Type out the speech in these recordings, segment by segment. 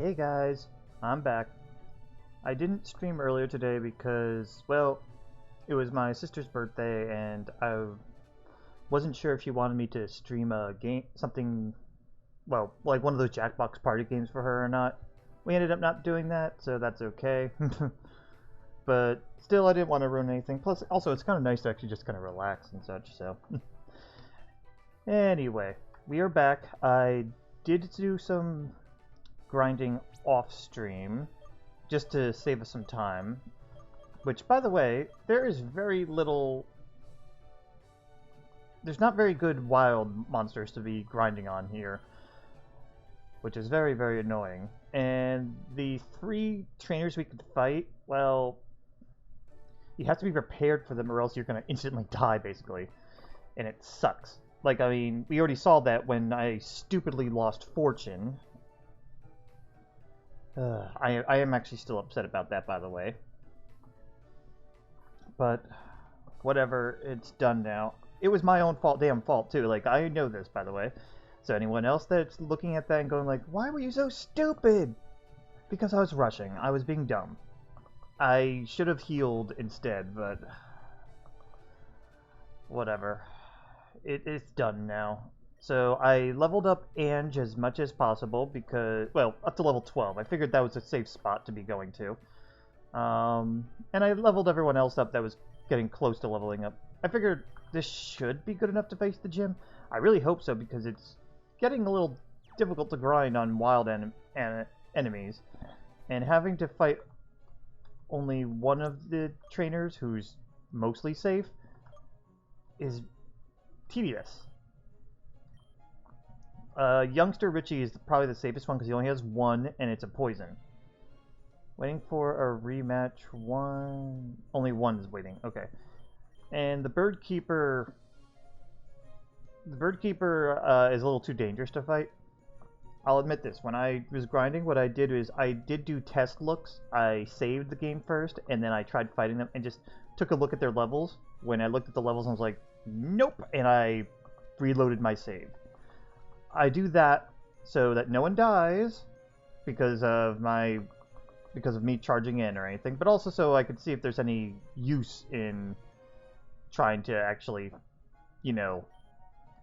Hey guys, I'm back. I didn't stream earlier today because, well, it was my sister's birthday and I wasn't sure if she wanted me to stream a game, something, well, like one of those Jackbox party games for her or not. We ended up not doing that, so that's okay. But still, I didn't want to ruin anything. Plus, also, it's kind of nice to actually just kind of relax and such, so. Anyway, we are back. I did do some grinding off stream just to save us some time, which, by the way, there's not very good wild monsters to be grinding on here, which is very, very annoying. And the 3 trainers we could fight, well, you have to be prepared for them or else you're going to instantly die, basically, and it sucks. Like, I mean, we already saw that when I stupidly lost Fortune. I am actually still upset about that, by the way. But, whatever, it's done now. It was my own damn fault, too. Like, I know this, by the way. So anyone else that's looking at that and going like, why were you so stupid? Because I was rushing. I was being dumb. I should have healed instead, but whatever. It's done now. So I leveled up Ange as much as possible because, well, up to level 12. I figured that was a safe spot to be going to. And I leveled everyone else up that was getting close to leveling up. I figured this should be good enough to face the gym. I really hope so because it's getting a little difficult to grind on wild enemies. And having to fight only one of the trainers who's mostly safe is tedious. Youngster Richie is probably the safest one because he only has 1 and it's a poison. Waiting for a rematch. Only 1 is waiting. Okay. And the Bird Keeper. The Bird Keeper is a little too dangerous to fight. I'll admit this. When I was grinding, what I did is I did do test looks. I saved the game first and then I tried fighting them and just took a look at their levels. When I looked at the levels, I was like, nope, and I reloaded my save. I do that so that no one dies because of me charging in or anything, but also so I could see if there's any use in trying to actually, you know,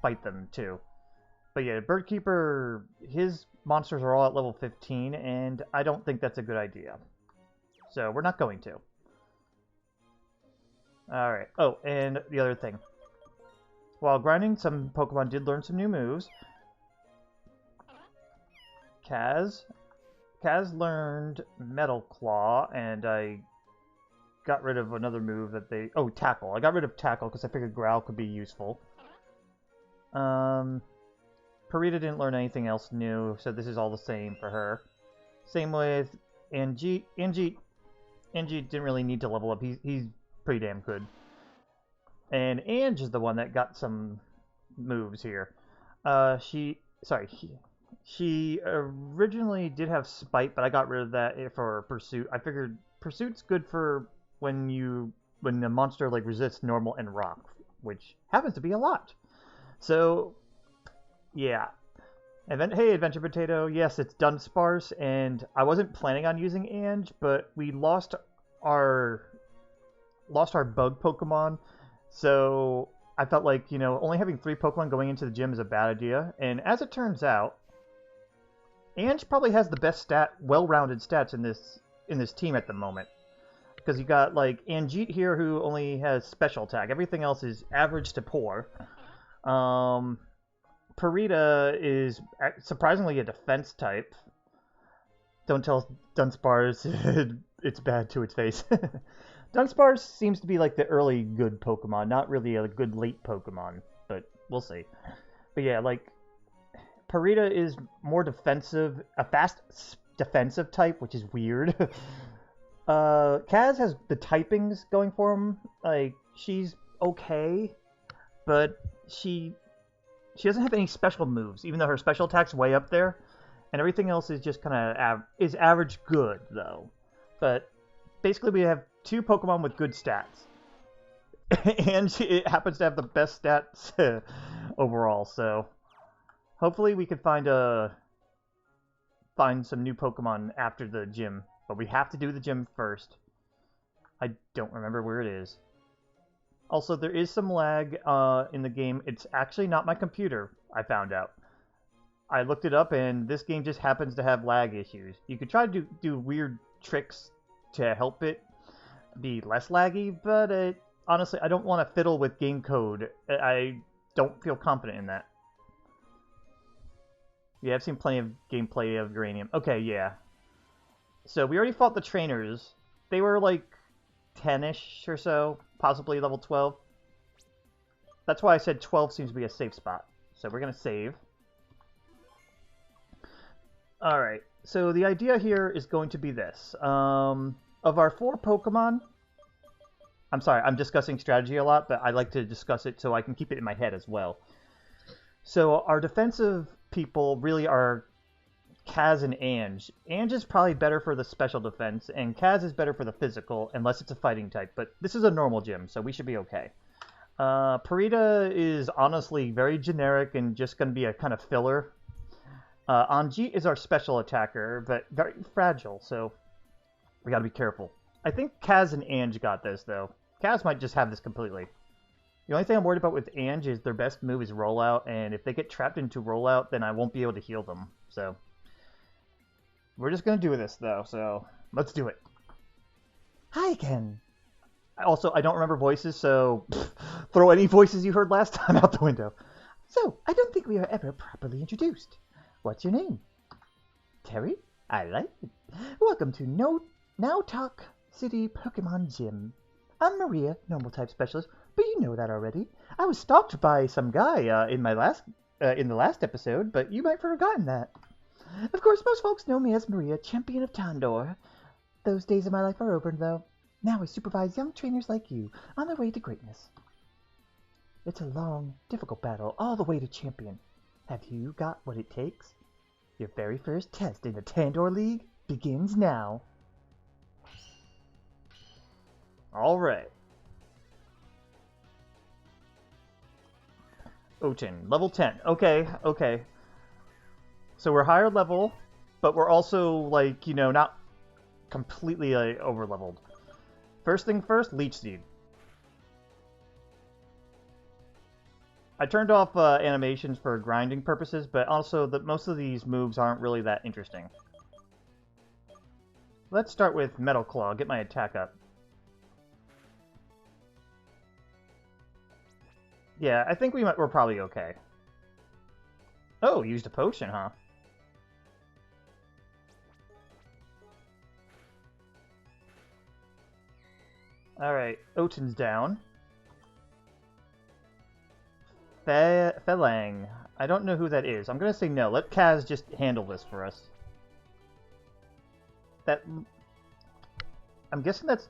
fight them too. But yeah, Bird Keeper, his monsters are all at level 15, and I don't think that's a good idea. So we're not going to. Alright. Oh, and the other thing. While grinding, some Pokemon did learn some new moves. Kaz learned Metal Claw, and I got rid of another move that they... Oh, Tackle. I got rid of Tackle because I figured Growl could be useful. Parita didn't learn anything else new, so this is all the same for her. Same with Angie. Angie didn't really need to level up. He's pretty damn good. And Ange is the one that got some moves here. She originally did have Spite, but I got rid of that for Pursuit. I figured Pursuit's good for when the monster like resists normal and rock, which happens to be a lot. So, yeah. Hey, Adventure Potato. Yes, it's Dunsparce, and I wasn't planning on using Ange, but we lost our bug Pokemon, so I felt like, you know, only having 3 Pokemon going into the gym is a bad idea. And as it turns out, Ange probably has the best well-rounded stats in this team at the moment. Because you got, like, Anjeet here, who only has special attack. Everything else is average to poor. Parita is surprisingly a defense type. Don't tell Dunsparce it's bad to its face. Dunsparce seems to be like the early good Pokemon, not really a good late Pokemon, but we'll see. But yeah, like, Parita is more defensive, a fast defensive type, which is weird. Kaz has the typings going for him. Like, she's okay, but she doesn't have any special moves, even though her special attack's way up there, and everything else is just kind of is average good, though. But basically, we have 2 Pokemon with good stats. And it happens to have the best stats overall, so hopefully we can find a find some new Pokemon after the gym. But we have to do the gym first. I don't remember where it is. Also, there is some lag in the game. It's actually not my computer, I found out. I looked it up, and this game just happens to have lag issues. You could try to do weird tricks to help it be less laggy, but honestly, I don't want to fiddle with game code. I don't feel confident in that. Yeah, I've seen plenty of gameplay of Uranium. Okay, yeah. So we already fought the trainers. They were like 10-ish or so, possibly level 12. That's why I said 12 seems to be a safe spot. So we're going to save. Alright, so the idea here is going to be this. Of our 4 Pokemon... I'm sorry, I'm discussing strategy a lot, but I like to discuss it so I can keep it in my head as well. So our defensive people really are Kaz and Ange. Ange is probably better for the special defense, and Kaz is better for the physical, unless it's a fighting type. But this is a normal gym, so we should be okay. Parita is honestly very generic and just going to be a kind of filler. Anjit is our special attacker, but very fragile, so we got to be careful. I think Kaz and Ange got this, though. Kaz might just have this completely. The only thing I'm worried about with Ange is their best move is rollout, and if they get trapped into rollout, then I won't be able to heal them. So we're just going to do this, though, so let's do it. Hi again. Also, I don't remember voices, so throw any voices you heard last time out the window. So, I don't think we are ever properly introduced. What's your name? Terry? I like it. Welcome to Now Talk City Pokemon Gym. I'm Maria, normal type specialist, but you know that already. I was stalked by some guy in the last episode, but you might have forgotten that. Of course, most folks know me as Maria, champion of Tandor. Those days of my life are over, though. Now I supervise young trainers like you on their way to greatness. It's a long, difficult battle all the way to champion. Have you got what it takes? Your very first test in the Tandor League begins now. Alright. Oten, level 10. Okay. So we're higher level, but we're also, like, you know, not completely over-leveled. First thing first, Leech Seed. I turned off animations for grinding purposes, but also most of these moves aren't really that interesting. Let's start with Metal Claw, get my attack up. Yeah, I think we're probably okay. Oh, used a potion, huh? Alright, Oten's down. Felang. I don't know who that is. I'm gonna say no. Let Kaz just handle this for us. I'm guessing that's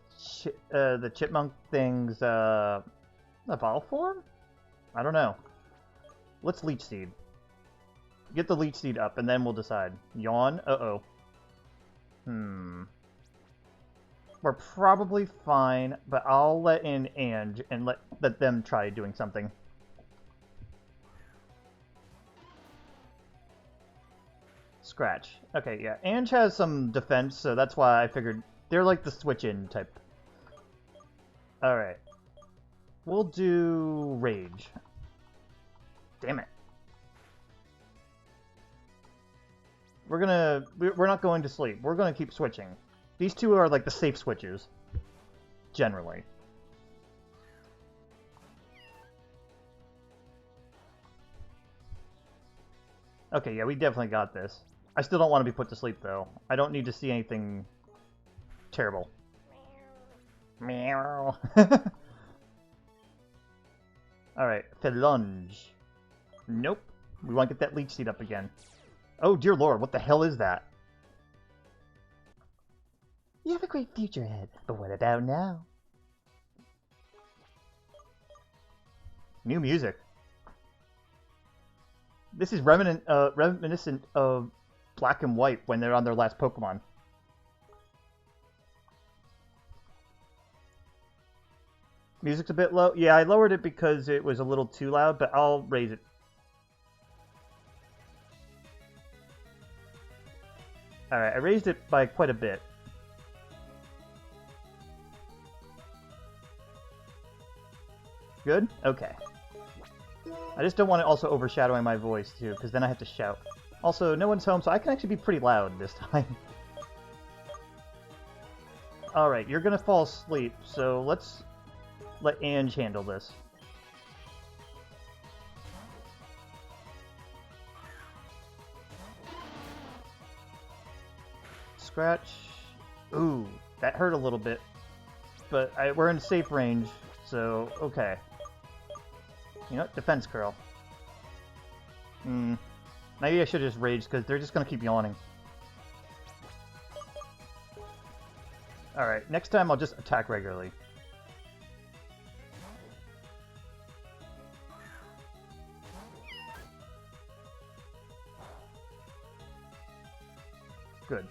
the chipmunk thing's evolve form? I don't know. Let's Leech Seed. Get the Leech Seed up, and then we'll decide. Yawn? Uh-oh. We're probably fine, but I'll let in Ange and let them try doing something. Scratch. Okay, yeah. Ange has some defense, so that's why I figured they're like the switch-in type. Alright. We'll do Rage. Damn it. We're not going to sleep. We're gonna keep switching. These two are like the safe switches. Generally. Okay, yeah, we definitely got this. I still don't want to be put to sleep, though. I don't need to see anything terrible. Meow. Alright, Felunge. Nope. We want to get that Leech Seed up again. Oh, dear lord, what the hell is that? You have a great future ahead, but what about now? New music. This is reminiscent of Black and White when they're on their last Pokemon. Music's a bit low. Yeah, I lowered it because it was a little too loud, but I'll raise it. Alright, I raised it by quite a bit. Good? Okay. I just don't want it also overshadowing my voice, too, because then I have to shout. Also, no one's home, so I can actually be pretty loud this time. Alright, you're gonna fall asleep, so let's let Ange handle this. Scratch. Ooh, that hurt a little bit. But we're in safe range, so okay. You know what? Defense curl. Maybe I should just rage, because they're just going to keep yawning. Alright, next time I'll just attack regularly. Good.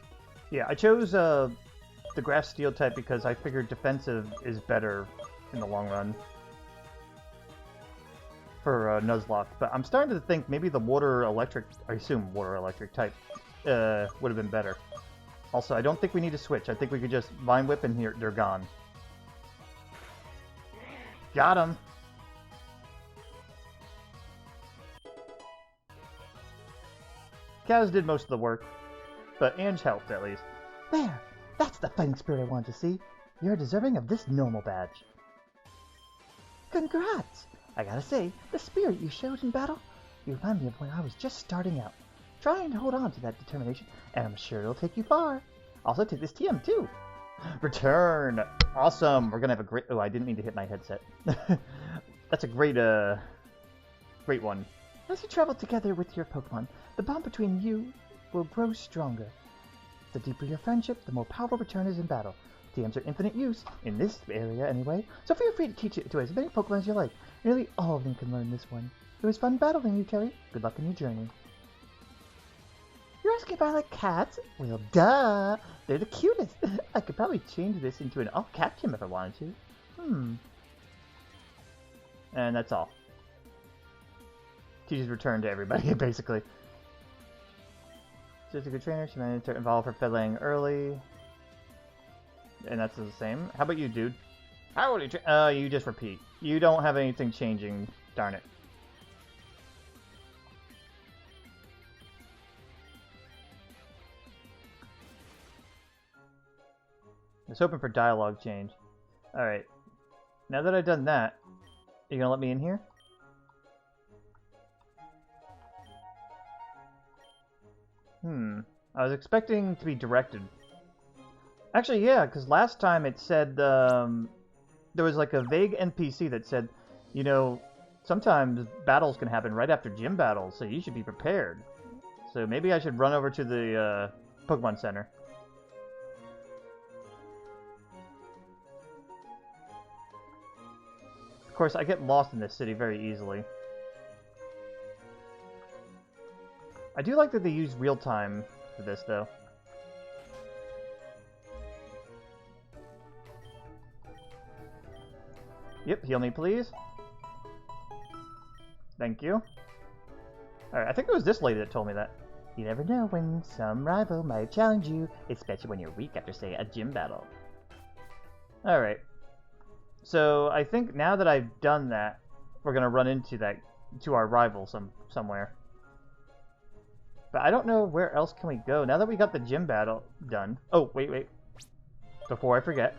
Yeah, I chose the grass steel type because I figured defensive is better in the long run for Nuzlocke, but I'm starting to think maybe the water electric, I assume water electric type, would have been better. Also, I don't think we need to switch. I think we could just Vine Whip and here they're gone. Got him! Kaz did most of the work, but Ange helped at least. There! That's the fighting spirit I wanted to see. You're deserving of this normal badge. Congrats! I gotta say, the spirit you showed in battle, you remind me of when I was just starting out. Trying to hold on to that determination, and I'm sure it'll take you far. Also, take this TM too. Return! Awesome! We're gonna have a great... Oh, I didn't mean to hit my headset. That's a great, great one. As you travel together with your Pokemon, the bond between you will grow stronger. The deeper your friendship, the more powerful Return is in battle. TMs are infinite use, in this area anyway, so feel free to teach it to as many Pokemon as you like. Nearly all of them can learn this one. It was fun battling you, Terry. Good luck on your journey. You're asking if I like cats? Well, duh! They're the cutest! I could probably change this into an all-cat gym if I wanted to. And that's all. Teaches Return to everybody, basically. She's a good trainer. She managed to evolve her Featherling early. And that's the same. How about you, dude? How would you you just repeat. You don't have anything changing. Darn it. I was hoping for dialogue change. Alright. Now that I've done that, are you gonna let me in here? I was expecting to be directed. Actually, yeah, because last time it said, there was like a vague NPC that said, you know, sometimes battles can happen right after gym battles, so you should be prepared. So maybe I should run over to the Pokemon Center. Of course, I get lost in this city very easily. I do like that they use real time for this, though. Yep, heal me, please. Thank you. Alright, I think it was this lady that told me that. You never know when some rival might challenge you, especially when you're weak after, say, a gym battle. Alright. So, I think now that I've done that, we're gonna run to our rival somewhere. But I don't know where else can we go, now that we got the gym battle done. Oh, wait. Before I forget.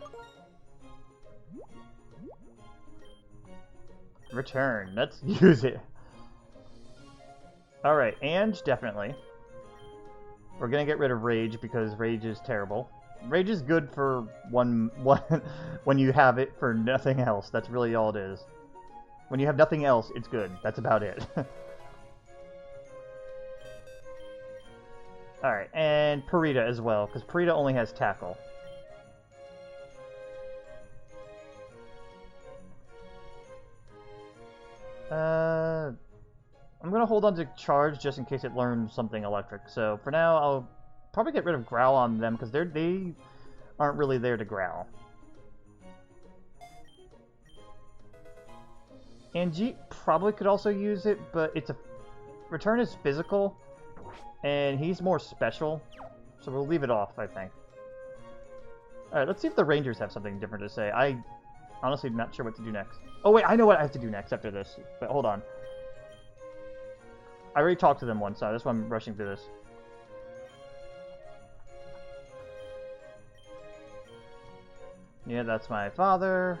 Return. Let's use it. Alright, Ange, definitely. We're gonna get rid of Rage because Rage is terrible. Rage is good for one when you have it for nothing else. That's really all it is. When you have nothing else, it's good. That's about it. Alright, and Purita as well, because Purita only has Tackle. I'm gonna hold on to Charge just in case it learns something electric. So for now, I'll probably get rid of Growl on them because they aren't really there to growl. Anjeet probably could also use it, but Return is physical, and he's more special. So we'll leave it off, I think. Alright, let's see if the Rangers have something different to say. I honestly am not sure what to do next. Oh wait, I know what I have to do next after this. But hold on. I already talked to them once, so that's why I'm rushing through this. Yeah, that's my father.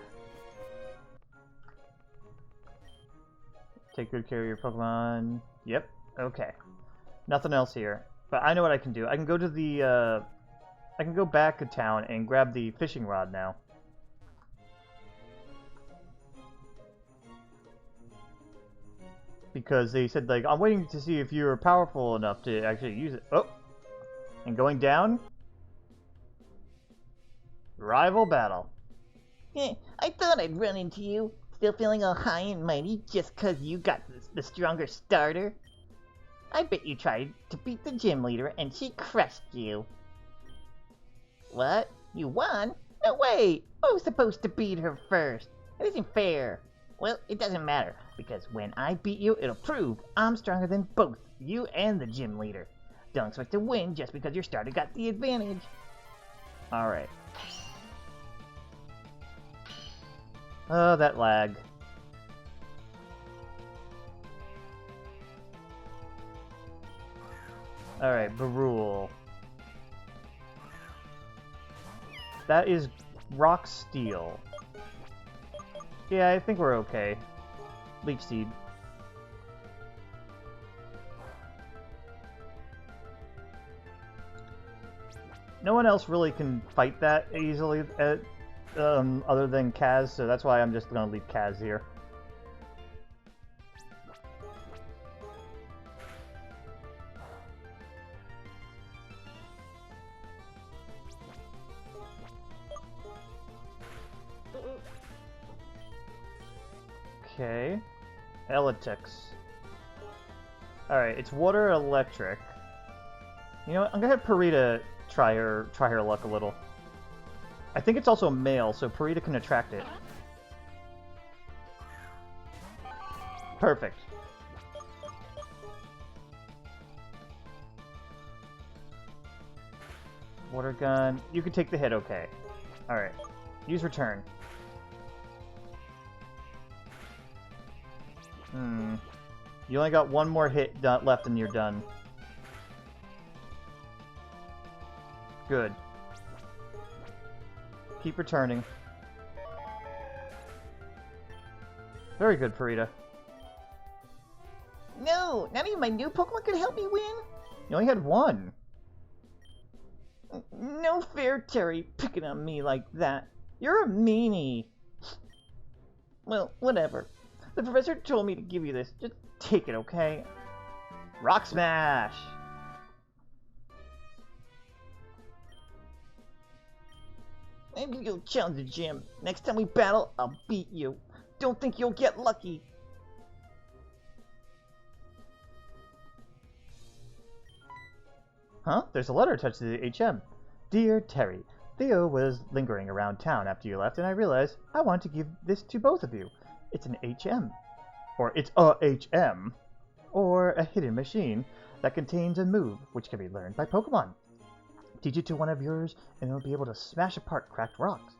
Take good care of your Pokemon. Yep, okay. Nothing else here. But I know what I can do. I can go to the, I can go back to town and grab the fishing rod now. Because they said, like, I'm waiting to see if you're powerful enough to actually use it. Oh! And going down... Rival battle. I thought I'd run into you. Still feeling all high and mighty just 'cause you got the stronger starter? I bet you tried to beat the gym leader and she crushed you. What? You won? No way! I was supposed to beat her first. That isn't fair. Well, it doesn't matter, because when I beat you, it'll prove I'm stronger than both you and the gym leader. Don't expect to win just because your starter got the advantage. Alright. Oh, that lag. Alright, Barul. That is Rock Steel. Yeah, I think we're okay. Leech Seed. No one else really can fight that easily other than Kaz, so that's why I'm just gonna leave Kaz here. Okay. Elitix. Alright, it's water electric. You know what? I'm gonna have Parita try her luck a little. I think it's also a male, so Parita can attract it. Perfect. Water gun. You can take the hit, okay. Alright. Use return. You only got one more hit left and you're done. Good. Keep returning. Very good, Parita. No, none of my new Pokemon could help me win. You only had one. No fair, Terry, picking on me like that. You're a meanie. Well, whatever. The professor told me to give you this. Just take it, okay? Rock Smash! I'm gonna go challenge the gym. Next time we battle, I'll beat you. Don't think you'll get lucky. Huh? There's a letter attached to the HM. Dear Terry, Theo was lingering around town after you left, and I realized I want to give this to both of you. It's an HM. Or it's a HM. Or a hidden machine that contains a move which can be learned by Pokemon. Teach it to one of yours, and it'll be able to smash apart cracked rocks.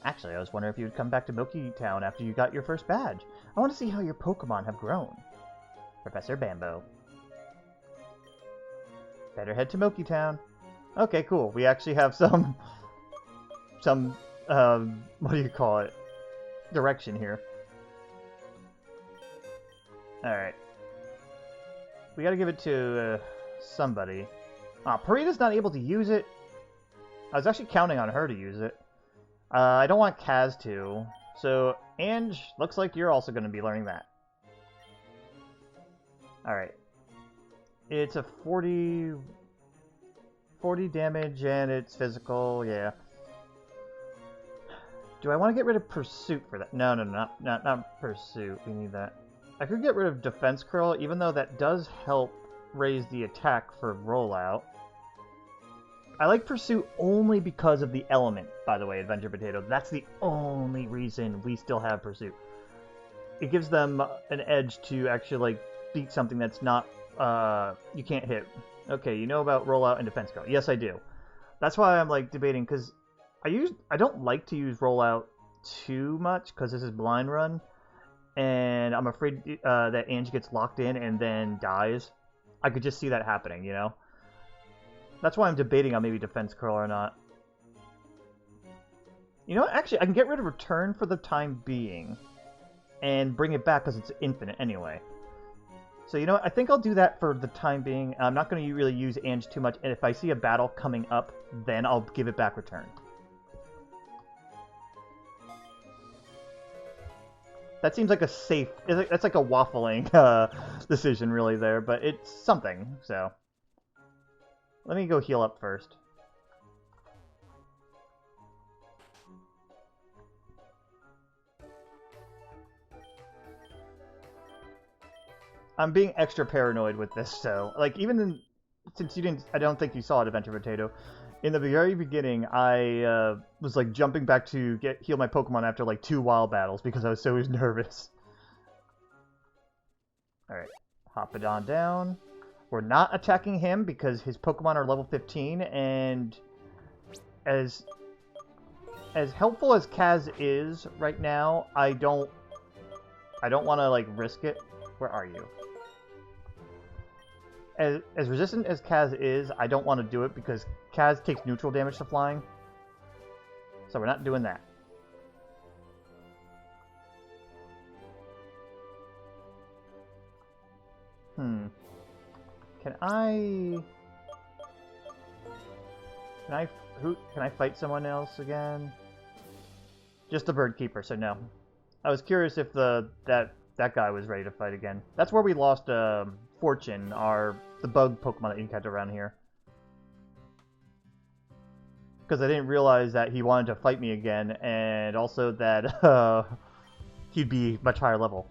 Actually, I was wondering if you'd come back to Milky Town after you got your first badge. I want to see how your Pokemon have grown. Professor Bambo. Better head to Milky Town. Okay, cool. We actually have some what do you call it? Direction here. Alright. We gotta give it to somebody. Parita's not able to use it. I was actually counting on her to use it. I don't want Kaz to. So, Ange, looks like you're also going to be learning that. Alright. It's a 40 damage and it's physical, yeah. Do I want to get rid of Pursuit for that? No, not Pursuit. We need that. I could get rid of Defense Curl, even though that does help raise the attack for rollout. I like Pursuit only because of the element, by the way, Adventure Potato. That's the only reason we still have Pursuit. It gives them an edge to actually, like, beat something that's not, you can't hit Okay, you know about rollout and defense go. Yes, I do. That's why I'm like debating, because I don't like to use rollout too much because this is blind run, and I'm afraid that Ange gets locked in and then dies. I could just see that happening, you know? That's why I'm debating on maybe defense curl or not. You know what? Actually, I can get rid of return for the time being and bring it back because it's infinite anyway. So you know what? I think I'll do that for the time being. I'm not going to really use Ange too much, and if I see a battle coming up, then I'll give it back return. That seems like a safe... That's like a waffling decision really there, but it's something, so... Let me go heal up first. I'm being extra paranoid with this, so... Like, since you didn't... I don't think you saw it, Adventure Potato. In the very beginning, I was, like, jumping back to heal my Pokemon after, like, 2 wild battles because I was so nervous. Alright. Hop it on down. We're not attacking him because his Pokemon are level 15, and as helpful as Kaz is right now, I don't want to like risk it. Where are you? As resistant as Kaz is, I don't want to do it because Kaz takes neutral damage to flying. So we're not doing that. Can I fight someone else again? Just the Bird Keeper, so no. I was curious if that guy was ready to fight again. That's where we lost Fortune, the bug Pokemon that you catch around here. Because I didn't realize that he wanted to fight me again, and also that he'd be much higher level.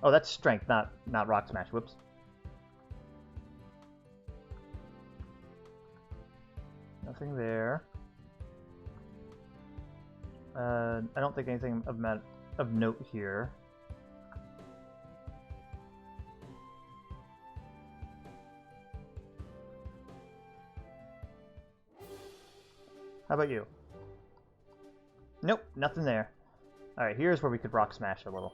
Oh, that's Strength, not Rock Smash. Whoops. Nothing there. I don't think anything of note here. How about you? Nope, nothing there. Alright, here's where we could Rock Smash a little.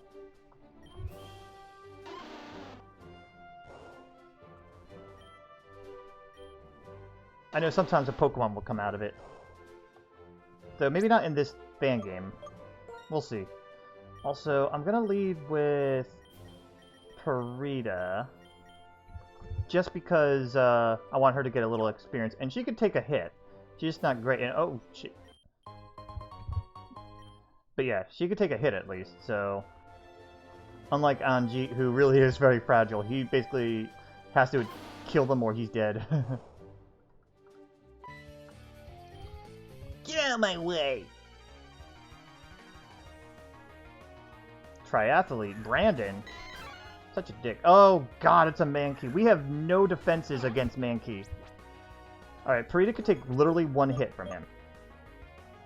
I know sometimes a Pokemon will come out of it. Though maybe not in this fan game. We'll see. Also, I'm gonna lead with Purita. Just because I want her to get a little experience. And she could take a hit. She's just not great. And oh, shit. But yeah, she could take a hit at least, so... Unlike Anjit, who really is very fragile, he basically has to kill them or he's dead. Get out of my way! Triathlete, Brandon. Such a dick. Oh god, it's a Mankey. We have no defenses against Mankey. Alright, Purita could take literally 1 hit from him.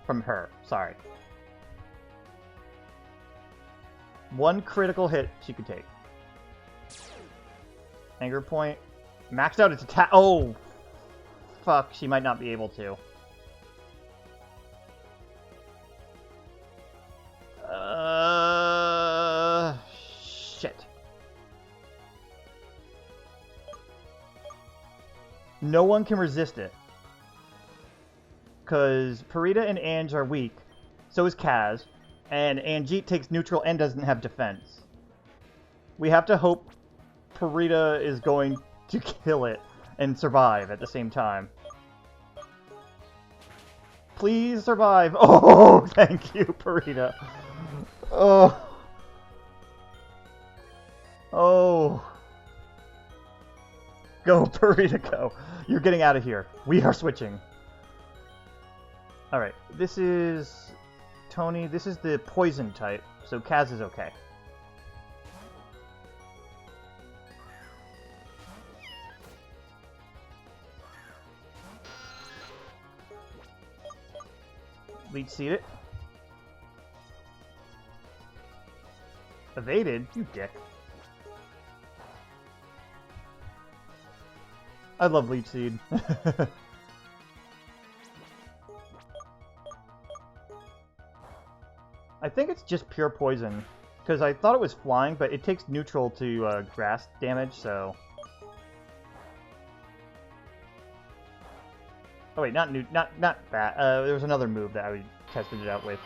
From her, sorry. 1 critical hit she could take. Anger point. Maxed out its attack. Oh! Fuck, she might not be able to. Shit. No one can resist it. Because Purita and Ange are weak. So is Kaz. And Anjit takes neutral and doesn't have defense. We have to hope Purita is going to kill it and survive at the same time. Please survive. Oh, thank you, Purita. Oh. Oh. Go, Purita, go. You're getting out of here. We are switching. Alright, this is... Tony, this is the poison type, so Kaz is okay. Leech Seed it. Evaded? You dick. I love Leech Seed. I think it's just pure poison, because I thought it was flying, but it takes neutral to grass damage, so... Oh wait, not that. There was another move that I tested it out with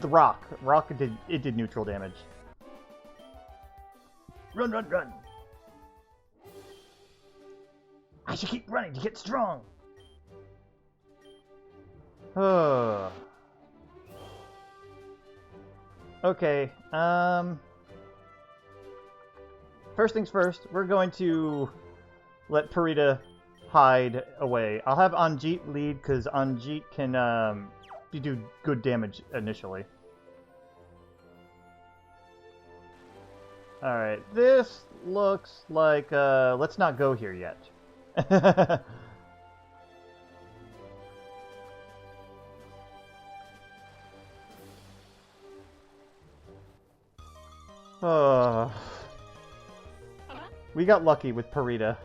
the rock. Rock it did neutral damage. Run, run, run! I should keep running to get strong. Okay. First things first, we're going to let Purita hide away. I'll have Anjit lead because Anjit can do good damage initially. Alright, this looks like let's not go here yet. We got lucky with Purita.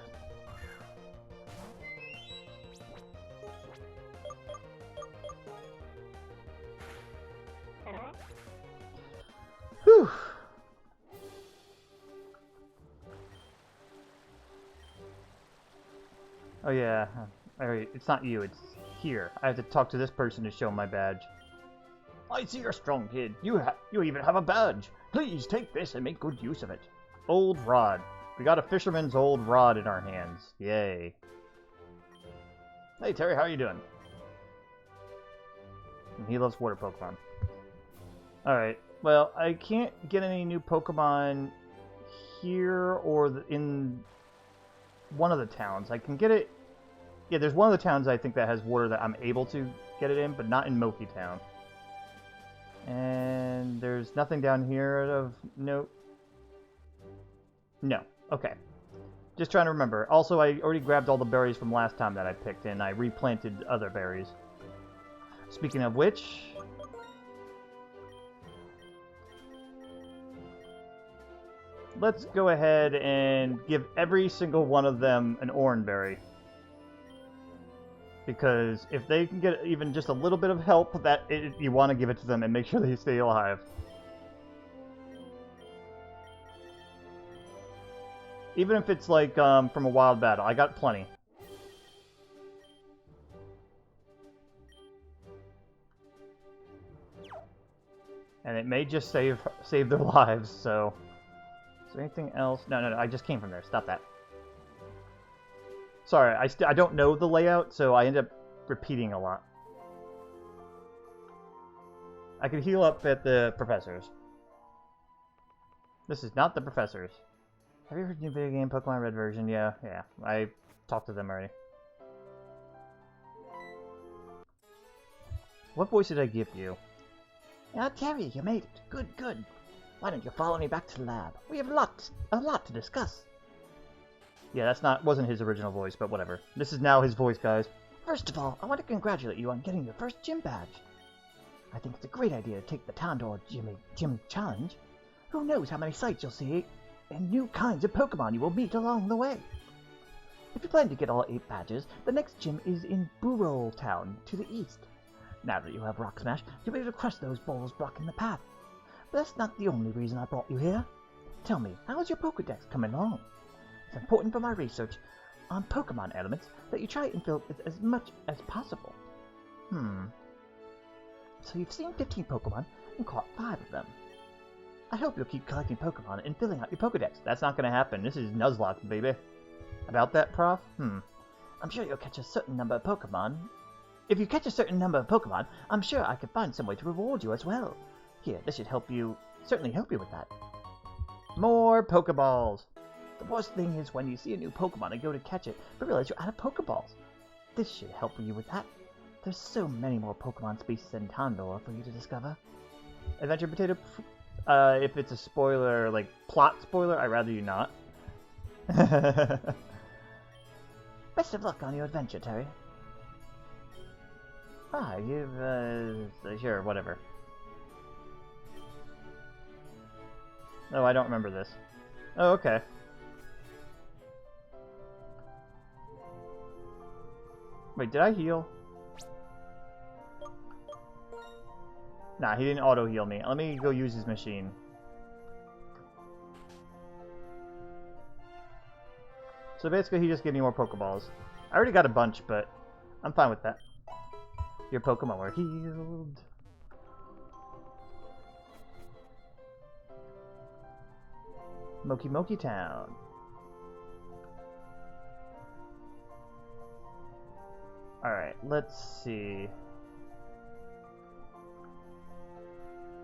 Whew. Oh yeah, alright, it's not you, it's here. I have to talk to this person to show my badge. I see you're a strong kid. You even have a badge. Please take this and make good use of it. Old rod. We got a fisherman's old rod in our hands. Yay. Hey Terry, how are you doing? And he loves water Pokemon. Alright, well, I can't get any new Pokemon here or in one of the towns. I can get it... Yeah, there's one of the towns I think that has water that I'm able to get it in, but not in Moki Town. And there's nothing down here of note. No. Okay. Just trying to remember. Also, I already grabbed all the berries from last time that I picked, and I replanted other berries. Speaking of which... let's go ahead and give every single one of them an orange berry. Because if they can get even just a little bit of help, you want to give it to them and make sure they stay alive. Even if it's like from a wild battle, I got plenty. And it may just save their lives, so... Is there anything else? No, I just came from there. Stop that. Sorry, I don't know the layout, so I end up repeating a lot. I could heal up at the professors. This is not the professors. Have you heard new video game Pokemon Red version? Yeah. I talked to them already. What voice did I give you? Now, Terry, you made it. Good. Why don't you follow me back to the lab? We have a lot to discuss. Yeah, wasn't his original voice, but whatever. This is now his voice, guys. First of all, I want to congratulate you on getting your first gym badge. I think it's a great idea to take the Tandor Gym Challenge. Who knows how many sights you'll see and new kinds of Pokemon you will meet along the way. If you plan to get all 8 badges, the next gym is in Burrow Town to the east. Now that you have Rock Smash, you'll be able to crush those balls blocking the path. But that's not the only reason I brought you here. Tell me, how is your Pokedex coming along? It's important for my research on Pokemon elements that you try and fill as much as possible. So you've seen 15 Pokemon and caught 5 of them. I hope you'll keep collecting Pokemon and filling out your Pokedex. That's not going to happen. This is Nuzlocke, baby. About that, Prof? I'm sure you'll catch a certain number of Pokemon. If you catch a certain number of Pokemon, I'm sure I could find some way to reward you as well. Here, this should certainly help you with that. More Pokeballs! The worst thing is when you see a new Pokemon and go to catch it, but realize you're out of Pokeballs. This should help you with that. There's so many more Pokemon species in Tandor for you to discover. Adventure Potato, if it's a spoiler, like plot spoiler, I'd rather you not. Best of luck on your adventure, Terry. Sure, whatever. Oh, I don't remember this. Oh, okay. Wait, did I heal? Nah, he didn't auto-heal me. Let me go use his machine. So basically, he just gave me more Pokeballs. I already got a bunch, but I'm fine with that. Your Pokemon were healed. Moki Moki Town. Alright, let's see.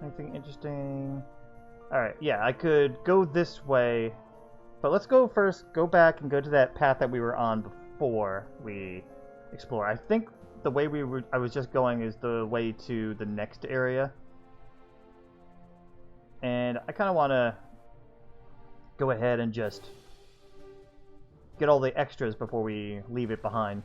Anything interesting? Alright, yeah, I could go this way. But let's go back and go to that path that we were on before we explore. I think the way I was just going is the way to the next area. And I kind of want to go ahead and just get all the extras before we leave it behind.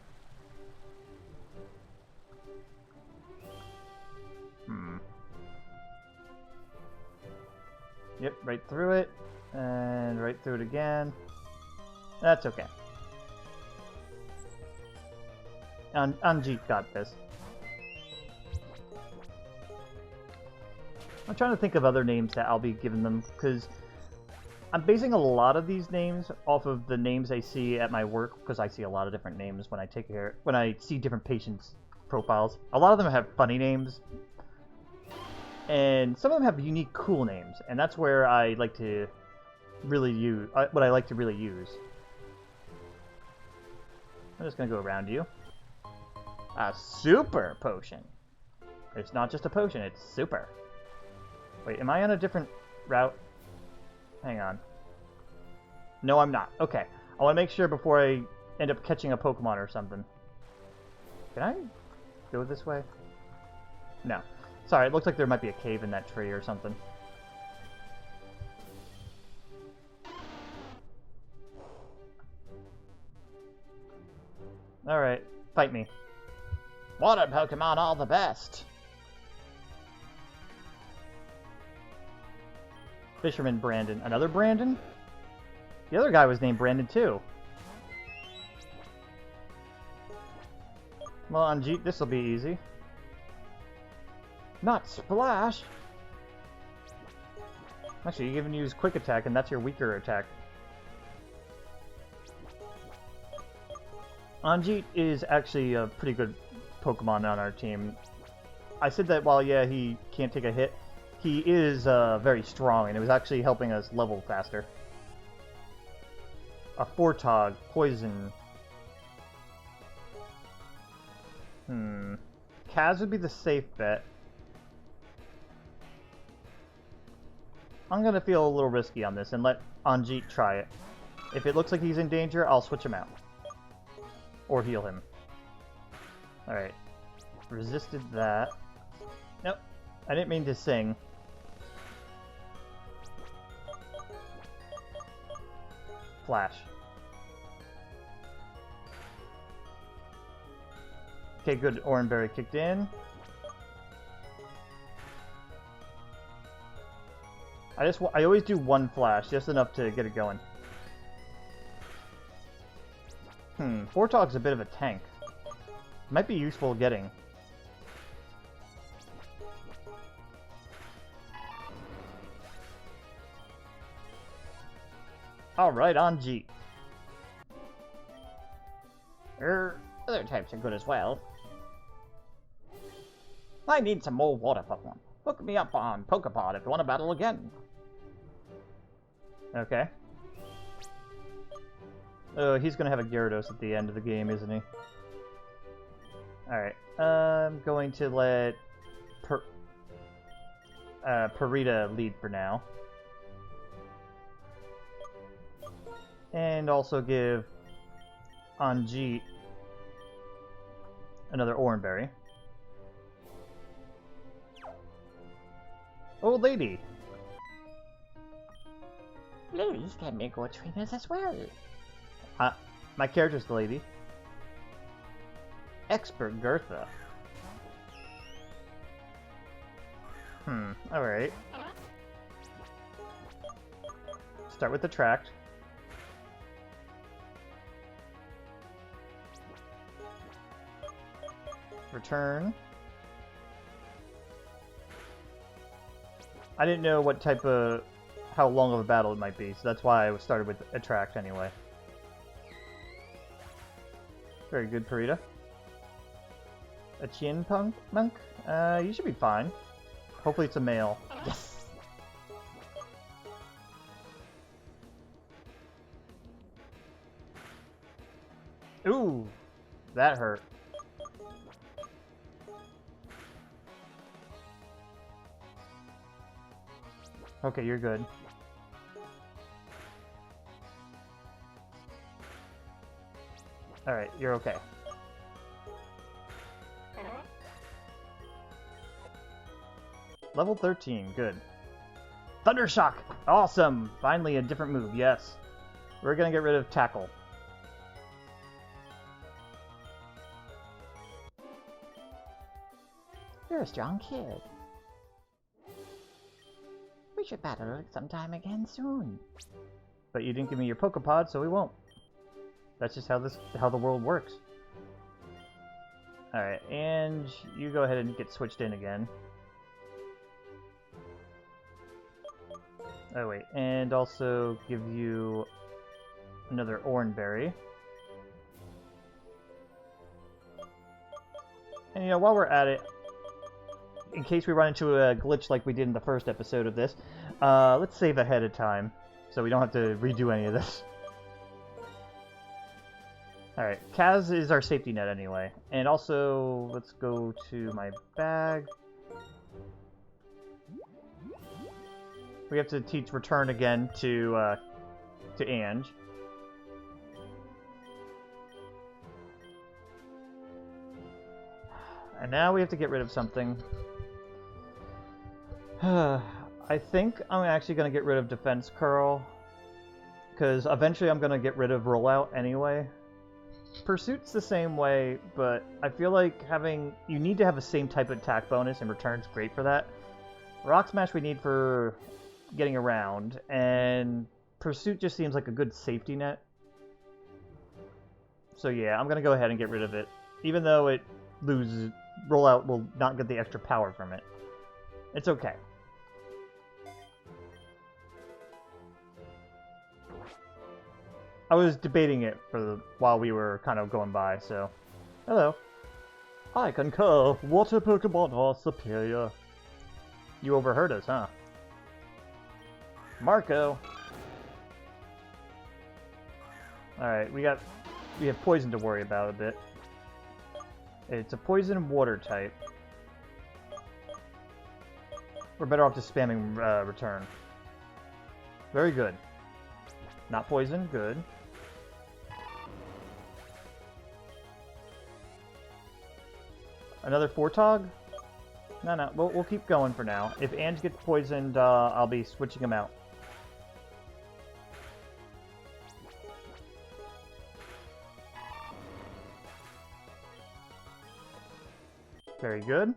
Yep, right through it. And right through it again. That's okay. Anjeet got this. I'm trying to think of other names that I'll be giving them, because I'm basing a lot of these names off of the names I see at my work, because I see a lot of different names when I see different patients' profiles. A lot of them have funny names, and some of them have unique, cool names, and that's where I like to really use what I like to really use. I'm just gonna go around you. A super potion. It's not just a potion, it's super. Wait, am I on a different route? Hang on. No, I'm not. Okay. I want to make sure before I end up catching a Pokemon or something. Can I go this way? No. Sorry, it looks like there might be a cave in that tree or something. Alright, fight me. Water Pokemon all the best! Fisherman Brandon. Another Brandon? The other guy was named Brandon too. Well, Anjeet, this'll be easy. Not Splash! Actually, you even use Quick Attack, and that's your weaker attack. Anjeet is actually a pretty good Pokemon on our team. I said that while, yeah, he can't take a hit, he is very strong, and it was actually helping us level faster. A Fortog, Poison. Kaz would be the safe bet. I'm gonna feel a little risky on this and let Anjeet try it. If it looks like he's in danger, I'll switch him out. Or heal him. Alright. Resisted that. Nope. I didn't mean to sing. Flash. Okay, good. Oranberry kicked in. I always do one flash, just enough to get it going. Fortog's a bit of a tank. Might be useful getting. Alright, Anjeet. Other types are good as well. I need some more water Pokemon. Hook me up on Pokepod if you want to battle again. Okay. Oh, he's gonna have a Gyarados at the end of the game, isn't he? Alright. I'm going to let Purita lead for now. And also give Anjeet another Oranberry. Old lady! Ladies can be good trainers as well. My character's the lady. Expert Gertha. Alright. Start with Attract. return. I didn't know what type of, how long of a battle it might be, so that's why I started with attract anyway. Very good, Parita. A chin monk? You should be fine. Hopefully it's a male. Yes! Ooh! That hurt. Okay, you're good. Alright, you're okay. Level 13, good. Thunder Shock! Awesome! Finally a different move, yes. We're gonna get rid of Tackle. You're a strong kid. We should battle sometime again soon. But you didn't give me your Pokepod, so we won't. That's just how the world works. Alright, and you go ahead and get switched in again. Oh wait, and also give you another Oranberry. And you know, while we're at it, in case we run into a glitch like we did in the first episode of this, let's save ahead of time, so we don't have to redo any of this. Alright, Kaz is our safety net anyway. And also, let's go to my bag. We have to teach return again to Ange. And now we have to get rid of something. I think I'm actually going to get rid of Defense Curl, because eventually I'm going to get rid of Rollout anyway. Pursuit's the same way, but I feel like you need to have the same type of attack bonus, and Return's great for that. Rock Smash we need for getting around, and Pursuit just seems like a good safety net. So yeah, I'm going to go ahead and get rid of it. Even though it loses, Rollout will not get the extra power from it. It's okay. I was debating it while we were kind of going by, so... Hello. I concur. Water Pokemon are superior. You overheard us, huh? Marco! Alright, we have poison to worry about a bit. It's a poison and water type. We're better off just spamming return. Very good. Not poison, good. Another Fortog? No, we'll keep going for now. If Ange gets poisoned, I'll be switching him out. Very good.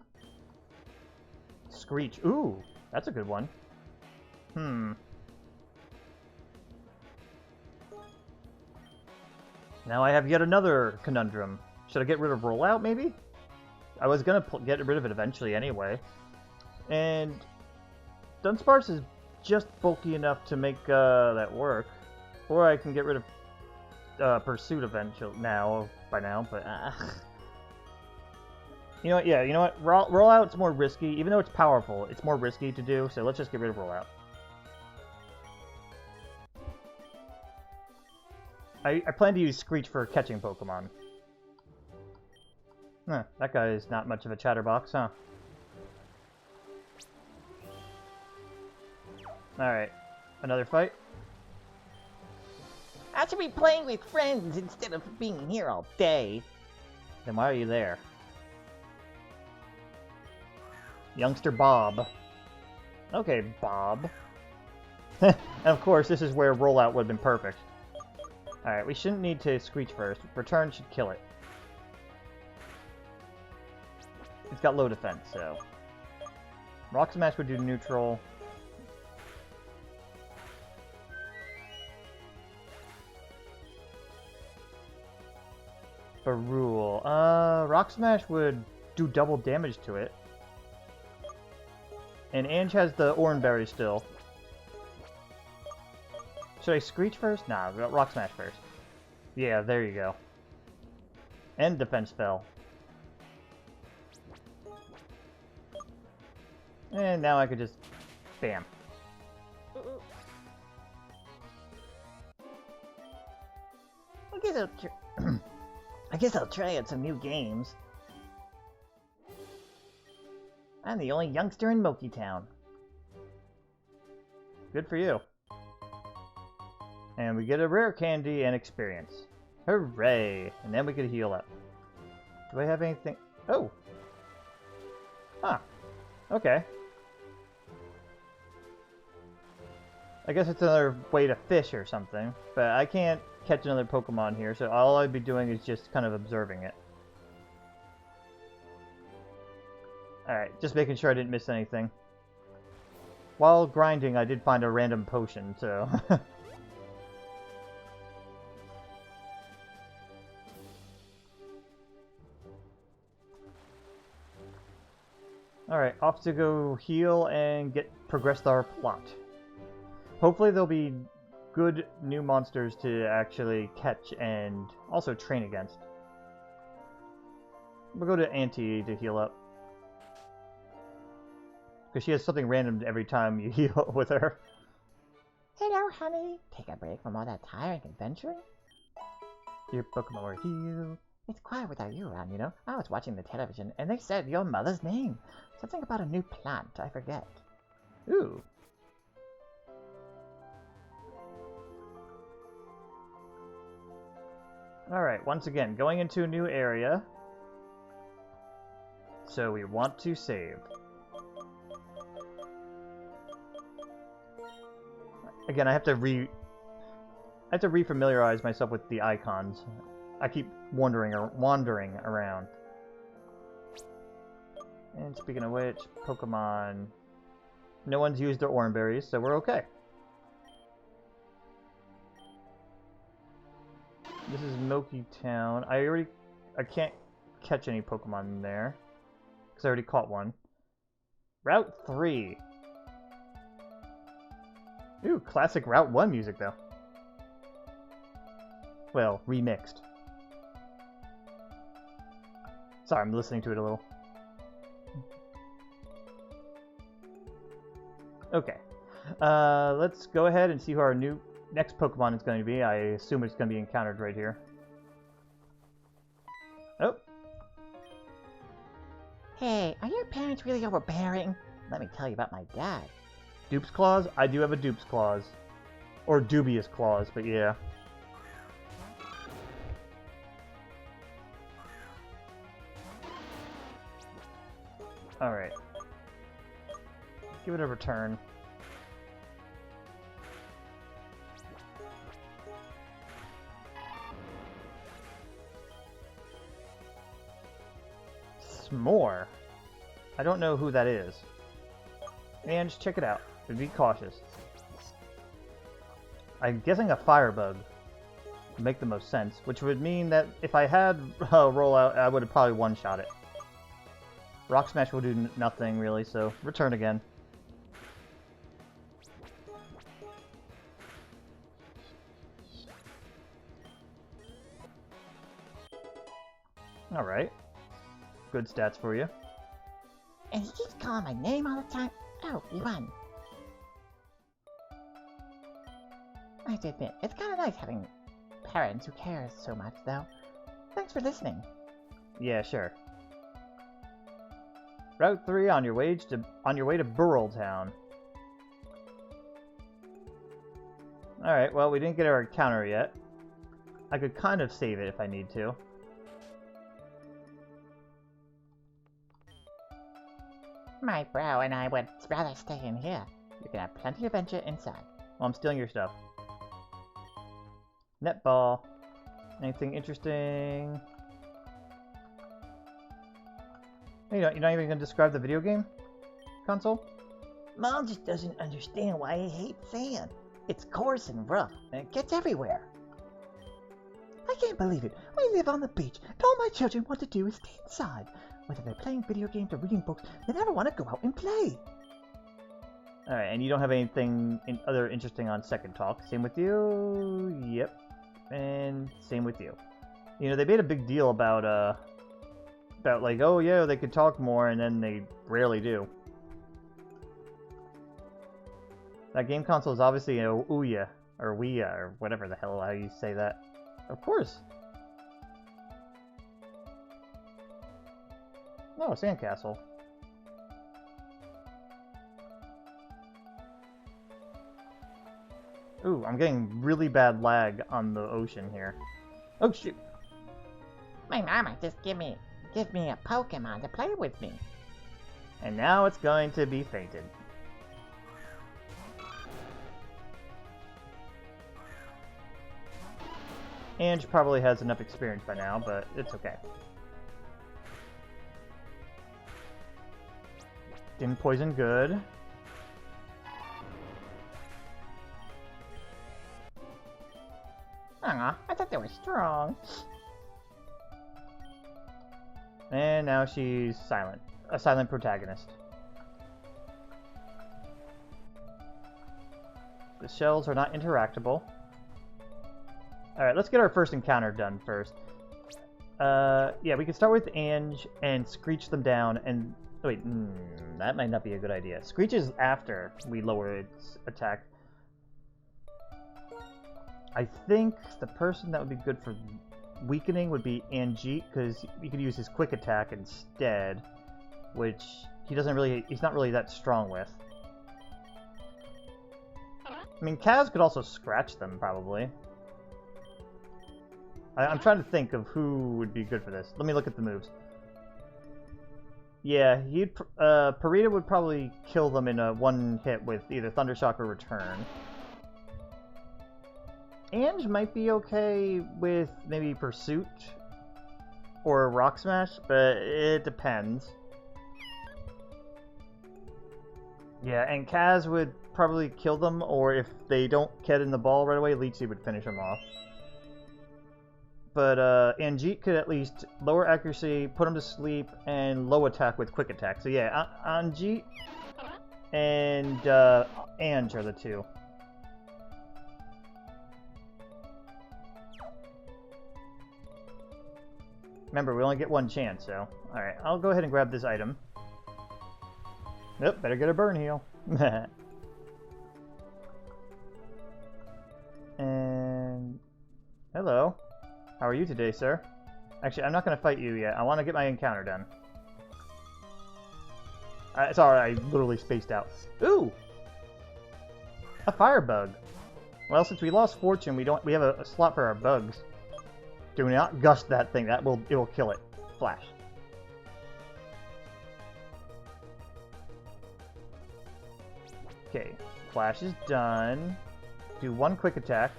Screech. Ooh, that's a good one. Now I have yet another conundrum. Should I get rid of Rollout, maybe? I was gonna get rid of it eventually anyway. And Dunsparce is just bulky enough to make that work. Or I can get rid of Pursuit eventually by now, but you know what? Yeah, you know what? Rollout's more risky, even though it's powerful. It's more risky to do, so let's just get rid of Rollout. I plan to use Screech for catching Pokemon. Huh, that guy is not much of a chatterbox, huh? Alright, another fight? I should be playing with friends instead of being here all day. Then why are you there? Youngster Bob. Okay, Bob. And of course, this is where Rollout would have been perfect. Alright, we shouldn't need to Screech first. Return should kill it. It's got low defense, so... Rock Smash would do neutral. Barul. Rock Smash would do double damage to it. And Ange has the Oranberry still. Should I Screech first? Nah, Rock Smash first. Yeah, there you go. And Defense fell. And now I could just... Bam. I guess I'll try out some new games. I'm the only youngster in Moki Town. Good for you. And we get a rare candy and experience. Hooray! And then we could heal up. Do I have anything? Oh! Huh. Okay. I guess it's another way to fish or something, but I can't catch another Pokemon here, so all I'd be doing is just kind of observing it. Alright, just making sure I didn't miss anything. While grinding, I did find a random potion, so... Alright, off to go heal and progress our plot. Hopefully there'll be good new monsters to actually catch and also train against. We'll go to Auntie to heal up. Because she has something random every time you heal with her. Hello, honey. Take a break from all that tiring adventuring? Your Pokemon were healed. It's quiet without you around, you know. I was watching the television and they said your mother's name. Something about a new plant, I forget. Ooh. Alright, once again, going into a new area. So we want to save. Again, I have to refamiliarize myself with the icons. I keep wandering around. And speaking of which, Pokemon... No one's used their Oranberries, so we're okay. This is Moki Town. I can't catch any Pokemon in there. Because I already caught one. Route 3. Ooh, classic Route 1 music, though. Well, remixed. Sorry, I'm listening to it a little. Okay. Let's go ahead and see who our next Pokemon is going to be. I assume it's going to be encountered right here. Oh. Hey, are your parents really overbearing? Let me tell you about my dad. Dupe's Claws? I do have a Dupe's Claws. Or Dubious Claws, but yeah. Alright. Give it a return. S'more. I don't know who that is. And just check it out. But be cautious. I'm guessing a Firebug would make the most sense, which would mean that if I had a rollout, I would have probably one-shot it. Rock Smash will do nothing, really, so return again. Alright. Good stats for you. And he keeps calling my name all the time. Oh, he won. I have to admit, it's kind of nice having parents who care so much, though. Thanks for listening. Yeah, sure. Route 3 on your way to Burl Town. Alright, well, we didn't get our encounter yet. I could kind of save it if I need to. My bro and I would rather stay in here. You can have plenty of adventure inside. Well, I'm stealing your stuff. Netball. Anything interesting? Hey, you're not even going to describe the video game console? Mom just doesn't understand why I hate sand. It's coarse and rough, and it gets everywhere. I can't believe it. We live on the beach, and all my children want to do is stay inside. Whether they're playing video games or reading books, they never want to go out and play. Alright, and you don't have anything other interesting on second talk. Same with you. Yep. And same with you. You know, they made a big deal about like, oh yeah, they could talk more, and then they rarely do. That game console is obviously a Ouya, or Ouya, or whatever the hell how you say that. Of course. No, sandcastle. Ooh, I'm getting really bad lag on the ocean here. Oh shoot! My mama just give me a Pokemon to play with me. And now it's going to be fainted. Ange probably has enough experience by now, but it's okay. Didn't poison good. Aw, I thought they were strong. And now she's silent. A silent protagonist. The shells are not interactable. Alright, let's get our first encounter done first. Yeah, we can start with Ange and screech them down and... Wait, that might not be a good idea. Screech is after we lower its attack. I think the person that would be good for weakening would be Anjeet, because you could use his quick attack instead, which he's not really that strong with. I mean, Kaz could also scratch them, probably. I'm trying to think of who would be good for this. Let me look at the moves. Yeah, Parita would probably kill them in a one hit with either Thundershock or Return. Ange might be okay with maybe Pursuit or Rock Smash, but it depends. Yeah, and Kaz would probably kill them, or if they don't get in the ball right away, Leechy would finish them off. But Anjeet could at least lower accuracy, put him to sleep, and low attack with quick attack. So yeah, Anjeet and Ange are the two. Remember, we only get one chance, so... Alright, I'll go ahead and grab this item. Nope, better get a burn heal. And... Hello. How are you today, sir? Actually, I'm not going to fight you yet. I want to get my encounter done. Sorry, I literally spaced out. Ooh! A firebug. Well, since we lost Fortune, we have a slot for our bugs. Do not gust that thing. It will kill it. Flash. Okay, Flash is done. Do one quick attack.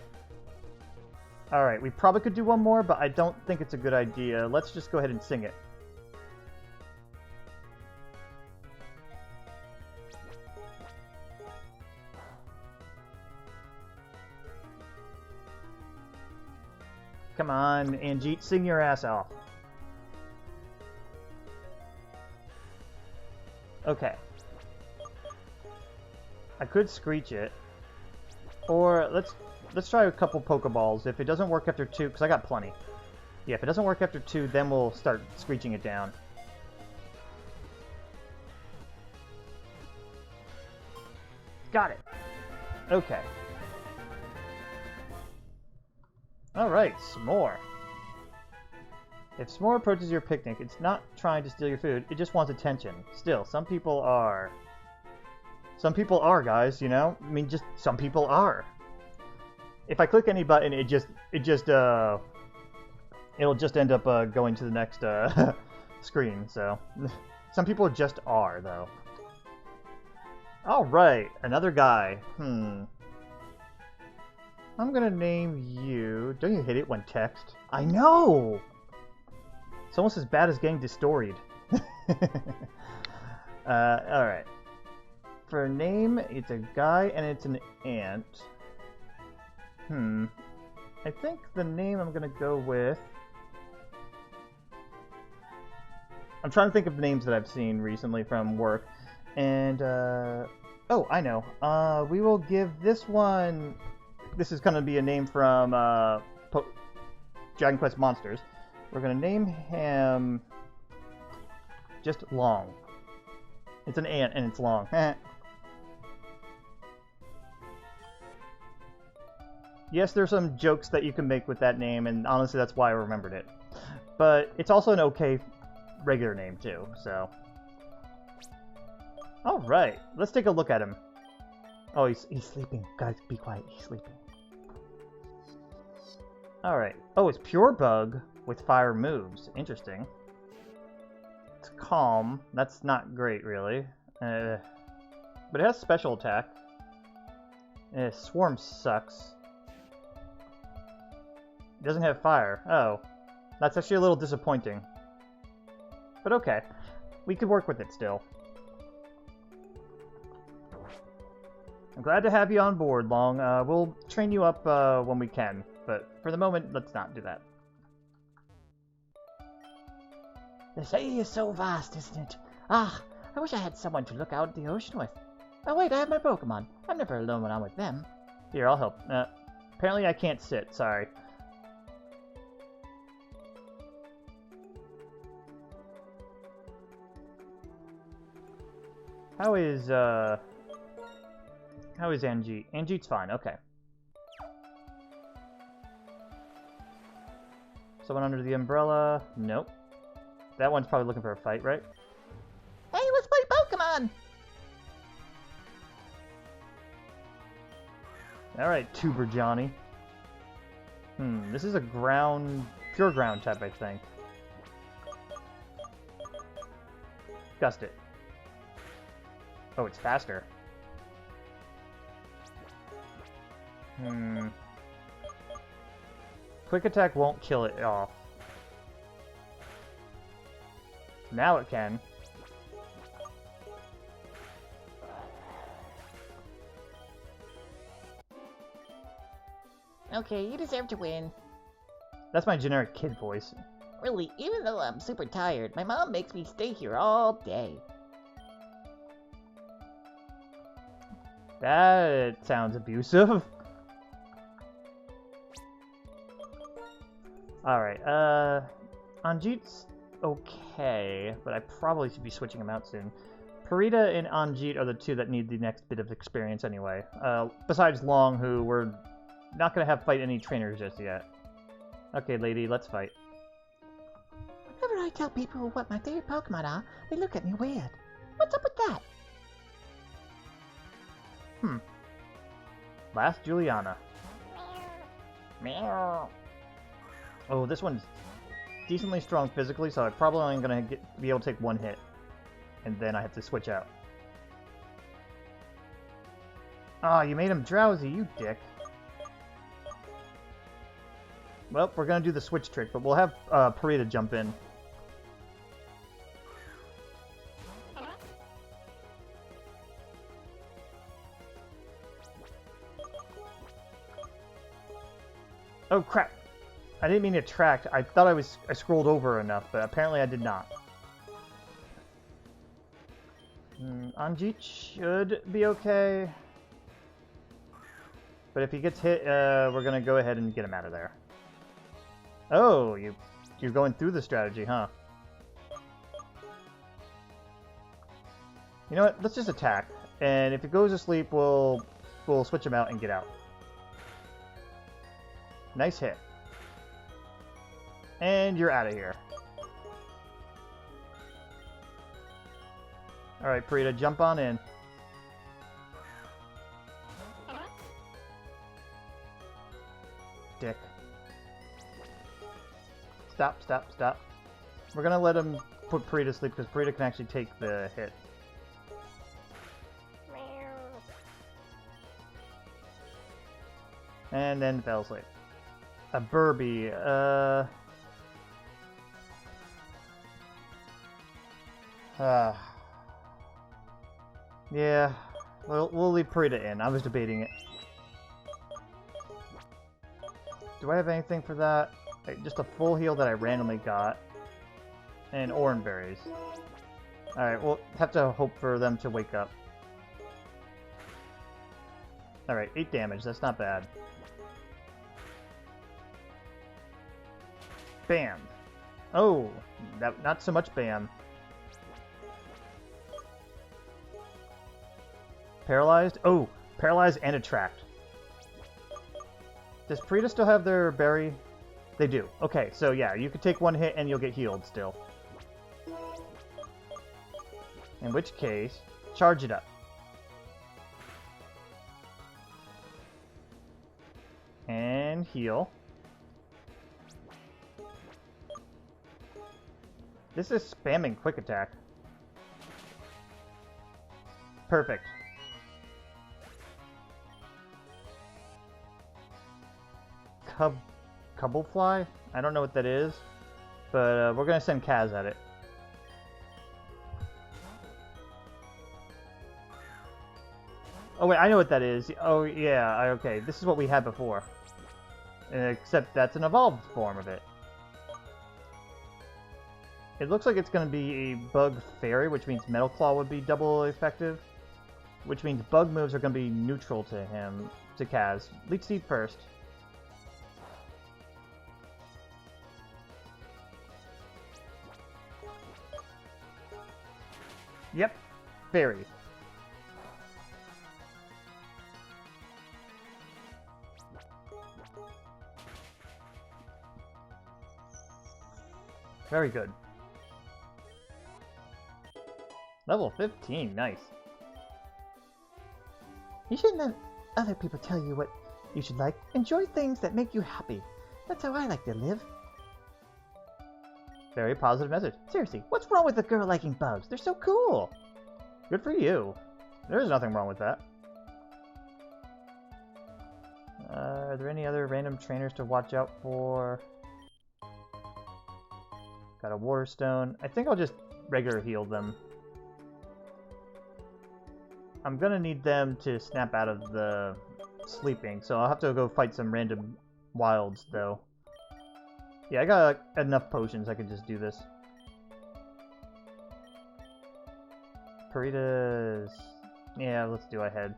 Alright, we probably could do one more, but I don't think it's a good idea. Let's just go ahead and sing it. Come on, Anjeet, sing your ass off. Okay. I could screech it. Or let's try a couple Pokeballs. If it doesn't work after 2, because I got plenty. Yeah, if it doesn't work after 2, then we'll start screeching it down. Got it. Okay. Alright, S'more. If S'more approaches your picnic, it's not trying to steal your food, it just wants attention. Still, some people are. Some people are, guys, you know? I mean, just some people are. If I click any button, it'll just end up going to the next screen, so. Some people just are, though. Alright, another guy. I'm gonna name you... Don't you hate it when text? I know! It's almost as bad as getting distoried. Alright. For a name, it's a guy and it's an ant. I think the name I'm gonna go with I'm trying to think of names that I've seen recently from work. And, oh, I know. We will give this one... This is going to be a name from Dragon Quest Monsters. We're going to name him... just Long. It's an ant and it's long. Yes, there's some jokes that you can make with that name, and honestly that's why I remembered it. But it's also an okay regular name too, so... Alright, let's take a look at him. Oh, he's sleeping. Guys, be quiet. He's sleeping. Alright. Oh, it's Pure Bug with fire moves. Interesting. It's calm. That's not great, really. But it has special attack. Swarm sucks. It doesn't have fire. Oh. That's actually a little disappointing. But okay. We could work with it still. I'm glad to have you on board, Long. We'll train you up when we can, but for the moment, let's not do that. The sea is so vast, isn't it? Ah, I wish I had someone to look out at the ocean with. Oh wait, I have my Pokemon. I'm never alone when I'm with them. Here, I'll help. Apparently I can't sit, sorry. How is Anjeet? Anjeet's fine, okay. Someone under the umbrella? Nope. That one's probably looking for a fight, right? Hey, let's play Pokemon! Alright, Tuber Johnny. This is a pure ground type, I think. Gust it. Oh, it's faster. Quick attack won't kill it off. Now it can. Okay, you deserve to win. That's my generic kid voice. Really, even though I'm super tired, my mom makes me stay here all day. That sounds abusive. Alright, Anjeet's okay, but I probably should be switching him out soon. Purita and Anjeet are the two that need the next bit of experience anyway. Besides Long, who we're not going to have fight any trainers just yet. Okay, lady, let's fight. Whenever I tell people what my favorite Pokemon are, they look at me weird. What's up with that? Last Juliana. Meow. Oh, this one's decently strong physically, so I'm probably only going to be able to take one hit. And then I have to switch out. Ah, you made him drowsy, you dick. Well, we're going to do the switch trick, but we'll have Purita jump in. Oh crap! I didn't mean to track. I thought I scrolled over enough, but apparently I did not. Anjeet should be okay. But if he gets hit, we're gonna go ahead and get him out of there. Oh, you're going through the strategy, huh? You know what? Let's just attack, and if it goes to sleep, we'll switch him out and get out. Nice hit. And you're out of here. Alright, Purita, jump on in. Dick. Stop, stop, stop. We're gonna let him put Purita to sleep because Purita can actually take the hit. And then fell asleep. A Burby, yeah, we'll leave Purita in. I was debating it. Do I have anything for that? Just a full heal that I randomly got. And orange berries. Alright, we'll have to hope for them to wake up. Alright, 8 damage. That's not bad. Bam. Oh, not so much bam. Paralyzed? Oh, paralyzed and attract. Does Parita still have their berry? They do. Okay, so yeah, you could take one hit and you'll get healed still. In which case, charge it up. And heal. This is spamming quick attack. Perfect. Cubblefly? I don't know what that is, but we're gonna send Kaz at it. Oh wait, I know what that is. Oh yeah, okay. This is what we had before. Except that's an evolved form of it. It looks like it's going to be a bug fairy, which means Metal Claw would be double effective. Which means bug moves are going to be neutral to him, to Kaz. Leech Seed first. Yep, fairy. Very good. Level 15, nice. You shouldn't let other people tell you what you should like. Enjoy things that make you happy. That's how I like to live. Very positive message. Seriously, what's wrong with a girl liking bugs? They're so cool. Good for you. There's nothing wrong with that. Are there any other random trainers to watch out for? Got a water stone. I think I'll just regular heal them. I'm gonna need them to snap out of the sleeping, so I'll have to go fight some random wilds, though. Yeah, I got enough potions, I could just do this. Parita's... Yeah, let's do ahead.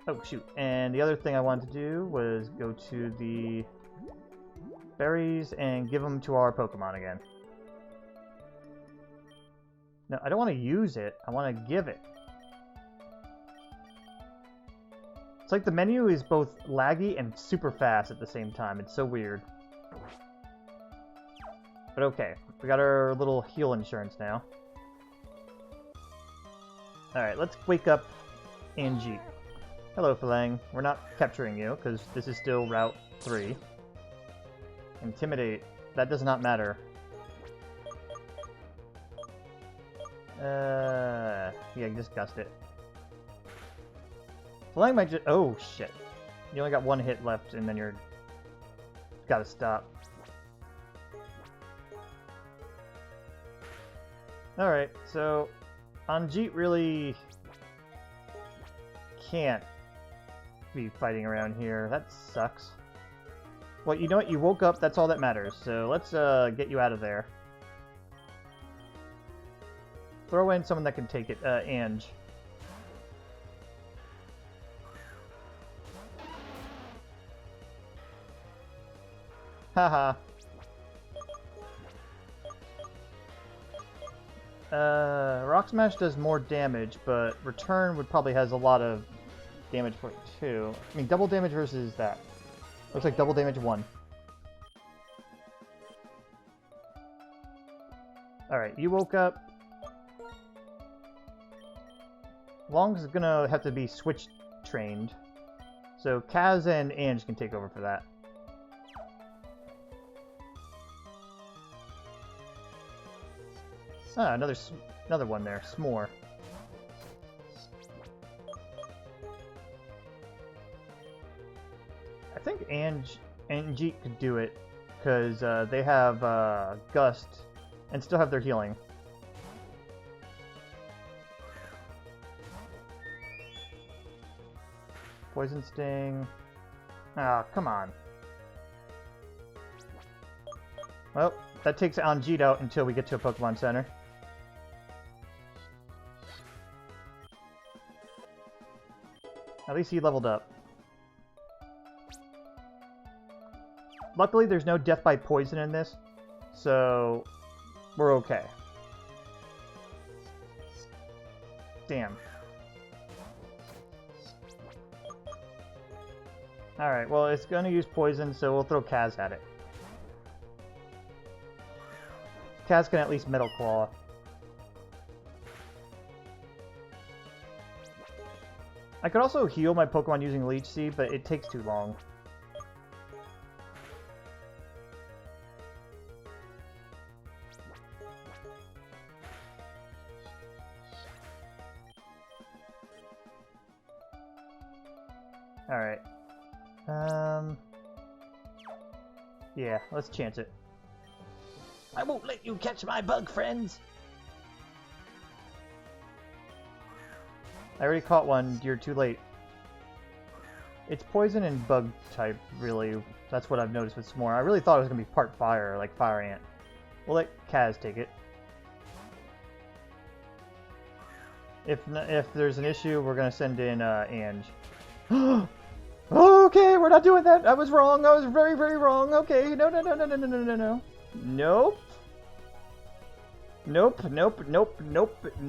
Oh, shoot. And the other thing I wanted to do was go to the berries and give them to our Pokemon again. No, I don't want to use it. I want to give it. It's like the menu is both laggy and super fast at the same time. It's so weird. But okay, we got our little heal insurance now. Alright, let's wake up Angie. Hello, Falang. We're not capturing you, because this is still Route 3. Intimidate. That does not matter. Yeah, just gust it. Falang might just... Oh, shit. You only got one hit left, and then you're... Gotta stop. Alright, so... Anjit really... can't be fighting around here. That sucks. Well, you know what? You woke up. That's all that matters. So let's get you out of there. Throw in someone that can take it. Ange. Haha. Rock Smash does more damage, but Return would probably has a lot of damage for it too. I mean, double damage versus that. Looks like double damage 1. Alright, you woke up. Long's gonna have to be switch trained. So Kaz and Ange can take over for that. Ah, another one there. S'more. I think Angie could do it because they have Gust and still have their healing. Poison Sting. Ah, come on. Well, that takes Anjeet out until we get to a Pokemon Center. At least he leveled up. Luckily, there's no death by poison in this, so we're okay. Damn. Alright, well, it's going to use poison, so we'll throw Kaz at it. Kaz can at least Metal Claw. I could also heal my Pokemon using Leech Seed, but it takes too long. Alright. Yeah, let's chance it. I won't let you catch my bug, friends. I already caught one. You're too late. It's poison and bug type, really. That's what I've noticed with S'more. I really thought it was going to be part fire, like Fire Ant. We'll let Kaz take it. If there's an issue, we're going to send in Ange. Okay, we're not doing that. I was wrong. I was very, very wrong. Okay, no. Nope.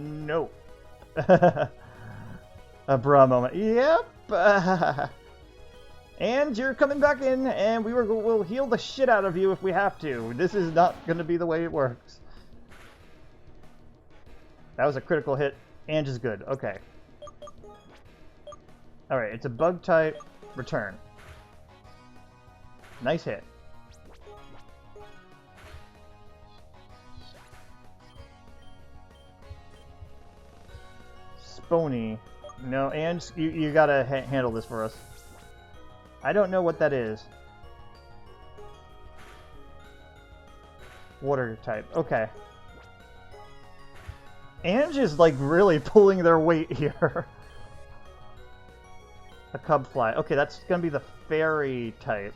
Nope. A bra moment. Yep. And you're coming back in, and we'll heal the shit out of you if we have to. This is not going to be the way it works. That was a critical hit. Ange is good. Okay. Alright, it's a bug type. Return. Nice hit. Spony. No, Ange, you gotta handle this for us. I don't know what that is. Water type. Okay. Ange is like really pulling their weight here. A cub fly. Okay, that's gonna be the fairy type.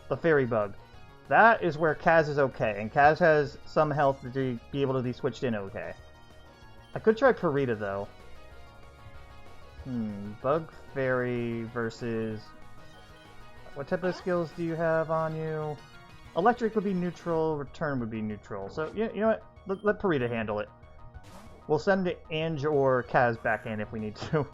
The fairy bug. That is where Kaz is okay, and Kaz has some health to be able to be switched in okay. I could try Purita though. Bug fairy versus... What type of skills do you have on you? Electric would be neutral, return would be neutral. So, you know what? Let Purita handle it. We'll send Ange or Kaz back in if we need to.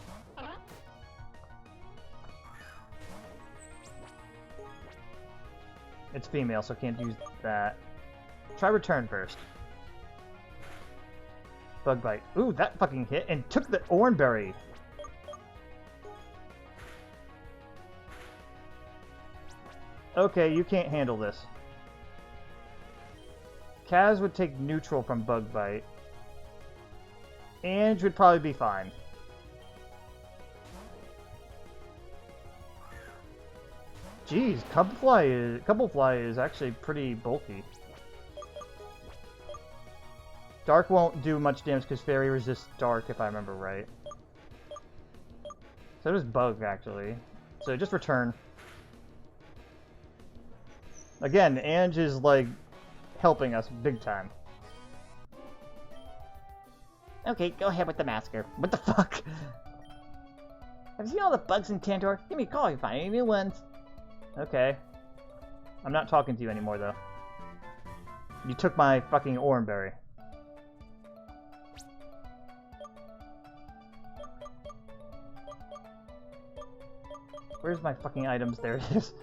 It's female, so can't use that. Try return first. Bug bite. Ooh, that fucking hit and took the Oranberry. Okay, you can't handle this. Kaz would take neutral from bug bite. Ange would probably be fine. Jeez, Cubblefly is actually pretty bulky. Dark won't do much damage because Fairy resists Dark, if I remember right. So does Bug, actually. So just return. Again, Ange is, like, helping us big time. Okay, go ahead with the massacre. What the fuck? Have you seen all the bugs in Tantor? Give me a call if you find any new ones. Okay. I'm not talking to you anymore, though. You took my fucking Oranberry. Where's my fucking items? There it is.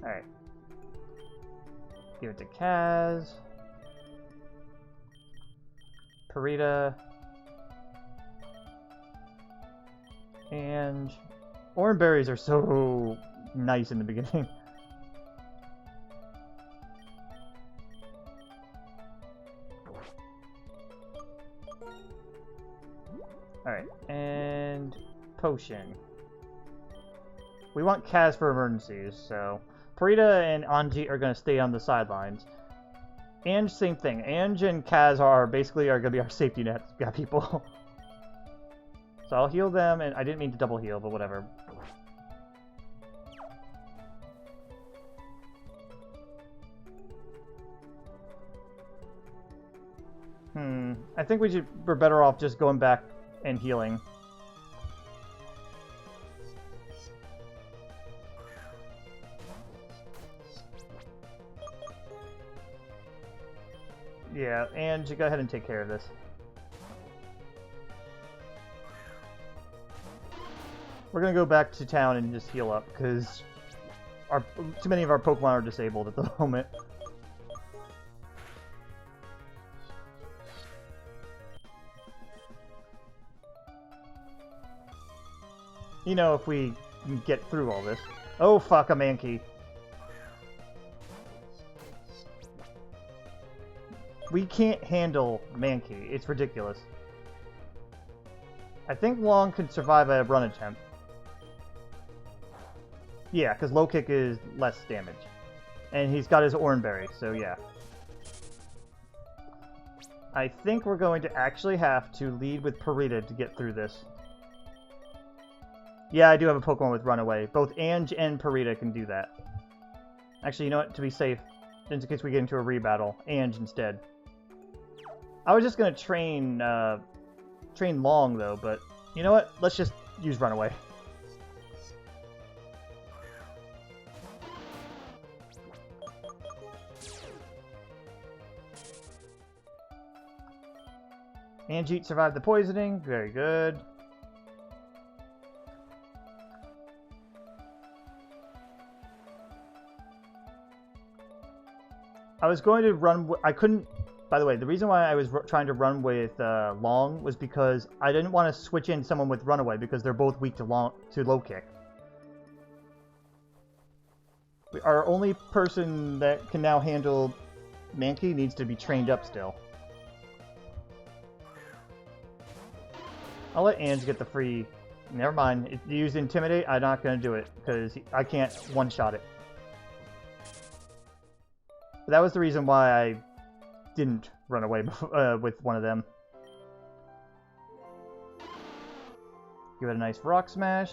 Alright. Give it to Kaz. Purita. And Oranberries are so nice in the beginning. Alright, and potion. We want Kaz for emergencies, so Purita and Anji are going to stay on the sidelines. Ange, same thing. Ange and Kaz are basically going to be our safety net people. So I'll heal them, and I didn't mean to double heal, but whatever. I think we're better off just going back and healing. Yeah, and you go ahead and take care of this. We're gonna go back to town and just heal up, because too many of our Pokemon are disabled at the moment. You know, if we can get through all this. Oh fuck, a Mankey. We can't handle Mankey. It's ridiculous. I think Long can survive a run attempt. Yeah, because low kick is less damage. And he's got his Oranberry, so yeah. I think we're going to actually have to lead with Purita to get through this. Yeah, I do have a Pokemon with Runaway. Both Ange and Purita can do that. Actually, you know what? To be safe, in case we get into a rebattle, Ange instead. I was just going to train Long, though, but you know what? Let's just use Runaway. Anjeet survived the poisoning. Very good. I was going to run... I couldn't... By the way, the reason why I was trying to run with Long was because I didn't want to switch in someone with Runaway because they're both weak to low kick. Our only person that can now handle Mankey needs to be trained up still. I'll let Ange get the free... Never mind. If you use Intimidate, I'm not going to do it, because I can't one-shot it. But that was the reason why I didn't run away with one of them. Give it a nice Rock Smash,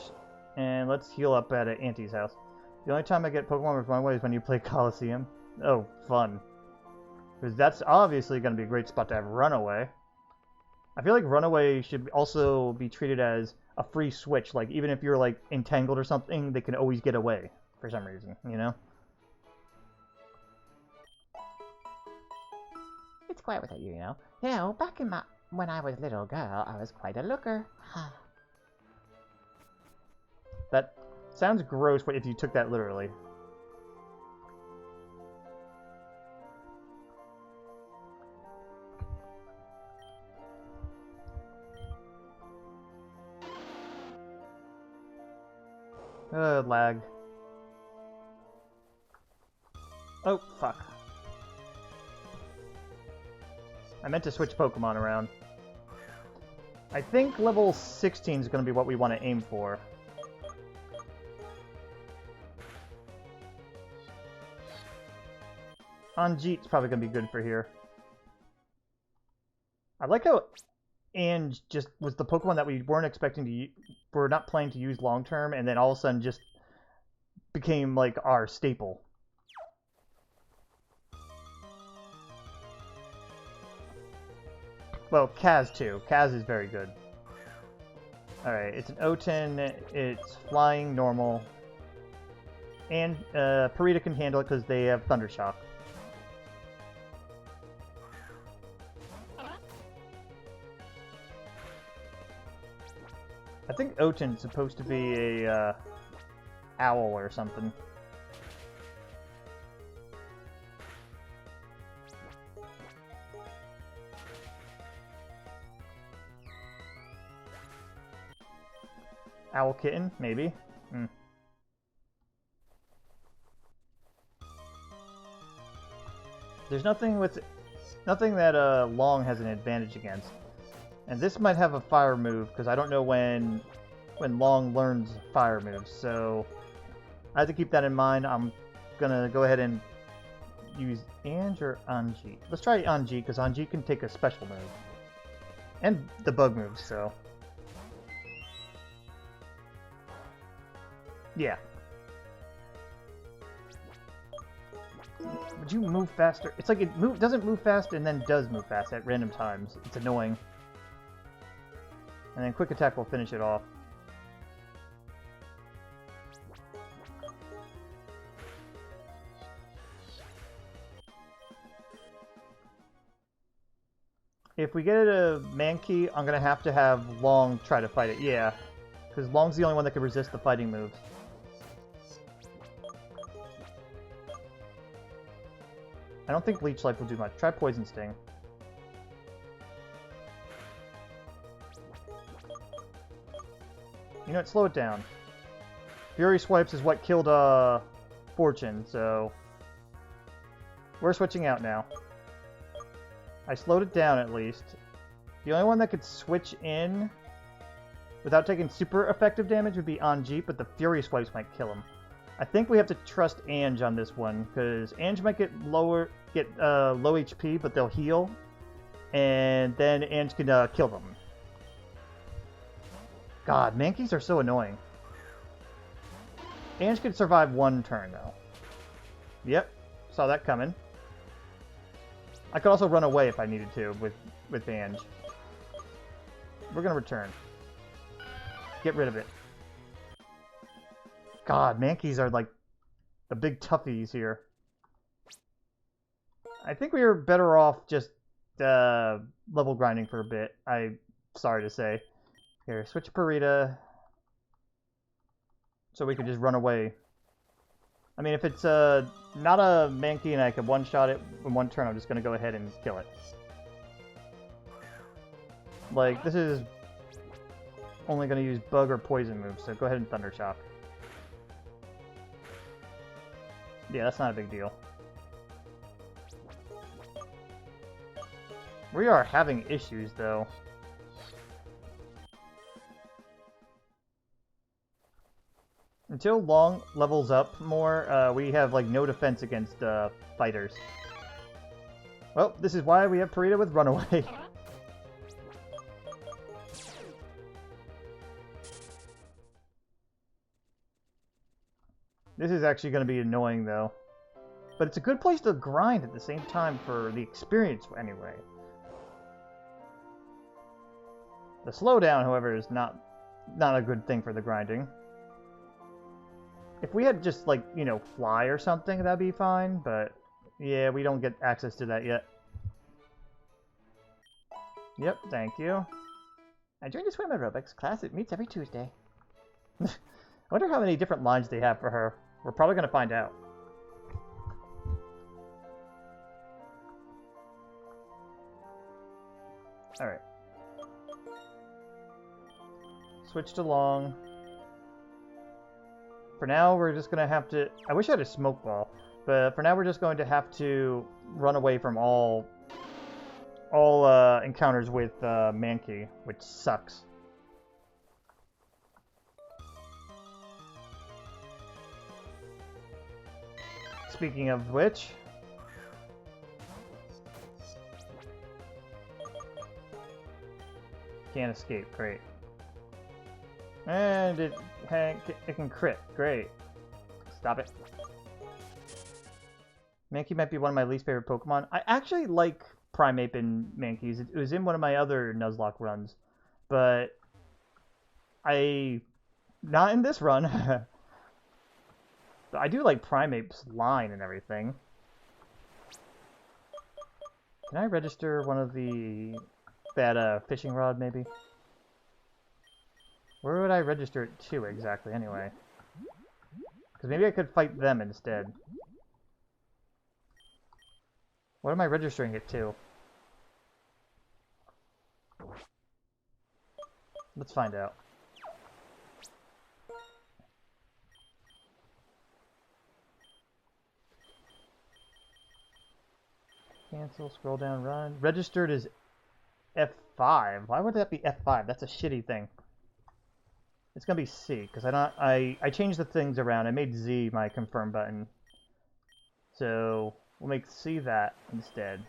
and let's heal up at Auntie's house. The only time I get Pokemon with Runaway is when you play Coliseum. Oh, fun. Because that's obviously going to be a great spot to have Runaway. I feel like Runaway should also be treated as a free switch. Like, even if you're, like, entangled or something, they can always get away for some reason, you know? It's quiet without you, you know. You know, back in when I was a little girl, I was quite a looker. That sounds gross if you took that literally. Lag. Oh, fuck. I meant to switch Pokemon around. I think level 16 is going to be what we want to aim for. Anjeet's probably going to be good for here. I like how Ange just was the Pokemon that we weren't expecting to use. We're not planning to use long term, and then all of a sudden just became like our staple. Well, Kaz too. Kaz is very good. Alright, it's an O10, it's flying, normal. And Purita can handle it because they have Thunder Shock. I think Oten's supposed to be a owl or something. Owl Kitten, maybe. There's nothing that Long has an advantage against. And this might have a fire move, because I don't know when Long learns fire moves, so I have to keep that in mind. I'm gonna go ahead and use Ange or Anjeet. Let's try Anjeet, because Anjeet can take a special move. And the bug moves, so... yeah. Would you move faster? It's like it doesn't move fast and then does move fast at random times. It's annoying. And then quick attack will finish it off. If we get a Mankey, I'm gonna have to have Long try to fight it. Yeah, because Long's the only one that can resist the fighting moves. I don't think Leech Life will do much. Try Poison Sting. You know what? Slow it down. Fury Swipes is what killed Fortune, so we're switching out now. I slowed it down at least. The only one that could switch in without taking super effective damage would be Anji, but the Fury Swipes might kill him. I think we have to trust Ange on this one, because Ange might get low HP, but they'll heal, and then Ange can kill them. God, Mankeys are so annoying. Ange could survive one turn, though. Yep, saw that coming. I could also run away if I needed to with Ange. We're gonna return. Get rid of it. God, Mankeys are like the big toughies here. I think we were better off just level grinding for a bit. I'm sorry to say. Here, switch to Parita. So we could just run away. I mean, if it's not a Mankey and I can one-shot it in one turn, I'm just going to go ahead and kill it. Like, this is only going to use Bug or Poison moves, so go ahead and Thunder Shock. Yeah, that's not a big deal. We are having issues, though. Until Long levels up more, we have, like, no defense against fighters. Well, this is why we have Parita with Runaway. This is actually going to be annoying, though. But it's a good place to grind at the same time for the experience, anyway. The slowdown, however, is not a good thing for the grinding. If we had just, like, you know, fly or something, that'd be fine, but yeah, we don't get access to that yet. Yep, thank you. I joined a swim aerobics class. It meets every Tuesday. I wonder how many different lines they have for her. We're probably going to find out. Alright. Switch to Long. For now, we're just going to have to... I wish I had a Smoke Ball, but for now we're just going to have to run away from all encounters with Mankey, which sucks. Speaking of which... Can't escape, great. And it can crit, great. Stop it. Mankey might be one of my least favorite Pokemon. I actually like Primeape and Mankeys. It was in one of my other Nuzlocke runs, but not in this run. But I do like Primeape's line and everything. Can I register one of that fishing rod, maybe? Where would I register it to exactly, anyway? Because maybe I could fight them instead. What am I registering it to? Let's find out. Cancel, scroll down, run. Registered as F5. Why would that be F5? That's a shitty thing. It's gonna be C, because I changed the things around. I made Z my confirm button. So we'll make C that instead.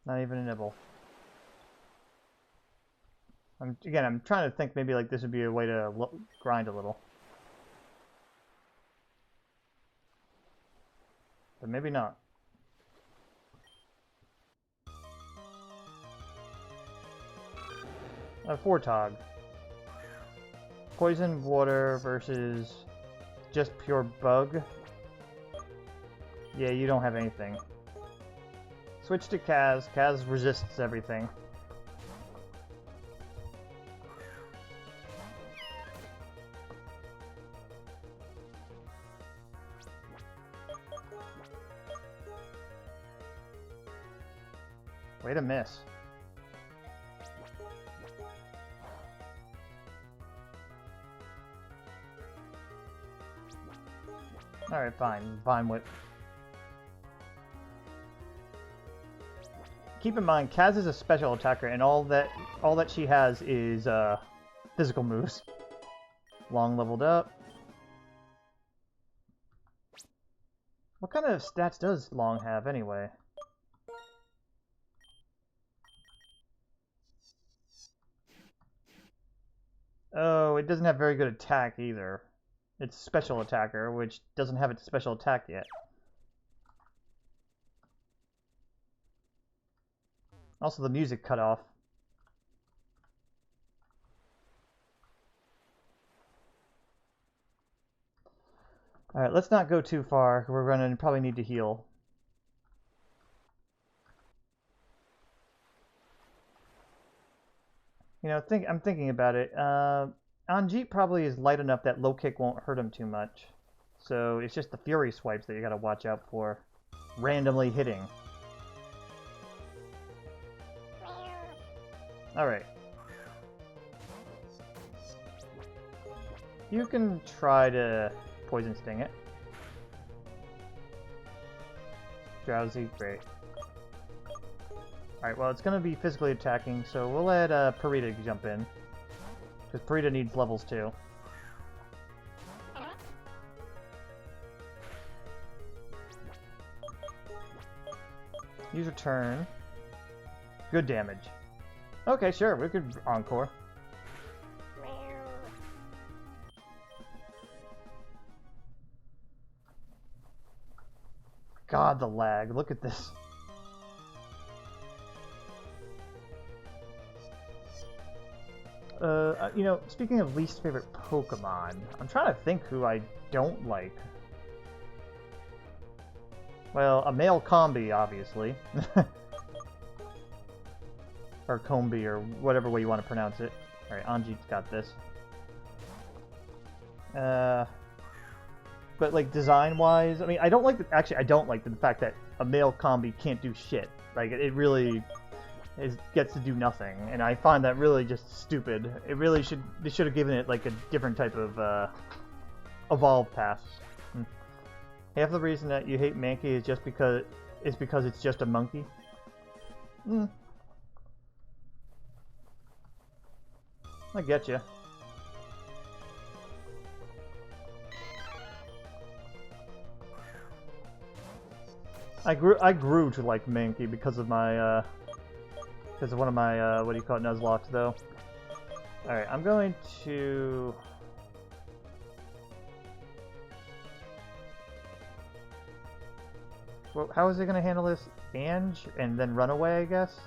Not even a nibble. I'm trying to think maybe like this would be a way to grind a little. But maybe not. A Fortog. Poison water versus just pure bug. Yeah, you don't have anything. Switch to Kaz. Kaz resists everything. Way to miss. Alright, fine. Fine with. Keep in mind, Kaz is a special attacker, and all that she has is physical moves. Long leveled up. What kind of stats does Long have anyway? Oh, it doesn't have very good attack either. It's special attacker, which doesn't have its special attack yet. Also, the music cut off. Alright, let's not go too far. We're going to probably need to heal. You know, I'm thinking about it. Anjeet probably is light enough that low kick won't hurt him too much. So it's just the fury swipes that you gotta watch out for. Randomly hitting. Alright. You can try to poison sting it. Drowsy, great. Alright, well, it's going to be physically attacking, so we'll let Parita jump in. Because Parita needs levels too. Use a turn. Good damage. Okay, sure, we could encore. God, the lag. Look at this. You know, speaking of least favorite Pokemon, I'm trying to think who I don't like. Well, a male Combi, obviously. Or Combi, or whatever way you want to pronounce it. Alright, Anjeet's got this. But, like, design-wise, I mean, I don't like the... Actually, I don't like the fact that a male Combi can't do shit. Like, it really... gets to do nothing, and I find that really just stupid. It really should... They should have given it, like, a different type of, evolve path. Half the reason that you hate Mankey is just because... it's just a monkey. I get you. I grew to like Mankey because of my because of one of my what do you call it, Nuzlocke though. All right, I'm going to. Well, how is it going to handle this? Ange and then run away, I guess.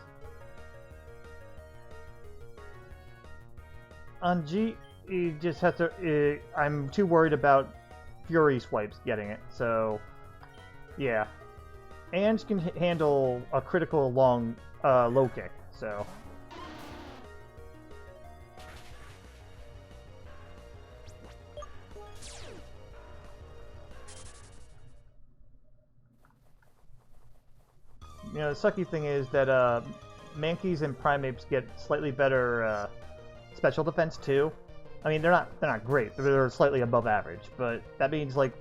Anjeet, you just have to. I'm too worried about Fury swipes getting it, so yeah. Ange can handle a critical long low kick, so. You know, the sucky thing is that Mankeys and Primates get slightly better special defense too. I mean, they're not great, they're slightly above average, but that means like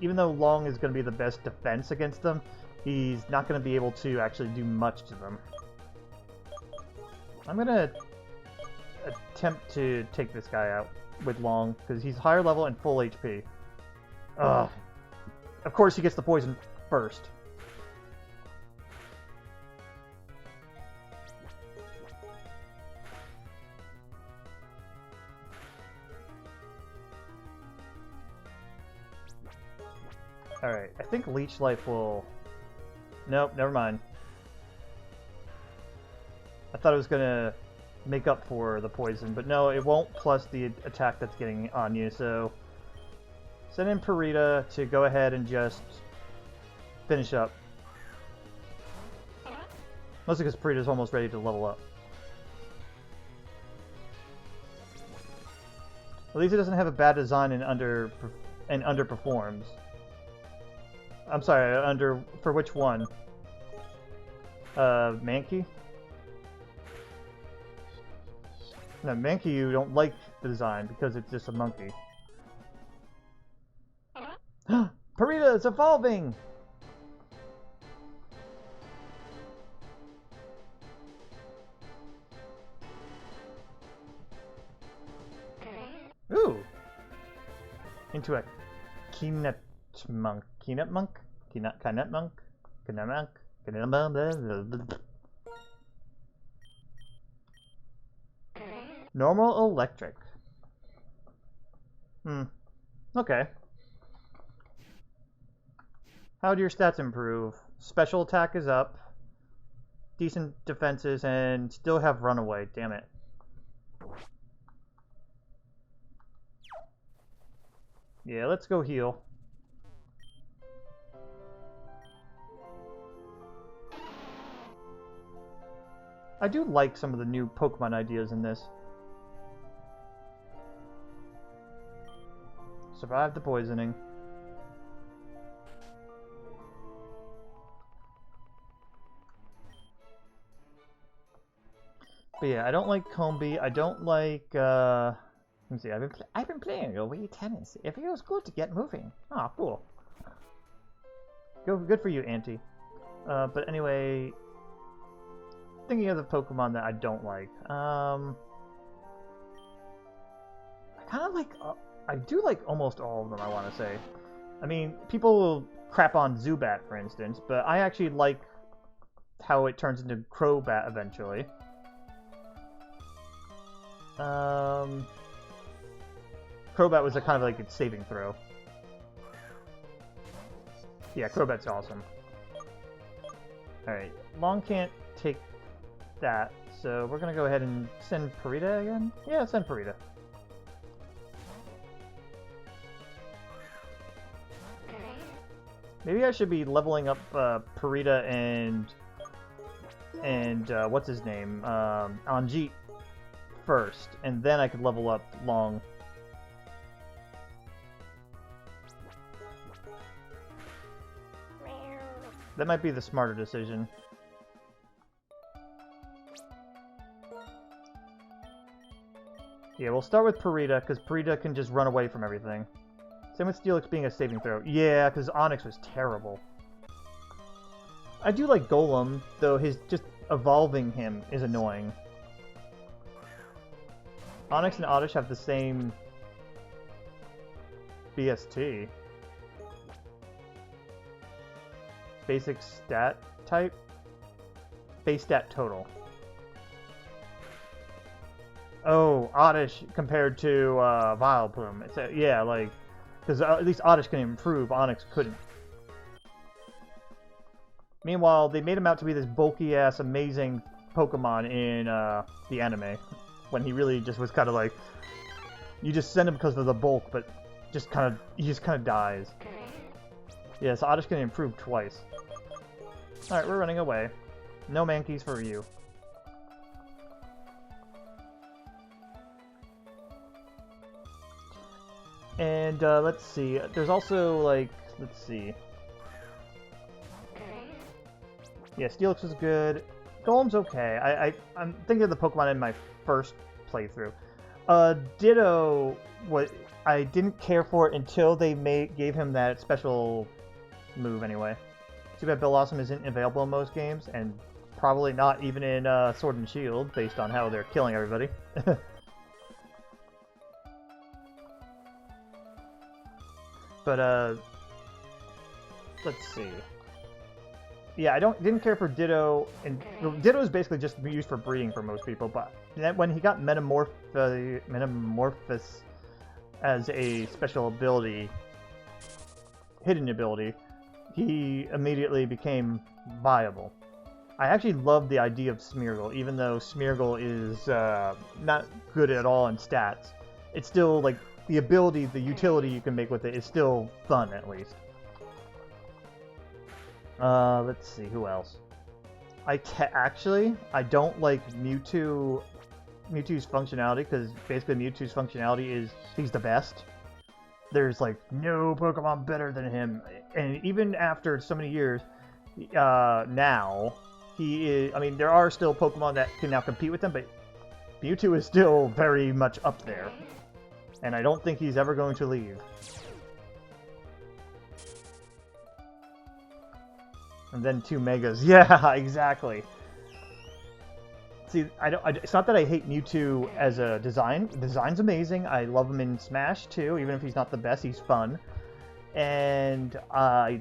even though Long is going to be the best defense against them, he's not going to be able to actually do much to them. I'm going to attempt to take this guy out with Long, because he's higher level and full HP. Ugh. Of course he gets the poison first. Alright, I think Leech Life will... Nope, never mind. I thought it was gonna make up for the poison, but no, it won't plus the attack that's getting on you, so... Send in Purita to go ahead and just finish up. Mostly because Purita's almost ready to level up. At least it doesn't have a bad design and underperforms. I'm sorry, for which one? Mankey? No, Mankey you don't like the design because it's just a monkey. Purita is evolving! Ooh! Into a Keenet monk. Keenet monk? Keenet monk? Keenet monk? Keenet monk? Normal electric. Okay. How do your stats improve? Special attack is up. Decent defenses and still have runaway. Damn it. Yeah, let's go heal. I do like some of the new Pokemon ideas in this. Survive the poisoning. But yeah, I don't like Combi. I don't like, let me see, I've been playing your Wii tennis. It feels good to get moving. Ah, cool. Good for you, Auntie. But anyway, thinking of the Pokemon that I don't like. I kind of like, I do like almost all of them, I want to say. I mean, people will crap on Zubat, for instance, but I actually like how it turns into Crobat eventually. Crobat was a kind of like its saving throw. Yeah, Crobat's awesome. Alright, Long can't take that, so we're gonna go ahead and send Purita again? Yeah, send Purita. Maybe I should be leveling up Purita and what's his name? Anjeet first, and then I could level up Long. That might be the smarter decision. Yeah, we'll start with Purita, because Purita can just run away from everything. Same with Steelix being a saving throw. Yeah, because Onix was terrible. I do like Golem, though his just evolving him is annoying. Onix and Oddish have the same BST. Basic stat type? Base stat total. Oh, Oddish compared to Vileplume. It's yeah, like, because at least Oddish can improve, Onix couldn't. Meanwhile, they made him out to be this bulky-ass, amazing Pokemon in the anime, when he really just was kind of like, you just send him because of the bulk, but he just kind of dies. Yeah, so Oddish can improve twice. Alright, we're running away. No Mankeys for you. And, let's see. There's also, like, let's see. Yeah, Steelix is good. Golem's okay. I'm thinking of the Pokemon in my first playthrough. Ditto, I didn't care for it until they gave him that special move anyway. Too bad Bellossom isn't available in most games, and probably not even in Sword and Shield, based on how they're killing everybody. But, let's see. Yeah, I didn't care for Ditto, and Ditto is basically just used for breeding for most people, but when he got Metamorphosis as a special ability, hidden ability, he immediately became viable. I actually love the idea of Smeargle, even though Smeargle is not good at all in stats. It's still, like, the ability, the utility you can make with it is still fun, at least. Let's see, who else? Actually, I don't like Mewtwo's functionality, because basically Mewtwo's functionality is he's the best. There's, like, no Pokemon better than him. And even after so many years, now, he is... I mean, there are still Pokemon that can now compete with him, but Mewtwo is still very much up there. And I don't think he's ever going to leave. And then 2 Megas. Yeah, exactly. See, it's not that I hate Mewtwo as a design. The design's amazing. I love him in Smash, too. Even if he's not the best, he's fun. And I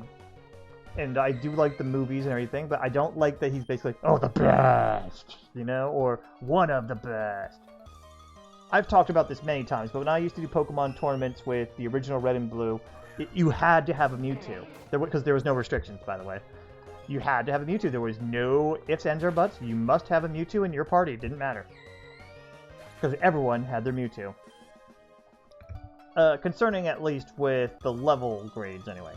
do like the movies and everything, but I don't like that he's basically, oh, the best, you know, or one of the best. I've talked about this many times, but when I used to do Pokemon tournaments with the original Red and Blue, you had to have a Mewtwo. Because there was no restrictions, by the way. You had to have a Mewtwo. There was no ifs, ands, or buts. You must have a Mewtwo in your party. It didn't matter. Because everyone had their Mewtwo. Concerning at least with the level grades, anyway.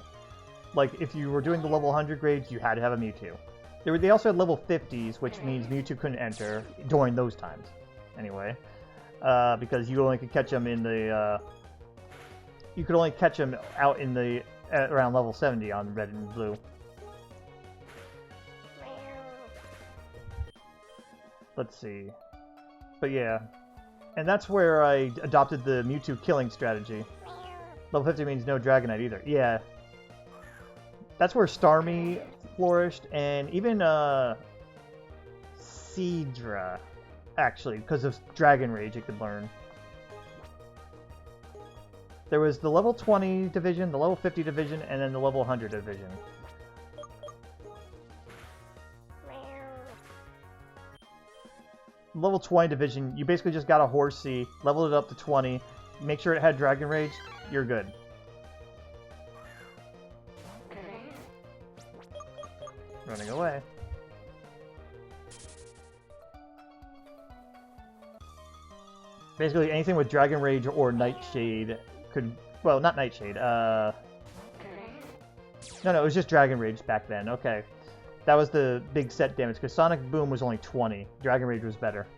Like, if you were doing the level 100 grades, you had to have a Mewtwo. They also had level 50s, which means Mewtwo couldn't enter during those times. Anyway. Because you only could catch them in the... you could only catch them out in the... around level 70 on Red and Blue. Let's see. But yeah. And that's where I adopted the Mewtwo killing strategy. Level 50 means no Dragonite either. Yeah. That's where Starmie flourished, and even Seadra, actually, because of Dragon Rage it could learn. There was the level 20 division, the level 50 division, and then the level 100 division. Level 20 division, you basically just got a Horsea, leveled it up to 20, make sure it had Dragon Rage, you're good. Running away. Basically, anything with Dragon Rage or Nightshade could... Well, not Nightshade, No, it was just Dragon Rage back then, okay. That was the big set damage, because Sonic Boom was only 20. Dragon Rage was better.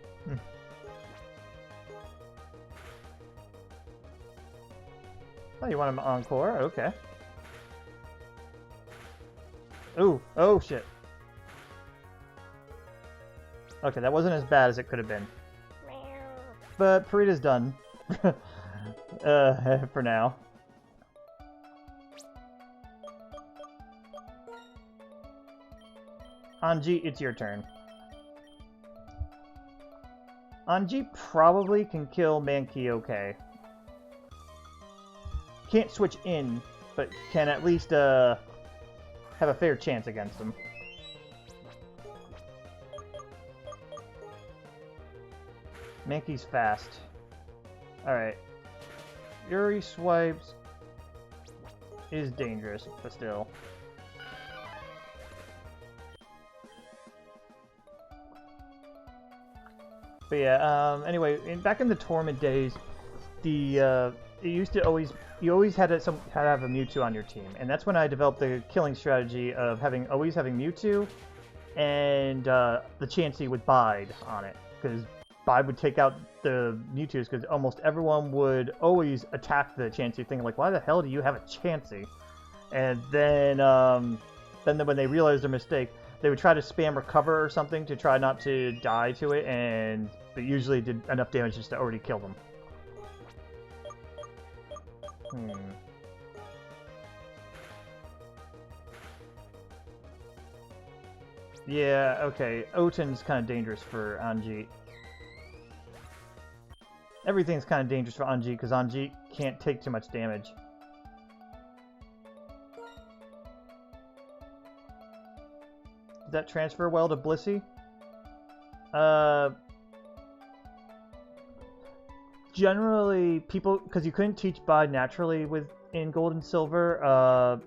Oh, you want an encore? Okay. Ooh, oh shit. Okay, that wasn't as bad as it could have been. But Parita's done. For now. Anji, it's your turn. Anji probably can kill Mankey okay. Can't switch in, but can at least have a fair chance against him. Mankey's fast. Alright. Yuri Swipes is dangerous, but still. But yeah, anyway, back in the tournament days, it used to you always had to have a Mewtwo on your team, and that's when I developed the killing strategy of always having Mewtwo and the Chansey with Bide on it, because Bide would take out the Mewtwo's, because almost everyone would always attack the Chansey, thinking like, why the hell do you have a Chansey? And then when they realized their mistake, they would try to spam recover or something to try not to die to it, and it usually did enough damage just to already kill them. Yeah, okay. Oten's kind of dangerous for Anji. Everything's kind of dangerous for Anji, because Anji can't take too much damage. Did that transfer well to Blissey? Generally, people, because you couldn't teach Bide naturally in Gold and Silver,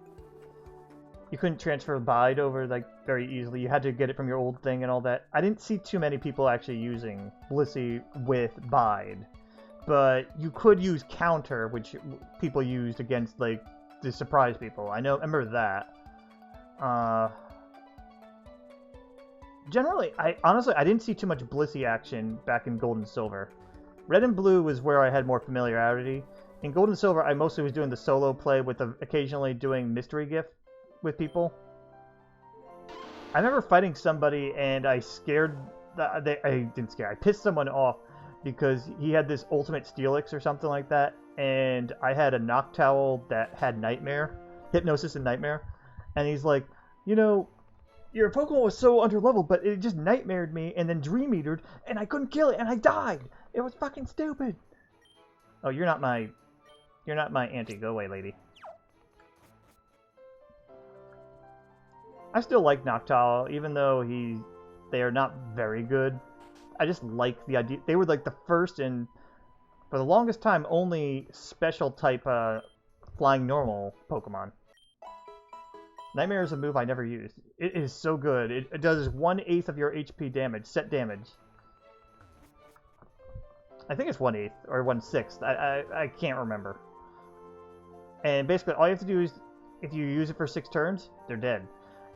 you couldn't transfer Bide over like very easily. You had to get it from your old thing and all that. I didn't see too many people actually using Blissey with Bide, but you could use Counter, which people used against like to surprise people. I remember that. Generally, honestly I didn't see too much Blissey action back in Gold and Silver. Red and Blue was where I had more familiarity. In Gold and Silver, I mostly was doing the solo play with occasionally doing Mystery Gift with people. I remember fighting somebody and I pissed someone off because he had this ultimate Steelix or something like that, and I had a Noctowl that had Nightmare, Hypnosis and Nightmare, and he's like, you know, your Pokemon was so underleveled, but it just Nightmared me and then Dream Eatered, and I couldn't kill it, and I died. It was fucking stupid. Oh, you're not my auntie. Go away, lady. I still like Noctowl, even though they are not very good. I just like the idea. They were like the first and, for the longest time, only special type flying normal Pokemon. Nightmare is a move I never used. It is so good. It does 1/8 of your HP damage, set damage. I think it's 1/8 or 1/6. I can't remember. And basically, all you have to do is, if you use it for 6 turns, they're dead.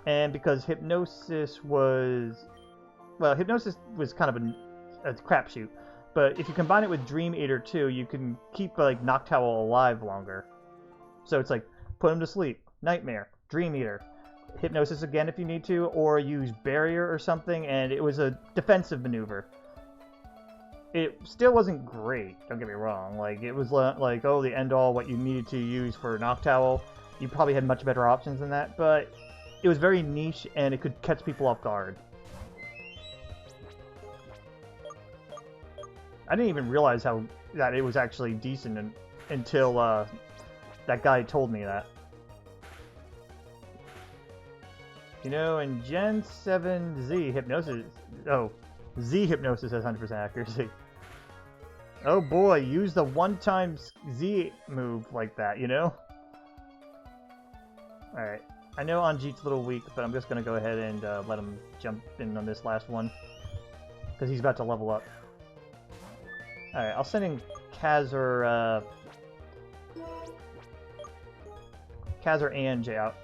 And because Hypnosis was... Well, Hypnosis was kind of a crapshoot. But if you combine it with Dream Eater too, you can keep like Noctowl alive longer. So it's like, put him to sleep. Nightmare. Dream Eater. Hypnosis again if you need to, or use Barrier or something, and it was a defensive maneuver. It still wasn't great, don't get me wrong. Like, it was like, oh, the end-all, what you needed to use for Noctowl. You probably had much better options than that, but it was very niche, and it could catch people off guard. I didn't even realize that it was actually decent until that guy told me that. You know, in Gen 7 Z, Hypnosis... Oh, Z Hypnosis has 100% accuracy. Oh boy, use the one-time Z move like that, you know? Alright. I know Anjit's a little weak, but I'm just going to go ahead and let him jump in on this last one. Because he's about to level up. Alright, I'll send in Kaz or Ange out.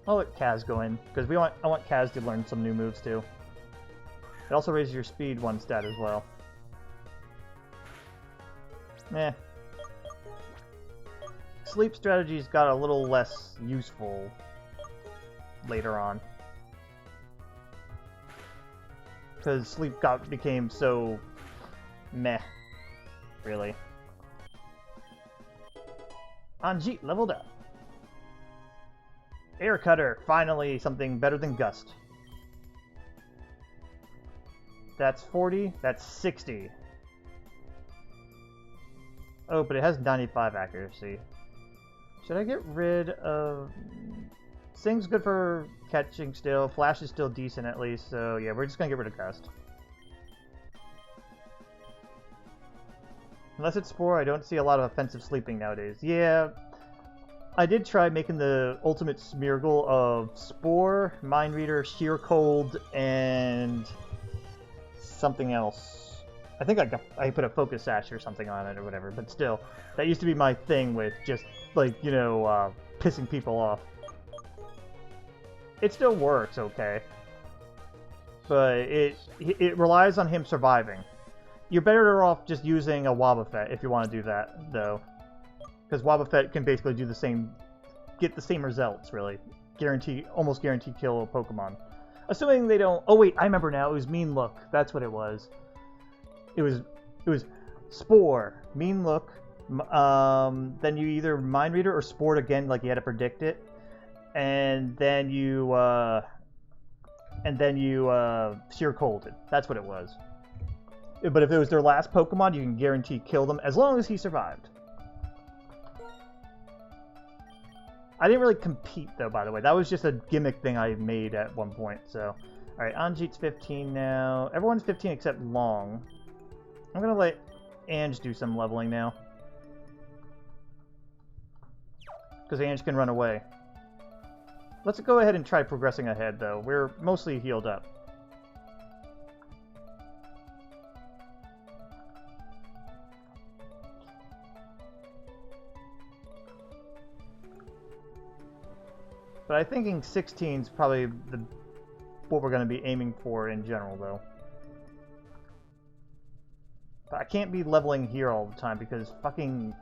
I'll let Kaz go in, because I want Kaz to learn some new moves too. It also raises your speed 1 stat as well. Eh. Sleep strategies got a little less useful later on. Because sleep became so meh, really. Anjit leveled up. Air Cutter, finally something better than Gust. That's 40, that's 60. Oh, but it has 95 accuracy. Should I get rid of... Sing's good for catching still, Flash is still decent at least, so yeah, we're just gonna get rid of Gust. Unless it's Spore, I don't see a lot of offensive sleeping nowadays. Yeah, I did try making the ultimate Smeargle of Spore, Mind Reader, Sheer Cold, and something else. I think I put a Focus Sash or something on it or whatever, but still, that used to be my thing with just, like, you know, pissing people off. It still works okay, but it relies on him surviving. You're better off just using a Wobbuffet if you want to do that, though. Because Wobbuffet can basically do the same, get the same results, really. Almost guarantee kill a Pokemon. Assuming they don't... Oh wait, I remember now. It was Mean Look. That's what it was. It was Spore, Mean Look. Then you either Mind Reader or Spore again, like you had to predict it, and then you Sheer Colded. That's what it was. But if it was their last Pokemon, you can guarantee kill them as long as he survived. I didn't really compete, though, by the way. That was just a gimmick thing I made at one point, so... Alright, Anjit's 15 now. Everyone's 15 except Long. I'm gonna let Ange do some leveling now. because Ange can run away. Let's go ahead and try progressing ahead, though. We're mostly healed up. But I think 16 is probably what we're going to be aiming for in general, though. But I can't be leveling here all the time because fucking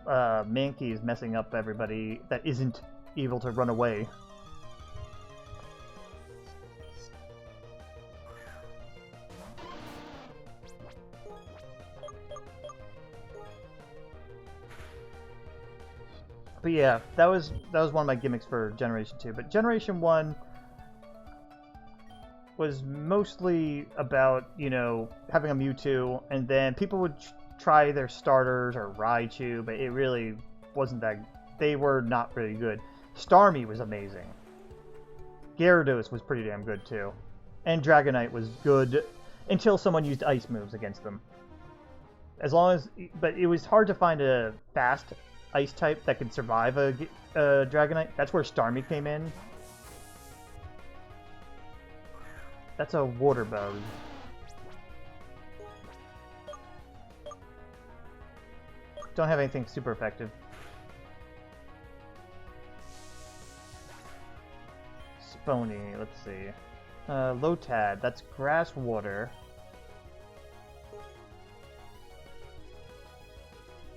Mankey is messing up everybody that isn't able to run away. But yeah, that was one of my gimmicks for Generation 2. But Generation 1 was mostly about, you know, having a Mewtwo, and then people would try their starters or Raichu, but it really wasn't that... They were not really good. Starmie was amazing. Gyarados was pretty damn good, too. And Dragonite was good until someone used ice moves against them. As long as... But it was hard to find a fast ice type that could survive a Dragonite. That's where Starmie came in. That's a water bug. Don't have anything super effective. Spony, let's see. Lotad, that's grass water.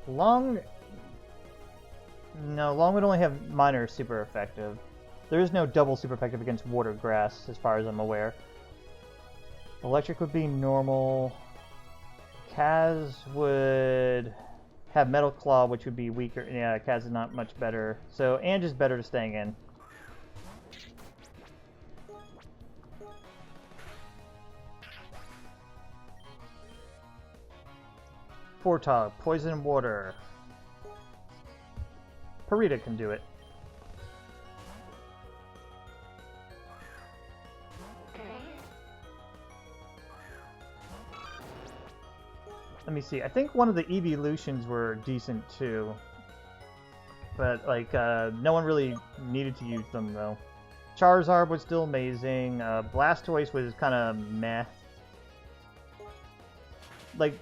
Long... No, Long would only have minor super effective. There is no double super effective against water grass, as far as I'm aware. Electric would be normal. Kaz would have Metal Claw, which would be weaker. Yeah, Kaz is not much better. So Ange is better to staying in. Fortog, Poison Water. Parita can do it. Let me see. I think one of the evolutions were decent too. But, like, no one really needed to use them, though. Charizard was still amazing. Blastoise was kind of meh. Like,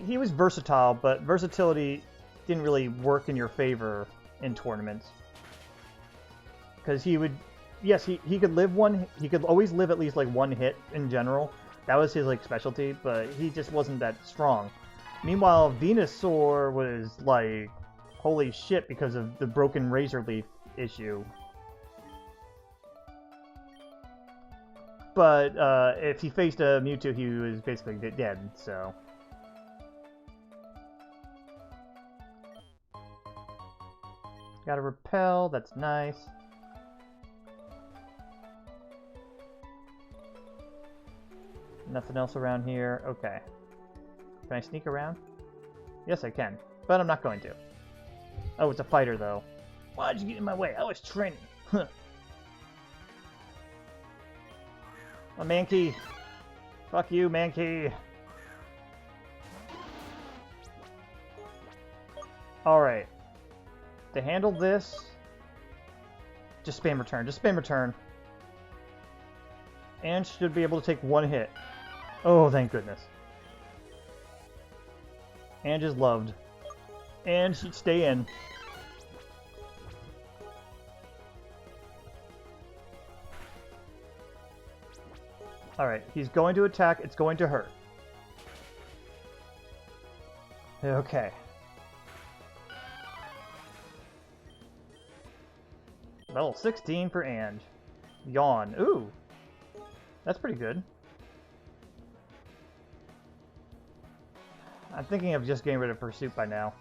he was versatile, but versatility didn't really work in your favor in tournaments. Because he would... Yes, he could live one... He could always live at least, like, one hit in general. That was his, like, specialty, but he just wasn't that strong. Meanwhile, Venusaur was, like, holy shit because of the broken Razor Leaf issue. But, if he faced a Mewtwo, he was basically dead, so... Got a Repel, that's nice. Nothing else around here. Okay. Can I sneak around? Yes, I can. But I'm not going to. Oh, it's a fighter, though. Why'd you get in my way? I was training. Huh. Oh, Mankey. Fuck you, Mankey. Alright. To handle this... Just spam return. Just spam return. And should be able to take one hit. Oh, thank goodness. And is loved. And she'd stay in. Alright, he's going to attack. It's going to hurt. Okay. Level 16 for Ange. Yawn. Ooh. That's pretty good. I'm thinking of just getting rid of Pursuit by now.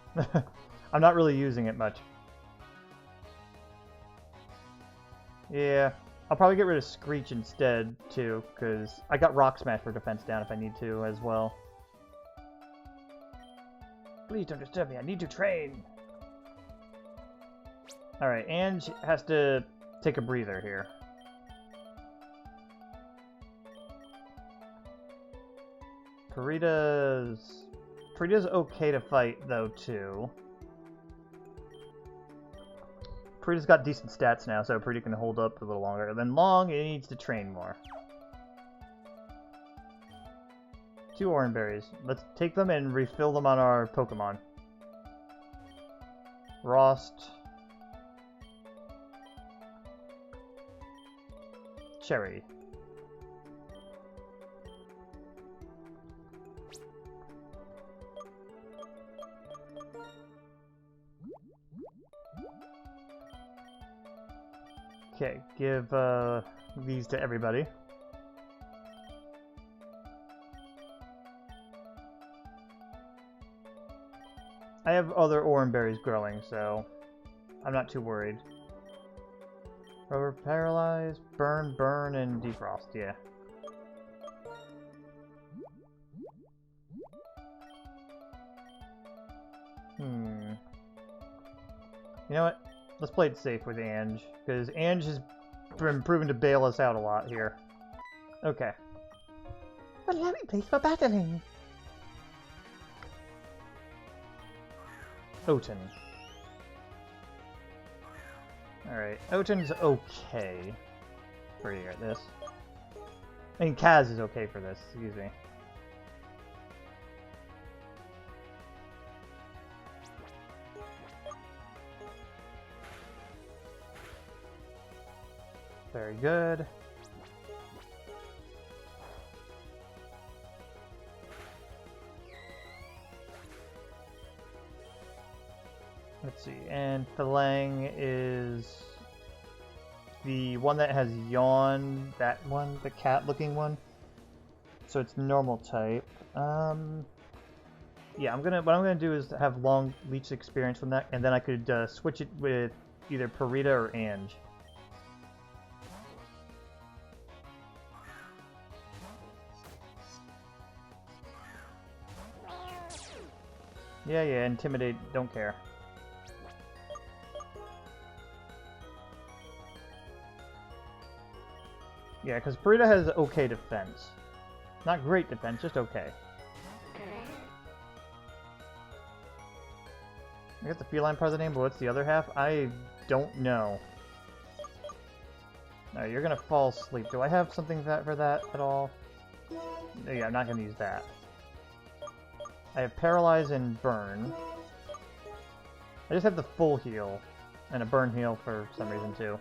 I'm not really using it much. Yeah. I'll probably get rid of Screech instead, too, because I got Rock Smash for defense down if I need to as well. Please don't disturb me. I need to train. Alright, Ange has to take a breather here. Parita's okay to fight, though, too. Purita's got decent stats now, so Purita can hold up a little longer. Then Long, it needs to train more. 2 orange berries. Let's take them and refill them on our Pokemon. Rost. Cherry. Okay, give these to everybody. I have other orange berries growing, so I'm not too worried. Rubber, paralyze, burn, burn, and defrost, yeah. You know what? Let's play it safe with Ange, because Ange has been proven to bail us out a lot here. Okay. What a lovely place for battling. Oten. Alright, Oten's okay for here at this. I mean, Kaz is okay for this, excuse me. Very good. Let's see, and Falang is the one that has Yawn, that one, the cat-looking one. So it's normal type. Yeah, what I'm gonna do is have long leech experience from that, and then I could switch it with either Purita or Ange. Yeah, intimidate, don't care. Yeah, because Purita has okay defense. Not great defense, just okay. I got the feline part of the name, but what's the other half? I don't know. No, you're gonna fall asleep. Do I have something for that at all? Yeah, I'm not gonna use that. I have Paralyze and Burn. I just have the full heal. And a Burn heal for some reason, too.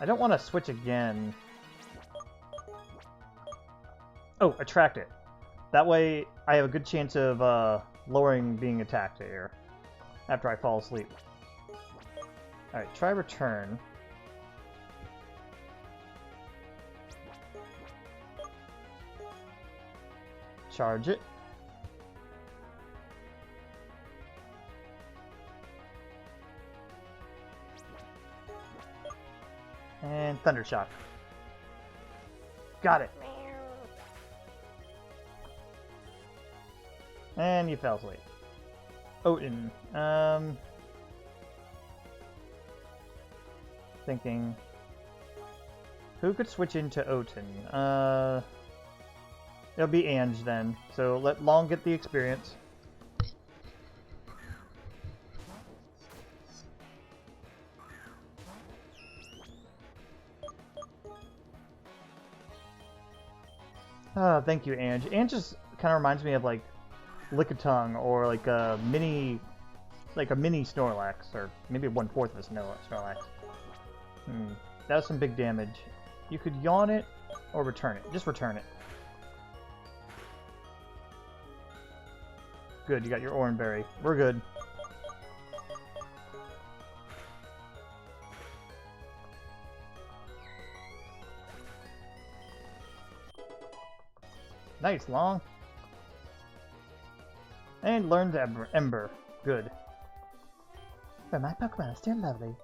I don't want to switch again. Oh, Attract it. That way, I have a good chance of lowering being attacked here. After I fall asleep. Alright, try Return. Charge it. And Thunder Shock. Got it. And you fell asleep. Oten. Thinking. Who could switch into Oten? It'll be Ange then. So let Long get the experience. Thank you, Ange. Ange just kind of reminds me of like Lickitung or like a mini Snorlax, or maybe 1/4 of a Snorlax. That was some big damage. You could Yawn it or return it. Just return it. Good, you got your Orange Berry. We're good. Nice, Long. And learned Ember. Good. But my Pokemon are still lovely.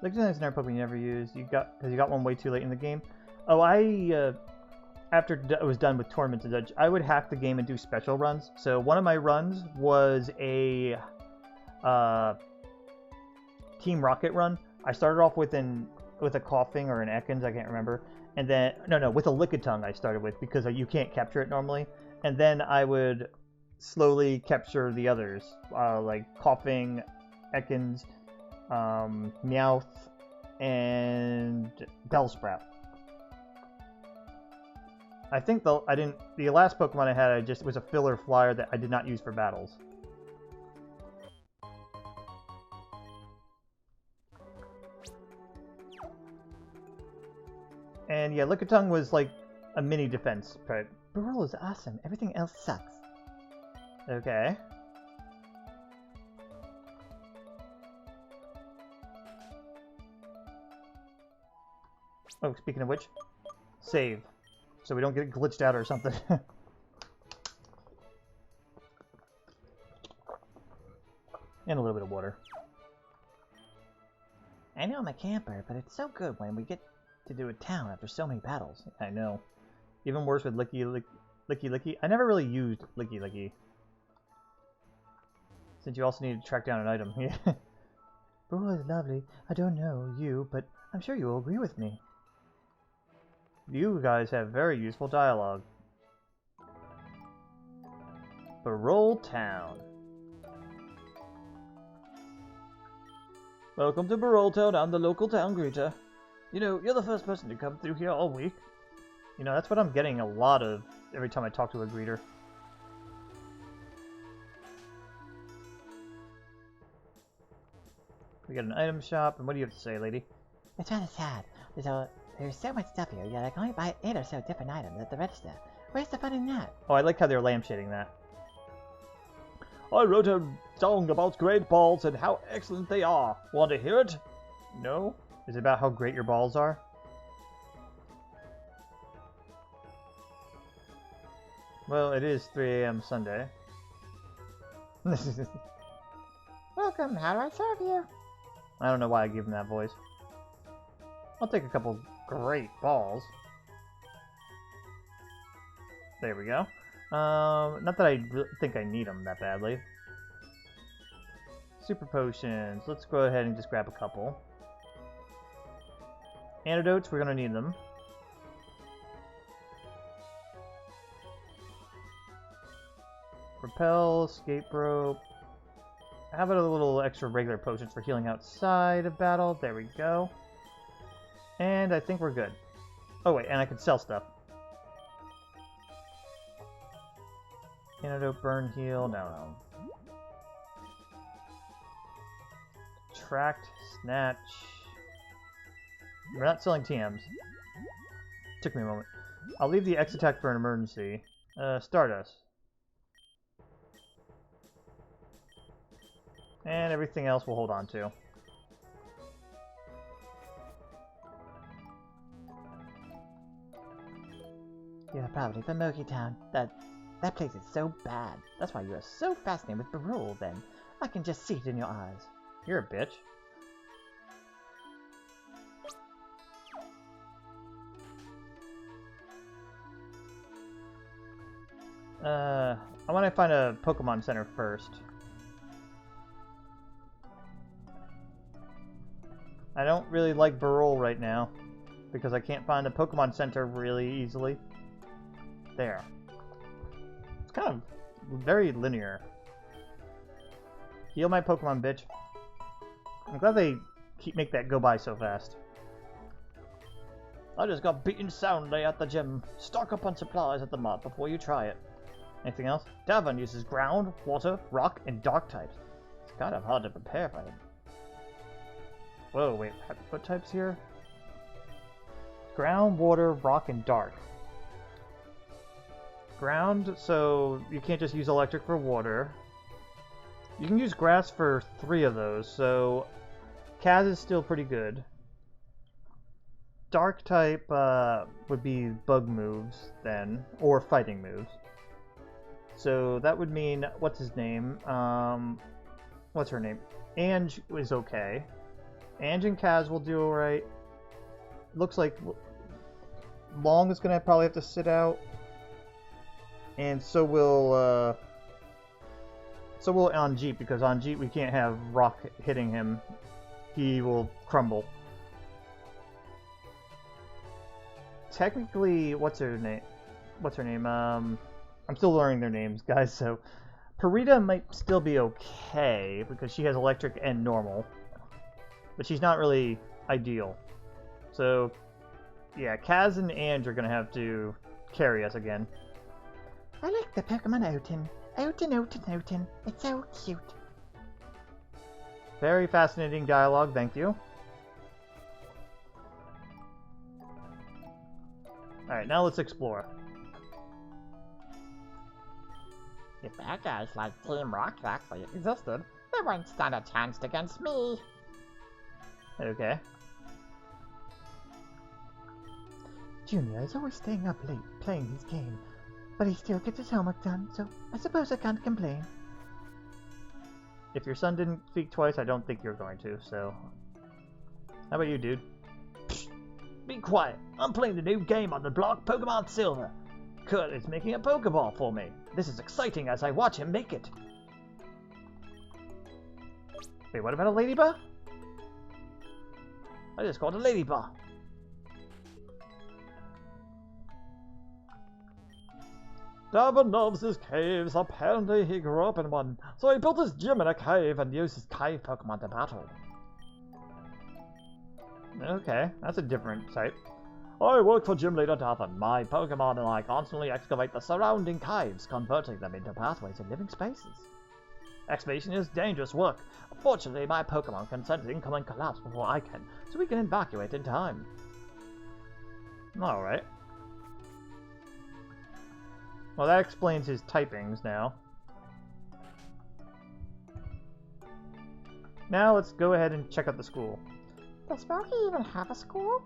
Look at another Pokemon you never used. Because you got one way too late in the game. Oh, after I was done with tournaments and such, I would hack the game and do special runs. So one of my runs was a Team Rocket run. I started off with a Coughing or an Ekans, I can't remember. And then, no, with a Lickitung I started with, because you can't capture it normally. And then I would slowly capture the others, like Coughing, Ekans, Meowth, and Bellsprout. I think the last Pokemon I had was a filler flyer that I did not use for battles. And yeah, Lickitung was like a mini defense, but Burrow is awesome. Everything else sucks. okay. Oh, speaking of which, save. So we don't get glitched out or something. And a little bit of water. I know I'm a camper, but it's so good when we get to do a town after so many battles. I know. Even worse with Licky. I never really used Licky. Since you also need to track down an item. Burrow is lovely. I don't know you, but I'm sure you will agree with me. You guys have very useful dialogue. Barole Town. Welcome to Barole Town. I'm the local town greeter. You know, you're the first person to come through here all week. You know, that's what I'm getting a lot of every time I talk to a greeter. We got an item shop, and what do you have to say, lady? It's rather sad. There's so much stuff here, yet I can only buy 8 or so different items at the register. Where's the fun in that? Oh, I like how they're lampshading that. I wrote a song about great balls and how excellent they are. Want to hear it? No? Is it about how great your balls are? Well, it is 3 a.m. Sunday. Welcome, how do I serve you? I don't know why I gave him that voice. I'll take a couple great balls. There we go. Not that I think I need them that badly. Super potions. Let's go ahead and just grab a couple. Antidotes, we're gonna need them. Repel, escape rope. How about a little extra regular potions for healing outside of battle? There we go. And I think we're good. Oh wait, and I can sell stuff. Antidote, burn, heal, no. Tract, snatch. We're not selling TMs. Took me a moment. I'll leave the X attack for an emergency. Stardust. And everything else we'll hold on to. Yeah, probably the Milky Town. That place is so bad. That's why you are so fascinated with Barole, then. I can just see it in your eyes. You're a bitch. I want to find a Pokemon Center first. I don't really like Barole right now because I can't find a Pokemon Center really easily. There. It's kind of very linear. Heal my Pokemon, bitch. I'm glad they make that go by so fast. I just got beaten soundly at the gym. Stock up on supplies at the mart before you try it. Anything else? Davin uses ground, water, rock, and dark types. It's kind of hard to prepare for him. Whoa, wait, what types here? Ground, water, rock, and dark. Ground, so you can't just use electric for water. You can use grass for 3 of those, so Kaz is still pretty good. Dark type would be bug moves then, or fighting moves. So that would mean, what's his name? What's her name? Ange is okay. Ange and Kaz will do alright. Looks like Long is gonna probably have to sit out. And so will Anjeet, because Anjeet we can't have rock hitting him. He will crumble. Technically, what's her name? I'm still learning their names, guys, so Parita might still be okay because she has electric and normal, but she's not really ideal. So, yeah, Kaz and Ange are gonna have to carry us again. I like the Pokemon Oten. Oten. It's so cute. Very fascinating dialogue, thank you. Alright, now let's explore. If bad guys like Team Rocket actually existed, they wouldn't stand a chance against me. Okay. Junior is always staying up late playing his game, but he still gets his homework done, so I suppose I can't complain. If your son didn't speak twice, I don't think you're going to, so... How about you, dude? Be quiet. I'm playing the new game on the block, Pokemon Silver. Kurt is making a Pokeball for me. This is exciting as I watch him make it. Wait, what about a Ladybug? I just caught a Ladybug. Davin loves his caves. Apparently he grew up in one, so he built his gym in a cave and used his cave Pokemon to battle. Okay, that's a different type. I work for Gym Leader Davin. My Pokemon and I constantly excavate the surrounding caves, converting them into pathways and living spaces. Excavation is dangerous work. Fortunately, my Pokemon can sense incoming collapse before I can, so we can evacuate in time. Alright. Well, that explains his typings now. Now let's go ahead and check out the school. Does Smokey even have a school?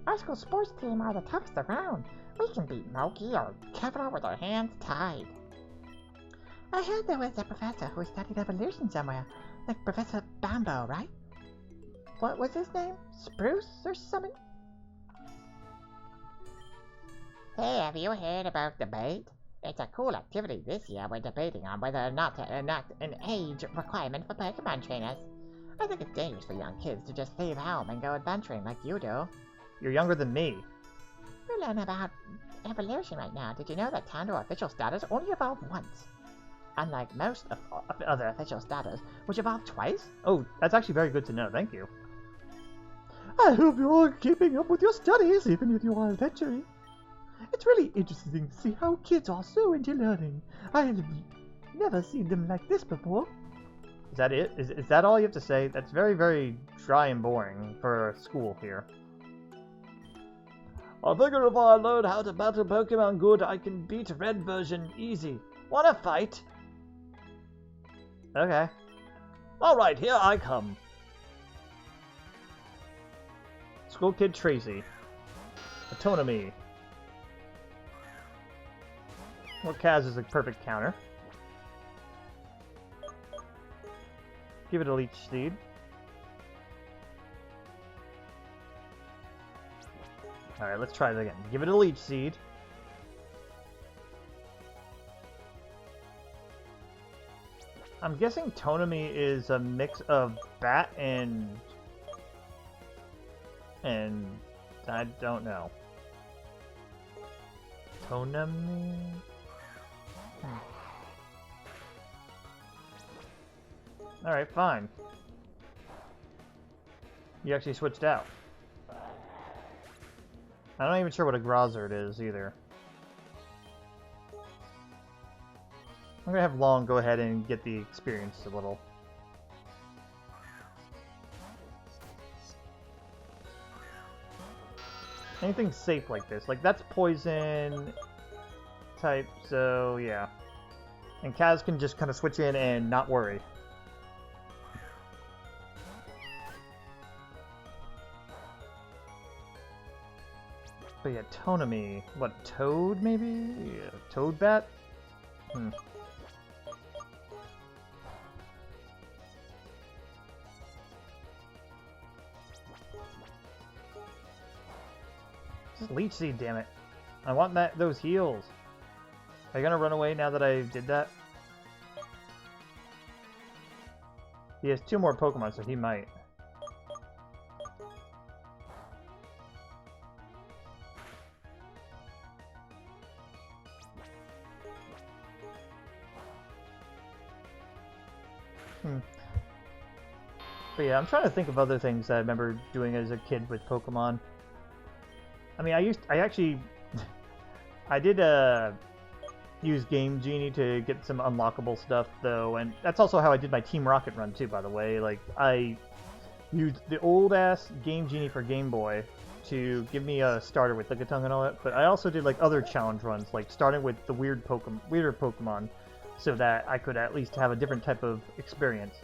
Our school sports team are the toughest around. We can beat Moki or Kevlar with our hands tied. I heard there was a professor who studied evolution somewhere, like Professor Bambo, right? What was his name? Spruce or something? Hey, have you heard about debate? It's a cool activity this year. We're debating on whether or not to enact an age requirement for Pokemon trainers. I think it's dangerous for young kids to just leave home and go adventuring like you do. You're younger than me. We're learning about evolution right now. Did you know that Tandor official status only evolved once? Unlike most of other official status, which evolved twice? Oh, that's actually very good to know, thank you. I hope you're keeping up with your studies, even if you are adventuring. It's really interesting to see how kids are so into learning. I have never seen them like this before. Is that it? Is that all you have to say? That's very, very dry and boring for school here. I figure if I learn how to battle Pokemon good, I can beat Red version easy. Wanna fight? Okay. Alright, here I come. School Kid Tracy. Autonomy. Well, Kaz is a perfect counter. Give it a Leech Seed. Alright, let's try it again. Give it a Leech Seed. I'm guessing Tonomi is a mix of bat and I don't know. Tonomi? Alright, fine. You actually switched out. I'm not even sure what a Grozard is either. I'm gonna have Long go ahead and get the experience a little. Anything safe like this. Like, that's poison type, so yeah. And Kaz can just kind of switch in and not worry. But yeah, Tonomi. What, Toad maybe? Yeah, Toad Bat? Hmm. Just Leech Seed, damn it. I want those heals. Are you gonna run away now that I did that? He has 2 more Pokemon, so he might. But yeah, I'm trying to think of other things that I remember doing as a kid with Pokemon. I mean, I did use Game Genie to get some unlockable stuff though, and that's also how I did my Team Rocket run too, by the way. Like, I used the old ass Game Genie for Game Boy to give me a starter with Lickitung and all that, but I also did like other challenge runs, like starting with the weirder Pokemon, so that I could at least have a different type of experience.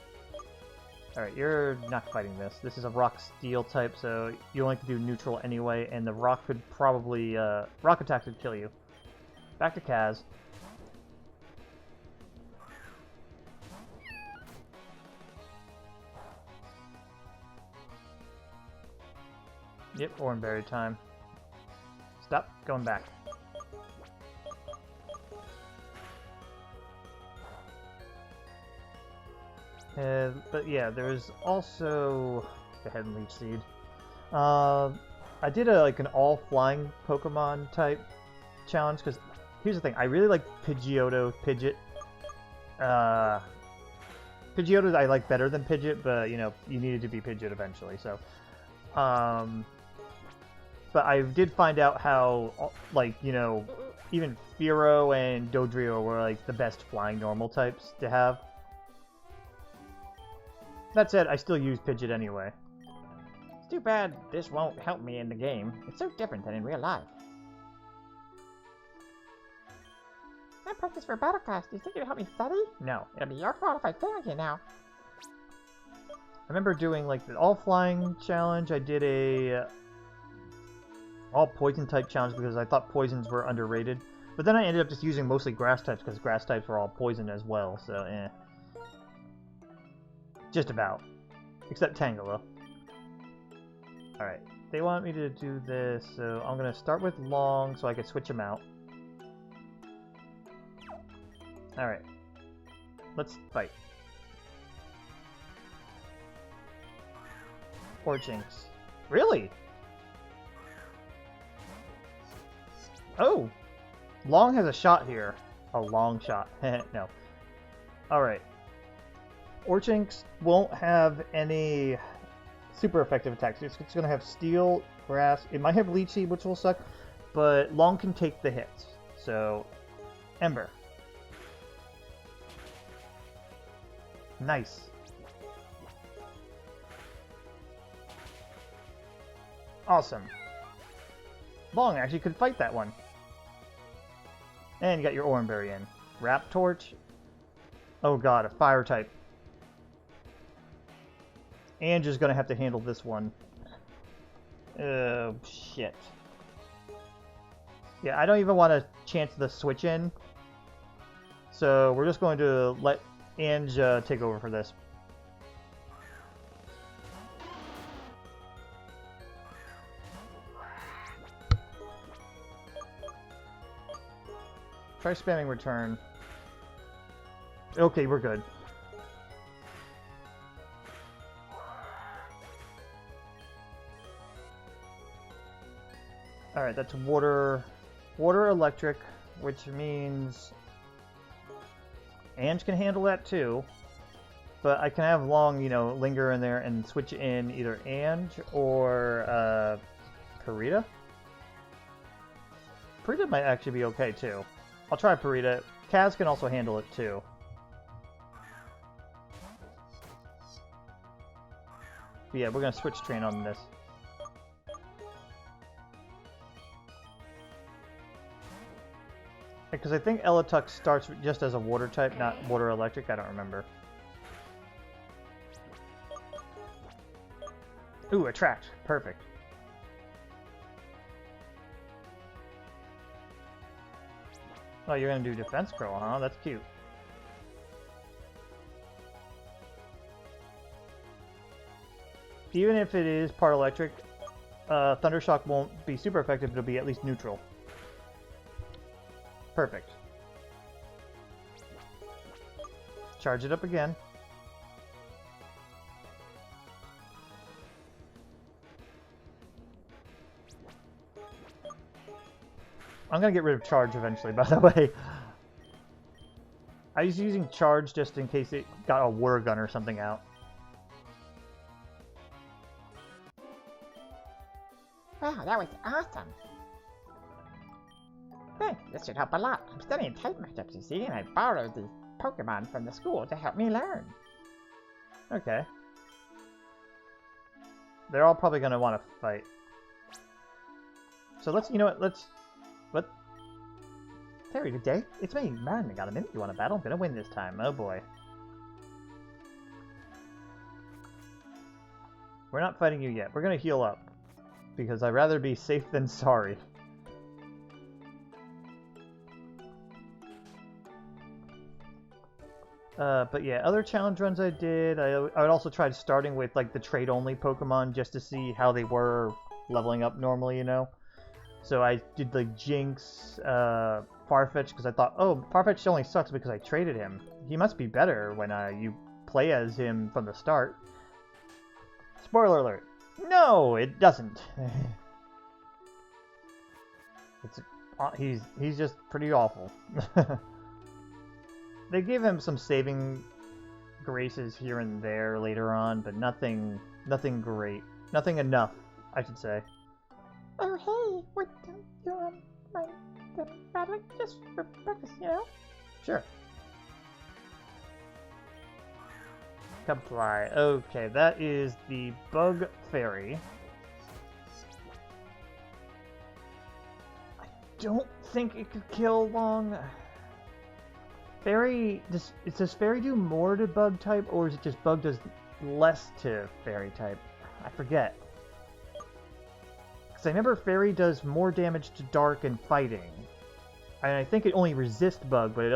Alright, you're not fighting this. This is a rock steel type, so you only can do neutral anyway, and the rock could probably, rock attack could kill you. Back to Kaz. Yep, Oranberry time. Stop, going back. But yeah, there's also the Head and Leech Seed. I did like an all-flying Pokemon type challenge, because here's the thing, I really like Pidgeotto, Pidgeot. Pidgeotto I like better than Pidgeot, but you know, you needed to be Pidgeot eventually, so. But I did find out how, like, you know, even Fearow and Dodrio were like the best flying normal types to have. That said, I still use Pidgeot anyway. It's too bad this won't help me in the game. It's so different than in real life. I practice for battle class. Do you think it'll help me study? No. It'll be your fault if I fail you now. I remember doing like the all-flying challenge. I did a all-poison type challenge because I thought poisons were underrated. But then I ended up just using mostly grass types because grass types were all poison as well, so eh. Just about. Except Tangela. Alright, they want me to do this, so I'm going to start with long so I can switch them out. Alright. Let's fight. Orchinx. Really? Oh! Long has a shot here. A long shot. No. Alright. Orchinx won't have any super effective attacks. It's going to have Steel, Grass. It might have Leech Seed, which will suck, but Long can take the hits. So, Ember. Nice. Awesome. Long actually could fight that one. And you got your Oranberry in. Wrap Torch. Oh god, a fire type. Angie's gonna have to handle this one. Oh, shit. Yeah, I don't even want to chance the switch in. So we're just going to let Ange take over for this. Try spamming return. Okay, we're good. Alright, that's water electric, which means Ange can handle that too. But I can have Long, you know, linger in there and switch in either Ange or Purita. Purita might actually be okay too. I'll try Purita. Kaz can also handle it too. But yeah, we're gonna switch train on this. Because I think Eletux starts just as a water type, not water electric. I don't remember. Ooh, attract. Perfect. Oh, you're gonna do defense curl, huh? That's cute. Even if it is part electric, Thundershock won't be super effective, it'll be at least neutral. Perfect. Charge it up again. I'm gonna get rid of charge eventually, by the way. I was using charge just in case it got a water gun or something out. Wow, that was awesome. Thanks, this should help a lot. I'm studying type matchups, you see, and I borrowed these Pokemon from the school to help me learn. Okay. They're all probably gonna want to fight. So let's, you know what, Terry, good day. It's me, Marin. I got a minute. You want to battle? I'm gonna win this time. Oh boy. We're not fighting you yet. We're gonna heal up. Because I'd rather be safe than sorry. But yeah, other challenge runs I did, I would also try starting with like the trade-only Pokemon just to see how they were leveling up normally, you know? So I did like Jinx, Farfetch, because I thought, oh, Farfetch only sucks because I traded him. He must be better when you play as him from the start. Spoiler alert. No, it doesn't. He's just pretty awful. They gave him some saving graces here and there later on, but nothing great. Nothing enough, I should say. Oh, hey, what don't you, mind battling just for breakfast, you know? Sure. Comply. Okay, that is the Bug Fairy. I don't think it could kill long. Fairy, does Fairy do more to Bug type, or is it just Bug does less to Fairy type? I forget. Because I remember Fairy does more damage to Dark and Fighting. And I think it only resists Bug, but it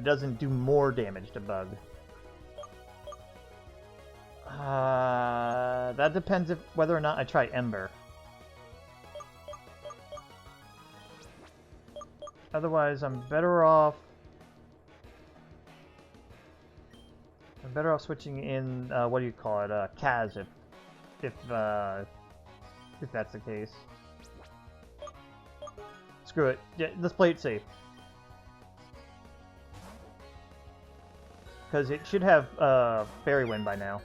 doesn't do more damage to Bug. That depends whether or not I try Ember. Otherwise, I'm better off switching in, what do you call it, Kaz, if that's the case. Screw it. Yeah, let's play it safe. Because it should have, Fairy Wind by now.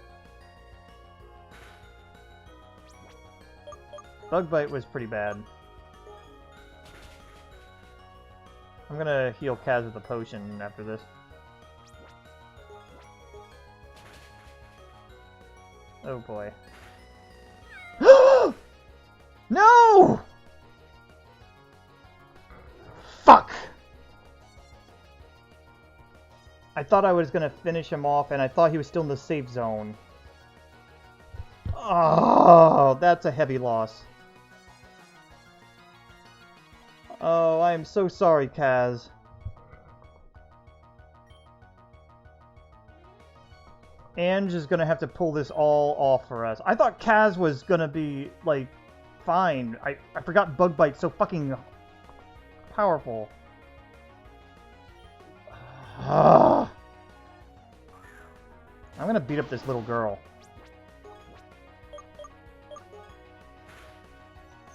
Bug Bite was pretty bad. I'm gonna heal Kaz with a potion after this. Oh boy. No! Fuck! I thought I was gonna finish him off, and I thought he was still in the safe zone. Oh, that's a heavy loss. Oh, I am so sorry, Kaz. Ange is gonna have to pull this all off for us. I thought Kaz was gonna be, like, fine. I forgot Bug Bite's so fucking powerful. I'm gonna beat up this little girl.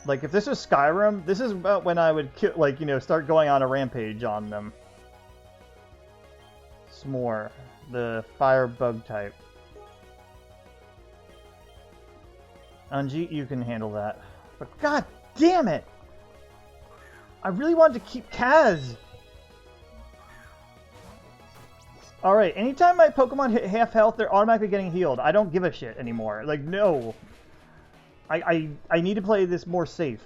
Like, if this was Skyrim, this is about when I would kill, like, you know, start going on a rampage on them. S'more, the fire bug type. Anjeet, you can handle that. But god damn it! I really wanted to keep Kaz! Alright, anytime my Pokemon hit half health, they're automatically getting healed. I don't give a shit anymore. Like, no. I need to play this more safe.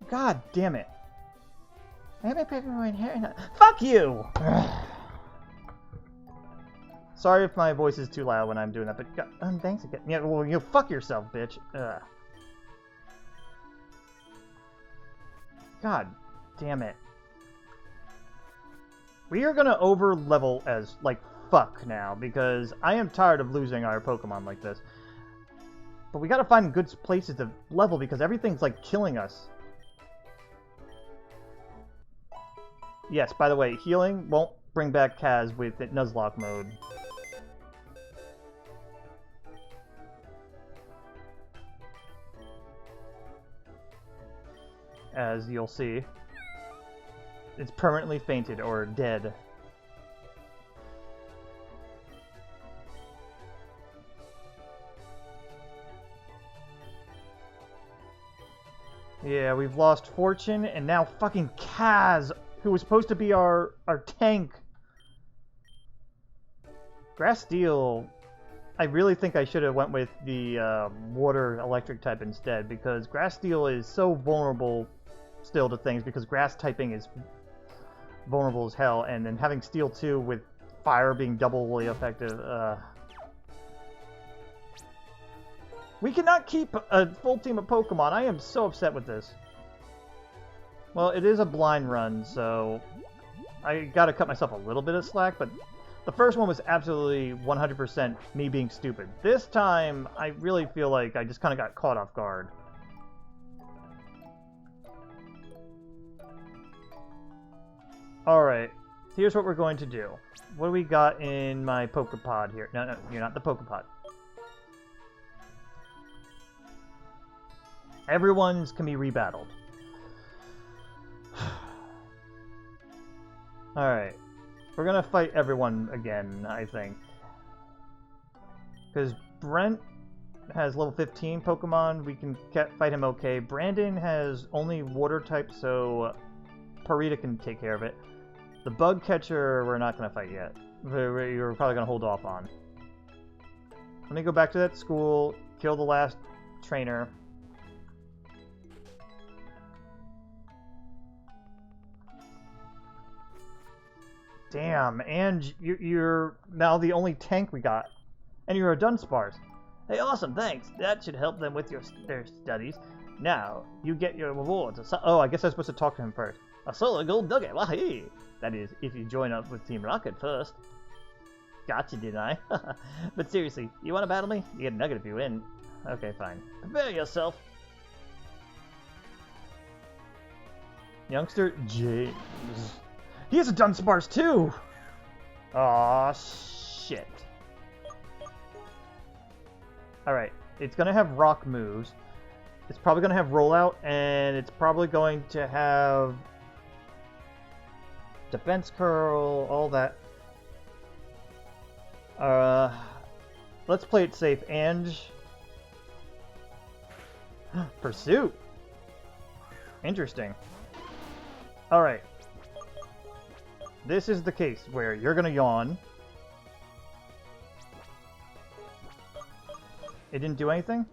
God damn it. I have my Pokemon here. Fuck you! Sorry if my voice is too loud when I'm doing that, but God, thanks again. Yeah, well, you fuck yourself, bitch. Ugh. God damn it. We are gonna over level as, like, fuck now, because I am tired of losing our Pokemon like this. But we gotta find good places to level because everything's, like, killing us. Yes, by the way, healing won't bring back Kaz with Nuzlocke mode. As you'll see. it's permanently fainted or dead. Yeah, we've lost Fortune, and now fucking Kaz, who was supposed to be our tank. Grass Steel, I really think I should have went with the water electric type instead, because Grass Steel is so vulnerable still to things, because grass typing is vulnerable as hell, and then having Steel 2 with fire being doubly effective, we cannot keep a full team of Pokemon. I am so upset with this. Well, it is a blind run, so I gotta cut myself a little bit of slack, but the first one was absolutely 100% me being stupid. This time, I really feel like I just kind of got caught off guard. Alright, here's what we're going to do. What do we got in my Pokepod here? No, you're not the Pokepod. Everyone's can be rebattled. Alright. We're gonna fight everyone again, I think. Because Brent has level 15 Pokemon, we can fight him okay. Brandon has only water type, so Parita can take care of it. The Bug Catcher, we're not gonna fight yet. You're probably gonna hold off on. Let me go back to that school, kill the last trainer. Damn, and you're now the only tank we got. And you're a dunsparce. Hey, awesome, thanks. That should help them with their studies. Now, you get your rewards. Oh, I guess I'm supposed to talk to him first. A solar gold nugget, wahee! That is, if you join up with Team Rocket first. Gotcha, didn't I? But seriously, you want to battle me? You get a nugget if you win. Okay, fine. Prepare yourself. Youngster James. He has a Dunsparce too! Aw, shit. Alright, it's gonna have rock moves. It's probably gonna have rollout, and it's probably going to have defense curl, all that. Let's play it safe. And Pursuit. Interesting. Alright. This is the case where you're gonna yawn. It didn't do anything?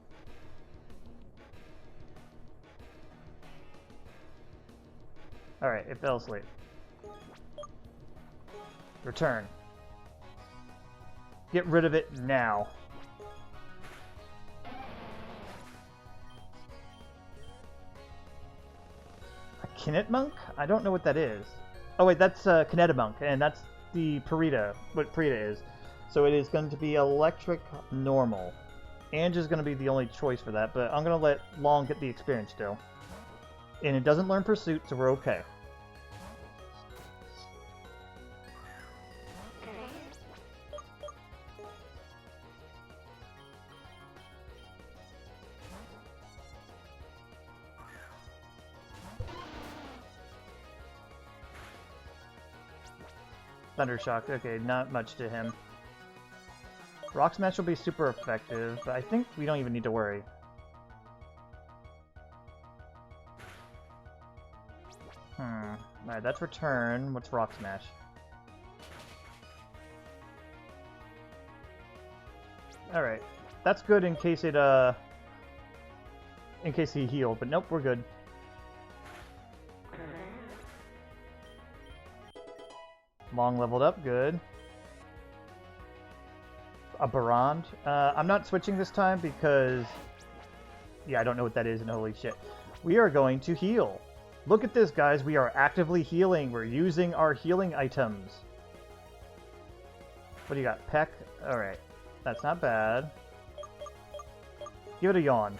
Alright, it fell asleep. Return. Get rid of it now. A Kinetmonk? I don't know what that is. Oh wait, that's Kinetimunk, and that's the Parita, what Parita is. So it is going to be Electric Normal. Ange is going to be the only choice for that, but I'm going to let Long get the experience still. And it doesn't learn Pursuit, so we're okay. Thundershock, okay, not much to him. Rock Smash will be super effective, but I think we don't even need to worry. Alright, that's Return. What's Rock Smash? Alright. That's good in case it, in case he healed, but nope, we're good. Long leveled up, good. A Barond. I'm not switching this time because... yeah, I don't know what that is, and holy shit. We are going to heal. Look at this, guys. We are actively healing. We're using our healing items. What do you got? Peck? Alright. That's not bad. Give it a yawn.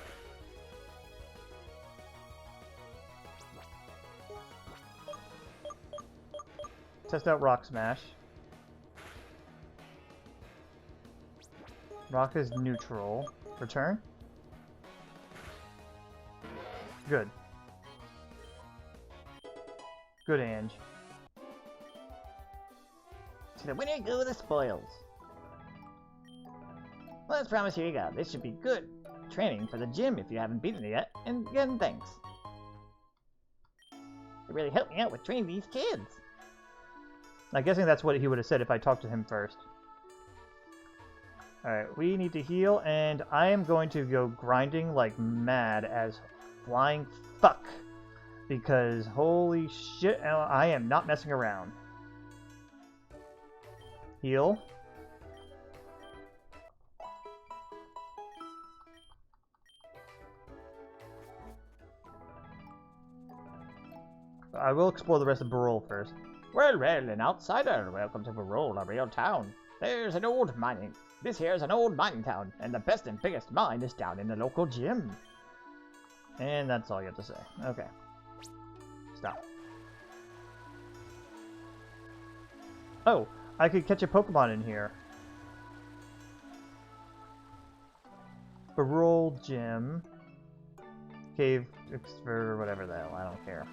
Test out Rock Smash. Rock is neutral. Return? Good. Good, Ange. To the winner go the spoils. Well, let's promise, here you go. This should be good training for the gym if you haven't beaten it yet. And again, thanks. It really helped me out with training these kids. I'm guessing that's what he would have said if I talked to him first. Alright, we need to heal, and I am going to go grinding like mad as flying fuck. Because holy shit, I am not messing around. Heal. I will explore the rest of Barol first. Well, well, an outsider. Welcome to Barol, a real town. There's an old mining. This here's an old mining town, and the best and biggest mine is down in the local gym. And that's all you have to say. Okay. Stop. Oh, I could catch a Pokemon in here. Barol Gym. Cave, or whatever the hell, I don't care.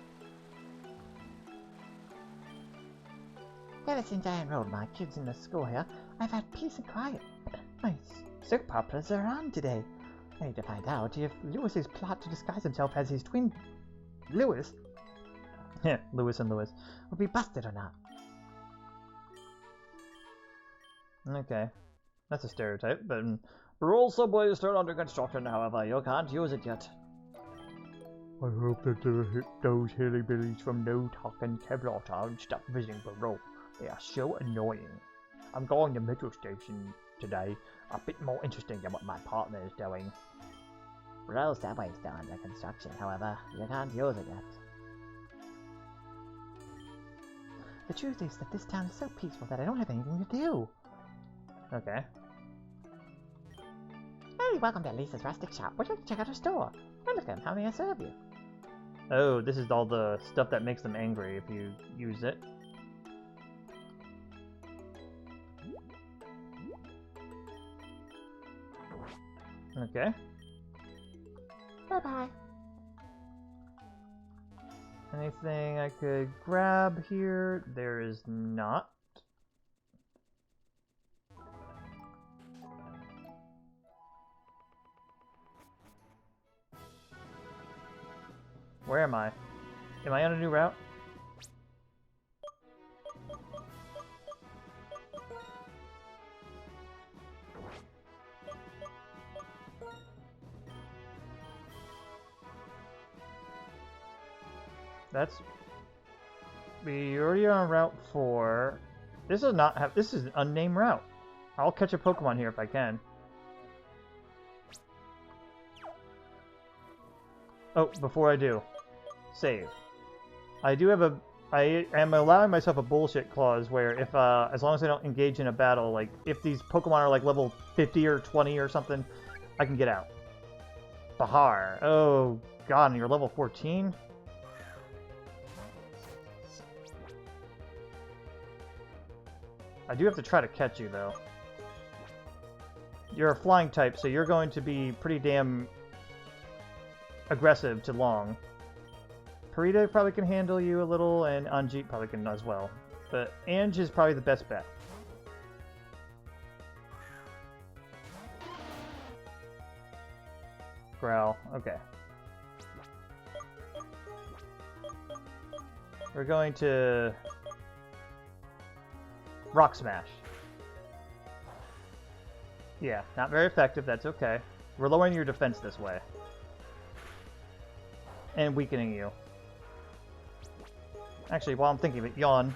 Ever since I enrolled my kids in the school here, I've had peace and quiet. My soap operas are on today. I need to find out if Lewis's plot to disguise himself as his twin, Lewis, Lewis and Lewis, will be busted or not. Okay. That's a stereotype, but... Barol subway is still under construction, however. You can't use it yet. I hope that those hillybillies from No Talk and Kevlar Town stop visiting Barol. They are so annoying. I'm going to Metro Station today. A bit more interesting than what my partner is doing. Barol subway is still under construction, however. You can't use it yet. The truth is that this town is so peaceful that I don't have anything to do. Okay. Hey, welcome to Lisa's Rustic Shop. Would you like to check out her store? Welcome, how may I serve you? Oh, this is all the stuff that makes them angry if you use it. Okay. Bye-bye. Anything I could grab here? There is not. Where am I? Am I on a new route? That's... We already are on Route 4. This is not have. This is an unnamed route. I'll catch a Pokemon here if I can. Oh, before I do, save. I do have a. I am allowing myself a bullshit clause where if as long as I don't engage in a battle, like if these Pokemon are like level 50 or 20 or something, I can get out. Bahar. Oh god, and you're level 14? I do have to try to catch you, though. You're a flying type, so you're going to be pretty damn aggressive to long. Parita probably can handle you a little, and Anjeet probably can as well. But Ange is probably the best bet. Growl. Okay. We're going to... Rock Smash. Yeah, not very effective, that's okay. We're lowering your defense this way. And weakening you. Actually, while I'm thinking of it, yawn.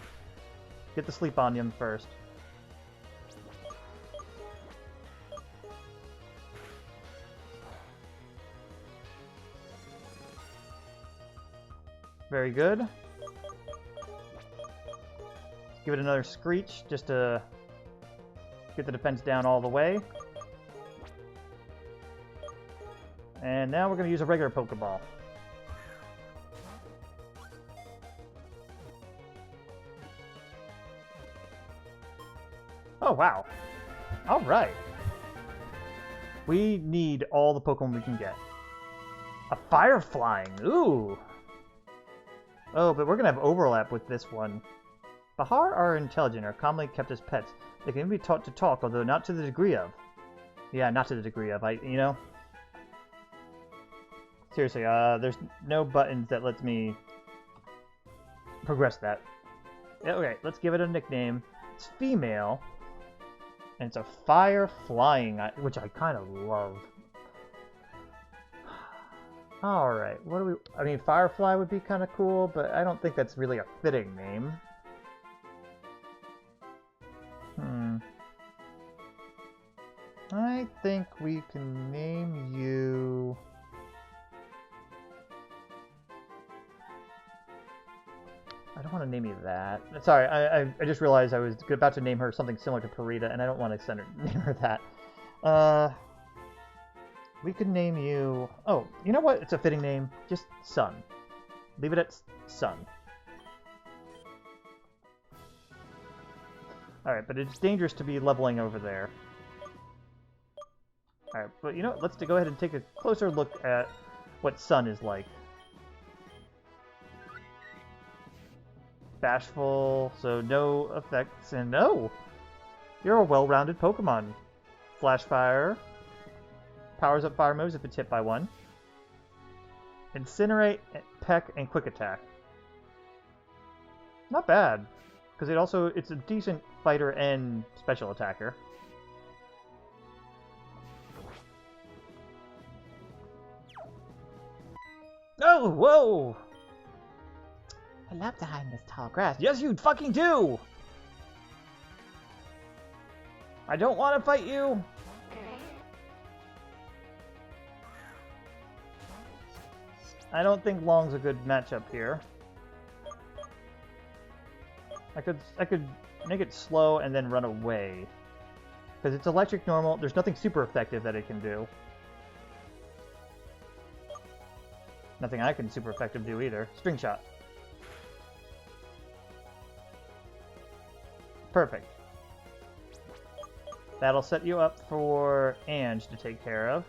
Get the sleep on him first. Very good. Give it another screech, just to get the defense down all the way. And now we're going to use a regular Pokeball. Oh, wow. Alright. We need all the Pokemon we can get. A Fire Flying, ooh! Oh, but we're going to have overlap with this one. Bahar are intelligent, are commonly kept as pets. They can be taught to talk, although not to the degree of. Yeah, not to the degree of. You know? Seriously, there's no buttons that lets me progress that. Yeah, okay, let's give it a nickname. It's female, and it's a fire flying, which I kind of love. Alright, what do we... I mean, Firefly would be kind of cool, but I don't think that's really a fitting name. I think we can name you... I don't want to name you that. Sorry, I just realized I was about to name her something similar to Parita, and I don't want to name her that. We could name you... Oh, you know what? It's a fitting name. Just Sun. Leave it at Sun. Alright, but it's dangerous to be leveling over there. Alright, but you know what? Let's go ahead and take a closer look at what Sun is like. Bashful, so no effects, and no! You're a well-rounded Pokemon. Flash Fire. Powers up fire moves if it's hit by one. Incinerate, Peck, and Quick Attack. Not bad, because it's a decent fighter and special attacker. Oh, whoa! I love to hide in this tall grass. Yes, you fucking do! I don't want to fight you! I don't think Long's a good matchup here. I could make it slow and then run away. Because it's electric normal, there's nothing super effective that it can do. Nothing I can super effective do either. String Shot. Perfect. That'll set you up for Ange to take care of.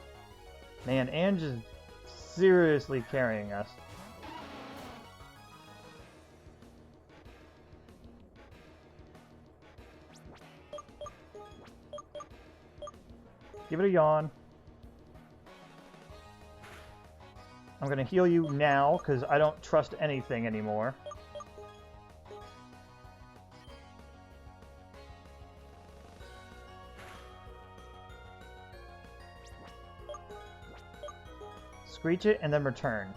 Man, Ange is seriously carrying us. Give it a yawn. I'm gonna heal you now, because I don't trust anything anymore. Screech it, and then return.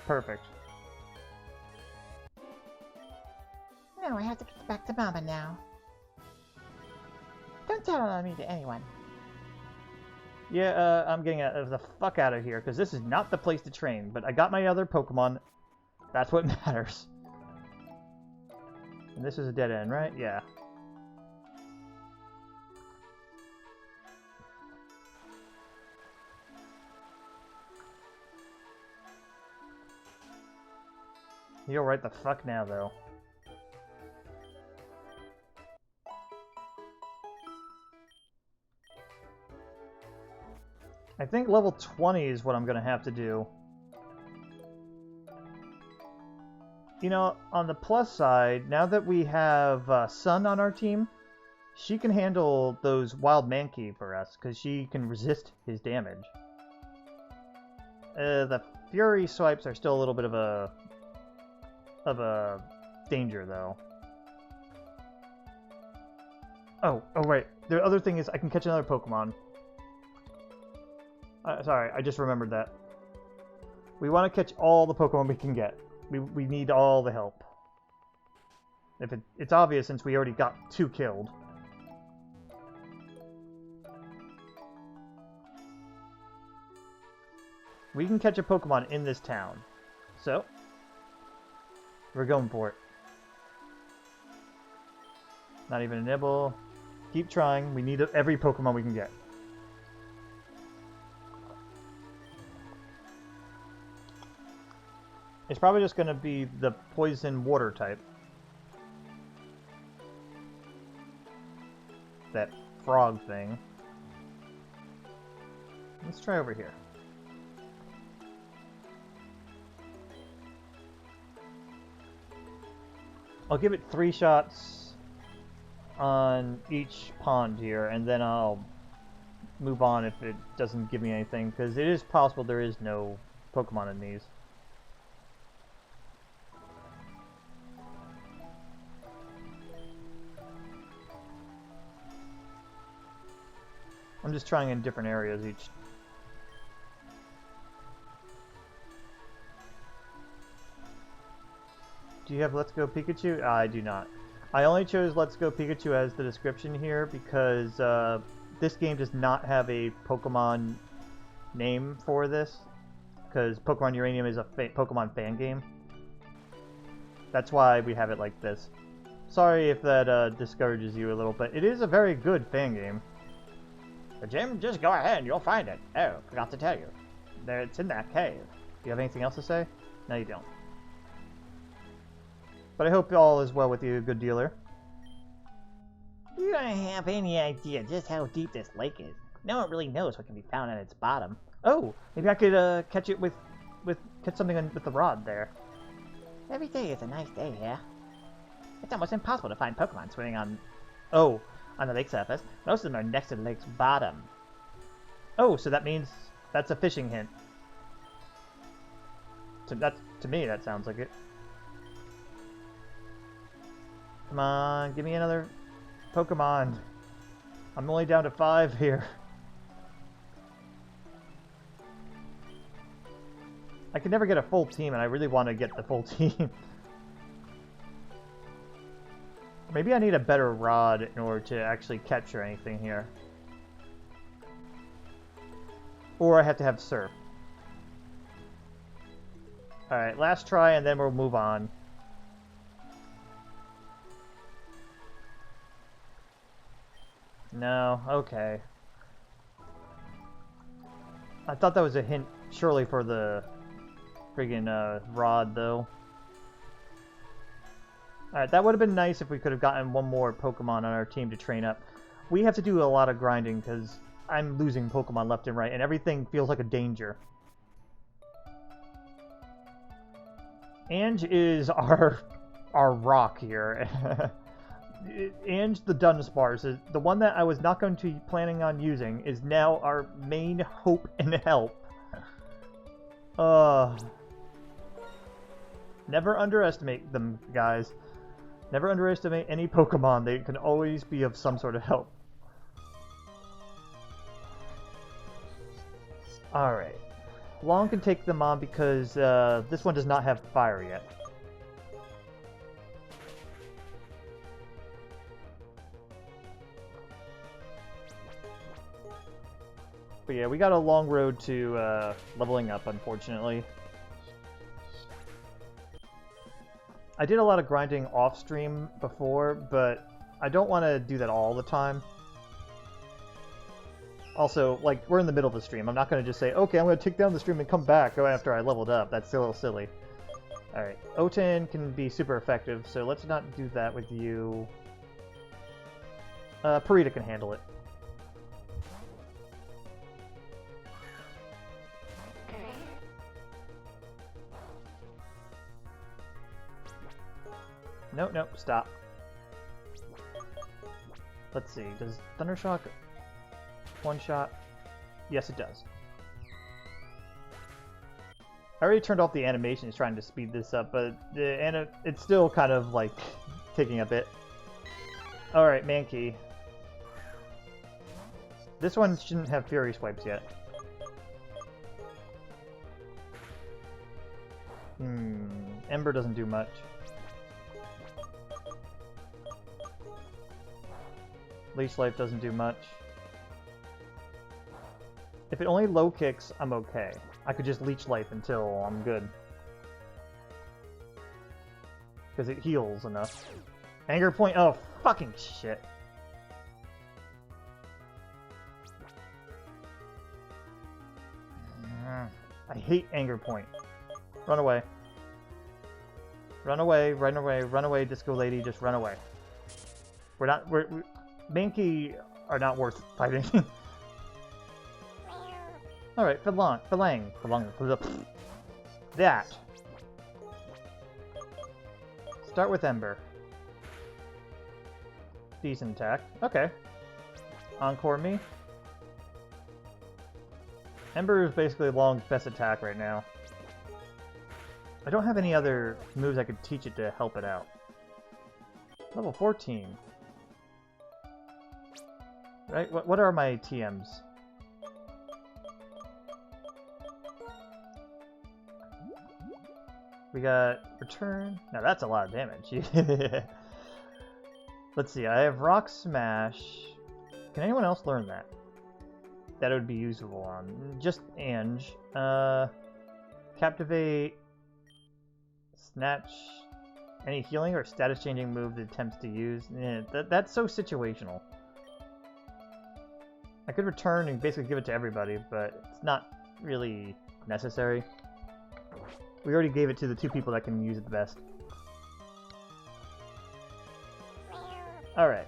Perfect. No, I have to get back to Mama now. Don't tell on me to anyone. Yeah, I'm getting the fuck out of here, because this is not the place to train, but I got my other Pokemon. That's what matters. And this is a dead end, right? Yeah. You're right the fuck now, though. I think level 20 is what I'm gonna have to do. You know, on the plus side, now that we have Sun on our team, she can handle those Wild Mankey for us, because she can resist his damage. The Fury swipes are still a little bit of a danger, though. Oh, right. The other thing is I can catch another Pokemon. Sorry, I just remembered that. We want to catch all the Pokemon we can get. We need all the help. It's obvious since we already got 2 killed. We can catch a Pokemon in this town. So, we're going for it. Not even a nibble. Keep trying. We need every Pokemon we can get. It's probably just going to be the poison water type. That frog thing. Let's try over here. I'll give it 3 shots on each pond here, and then I'll move on if it doesn't give me anything, because it is possible there is no Pokemon in these. I'm just trying in different areas each. Do you have Let's Go Pikachu? I do not. I only chose Let's Go Pikachu as the description here because this game does not have a Pokemon name for this, because Pokemon Uranium is a Pokemon fan game. That's why we have it like this. Sorry if that discourages you a little, but it is a very good fan game. Jim, just go ahead, you'll find it. Oh, forgot to tell you. It's in that cave. Do you have anything else to say? No, you don't. But I hope all is well with you, good dealer. You don't have any idea just how deep this lake is. No one really knows what can be found at its bottom. Oh, maybe I could catch it with catch something with the rod there. Every day is a nice day here. It's almost impossible to find Pokemon swimming on the lake surface. Most of them are next to the lake's bottom. Oh, so that means that's a fishing hint. To me, that sounds like it. Come on, give me another Pokemon. I'm only down to 5 here. I can never get a full team, and I really want to get the full team. Maybe I need a better rod in order to actually capture anything here. Or I have to have Surf. Alright, last try, and then we'll move on. No, okay. I thought that was a hint, surely, for the friggin' rod, though. Alright, that would have been nice if we could have gotten one more Pokemon on our team to train up. We have to do a lot of grinding, because I'm losing Pokemon left and right, and everything feels like a danger. Ange is our rock here. Ange the dunsparce is the one that I was not going to be planning on using, is now our main hope and help. Never underestimate them, guys. Never underestimate any Pokemon. They can always be of some sort of help. Alright. Long can take them on because this one does not have fire yet. But yeah, we got a long road to leveling up, unfortunately. I did a lot of grinding off-stream before, but I don't want to do that all the time. Also, like, we're in the middle of the stream. I'm not going to just say, okay, I'm going to take down the stream and come back after I leveled up. That's a little silly. Alright, O10 can be super effective, so let's not do that with you. Purita can handle it. Nope, nope, stop. Let's see, does Thundershock one-shot? Yes, it does. I already turned off the animations trying to speed this up, but it's still kind of, like, taking a bit. Alright, Mankey. This one shouldn't have Fury Swipes yet. Ember doesn't do much. Leech Life doesn't do much. If it only low kicks, I'm okay. I could just Leech Life until I'm good. Because it heals enough. Anger Point, oh fucking shit. I hate Anger Point. Run away. Run away, run away, run away, Disco Lady, just run away. We're Mankey are not worth fighting. Alright, Falang. That. Start with Ember. decent attack. Okay. Encore me. Ember is basically Long's best attack right now. I don't have any other moves I could teach it to help it out. Level 14. Right? What are my TMs? We got return. Now that's a lot of damage. Let's see. I have Rock Smash. Can anyone else learn that? That would be useful on just Ange. Captivate. Snatch. Any healing or status changing move that attempts to use. That's so situational. I could return and basically give it to everybody, but it's not really necessary. We already gave it to the two people that can use it the best. Alright.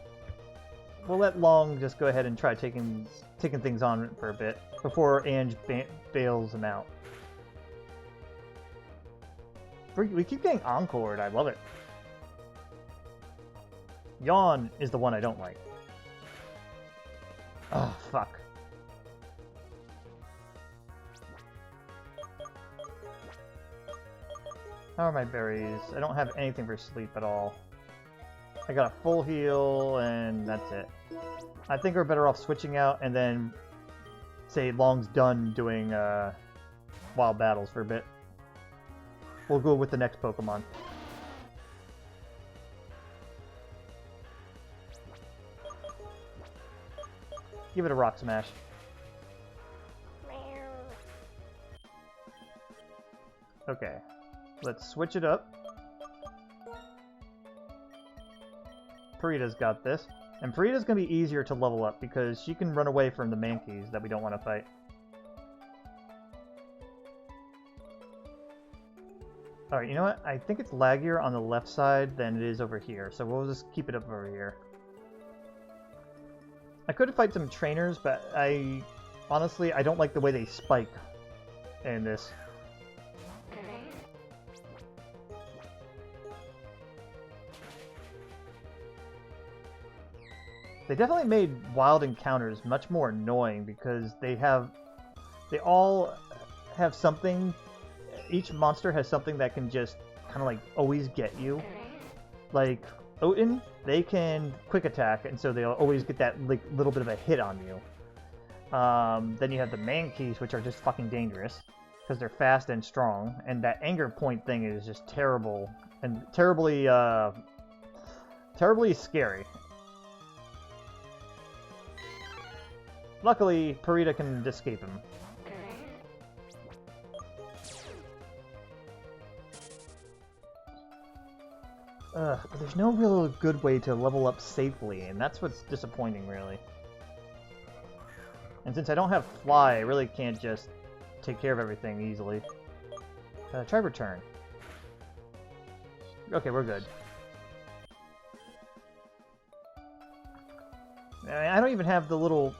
We'll let Long just go ahead and try taking things on for a bit before Ange bails him out. We keep getting encored. I love it. Yawn is the one I don't like. Oh, fuck. How are my berries? I don't have anything for sleep at all. I got a full heal, and that's it. I think we're better off switching out, and then say Long's done doing wild battles for a bit. We'll go with the next Pokemon. Give it a Rock Smash. Okay. Let's switch it up. Parita's got this. And Parita's going to be easier to level up because she can run away from the Mankeys that we don't want to fight. Alright, you know what? I think it's laggier on the left side than it is over here, so we'll just keep it up over here. I could fight some trainers, but honestly, I don't like the way they spike in this. They definitely made wild encounters much more annoying because they all have something. Each monster has something that can just kind of like always get you. Like Oten, they can quick attack, and so they'll always get that like little bit of a hit on you. Then you have the Mankeys, which are just fucking dangerous because they're fast and strong, and that anger point thing is just terrible and terribly scary. Luckily, Parita can escape him. But there's no real good way to level up safely, and that's what's disappointing, really. And since I don't have Fly, I really can't just take care of everything easily. Try return. Okay, we're good. I don't even have the little...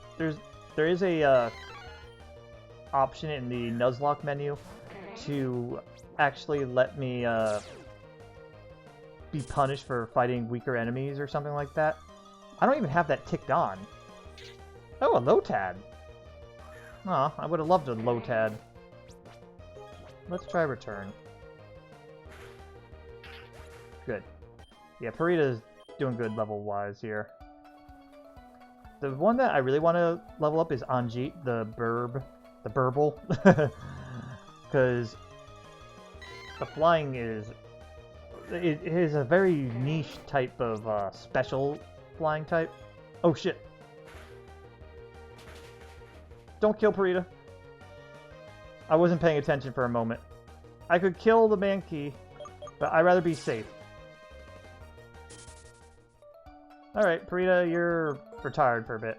There is a option in the Nuzlocke menu to actually let me be punished for fighting weaker enemies or something like that. I don't even have that ticked on. Oh, a Lotad. Aw, I would have loved a Lotad. Let's try return. Good. Yeah, Parita's doing good level-wise here. The one that I really want to level up is Anjit, the Burble. Because the flying is... It is a very niche type of special flying type. Oh shit. Don't kill Parita. I wasn't paying attention for a moment. I could kill the Mankey, but I'd rather be safe. Alright, Parita, you're retired for a bit.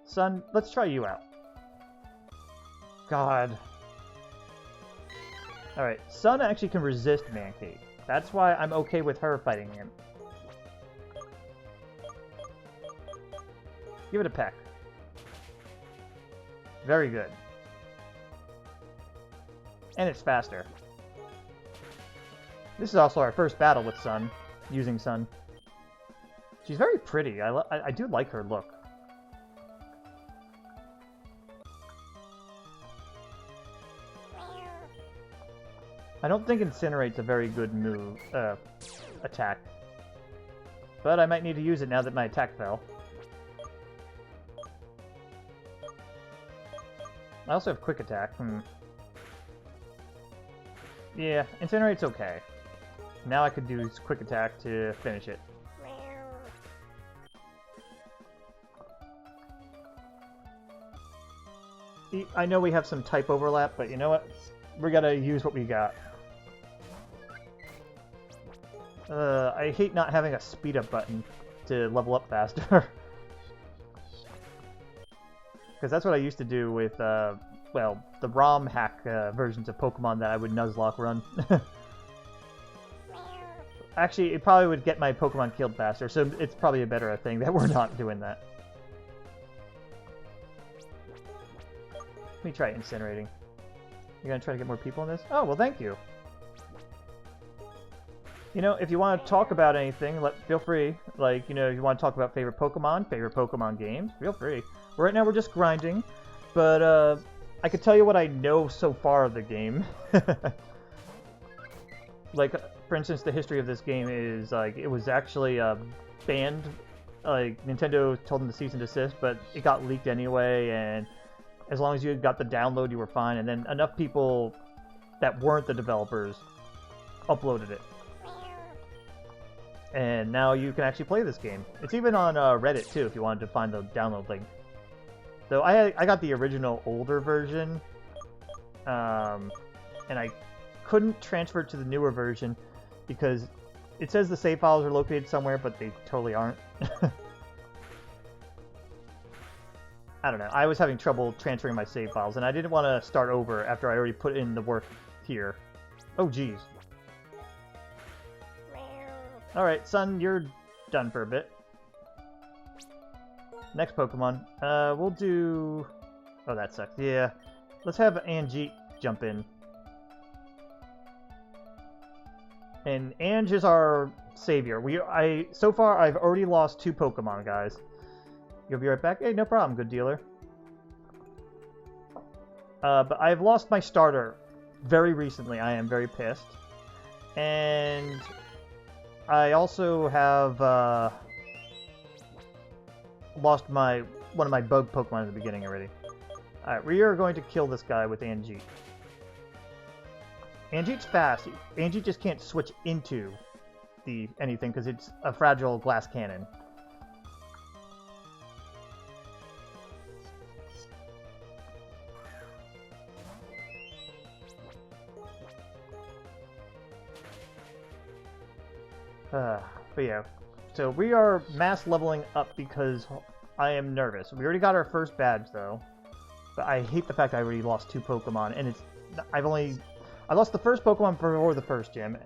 Son, let's try you out. God. Alright, Sun actually can resist Mankey. That's why I'm okay with her fighting him. Give it a peck. Very good. And it's faster. This is also our first battle with Sun, using Sun. She's very pretty. I do like her look. I don't think Incinerate's a very good move, attack. But I might need to use it now that my attack fell. I also have quick attack. Yeah, Incinerate's okay. Now I could use quick attack to finish it. I know we have some type overlap, but you know what? We're gonna use what we got. I hate not having a speed up button to level up faster. Because that's what I used to do with, well, the ROM hack versions of Pokemon that I would Nuzlocke run. Actually, it probably would get my Pokemon killed faster, so it's probably a better thing that we're not doing that. Let me try incinerating. You're gonna try to get more people in this? Oh, well, thank you. You know, if you want to talk about anything, feel free. Like, you know, if you want to talk about favorite Pokemon games, feel free. Right now we're just grinding, but I could tell you what I know so far of the game. Like, for instance, the history of this game is, like, it was actually banned. Like, Nintendo told them to cease and desist, but it got leaked anyway, and as long as you got the download, you were fine. And then enough people that weren't the developers uploaded it. And now you can actually play this game. It's even on Reddit, too, if you wanted to find the download link. So I got the original older version, and I couldn't transfer it to the newer version because it says the save files are located somewhere, but they totally aren't. I don't know. I was having trouble transferring my save files, and I didn't want to start over after I already put in the work here. Oh, jeez. Alright, Sun, you're done for a bit. Next Pokemon. We'll do... Oh, that sucks. Yeah. Let's have Anjeet jump in. And Ange is our savior. So far, I've already lost 2 Pokemon, guys. You'll be right back? Hey, no problem, good dealer. But I've lost my starter very recently. I am very pissed. And I also have lost one of my bug Pokemon at the beginning already. Alright, we are going to kill this guy with Anjeet. Anjeet's fast. Anjeet just can't switch into anything because it's a fragile glass cannon. But yeah, so we are mass leveling up because I am nervous. We already got our first badge though, but I hate the fact I already lost 2 Pokemon, and I lost the first Pokemon before the first gym,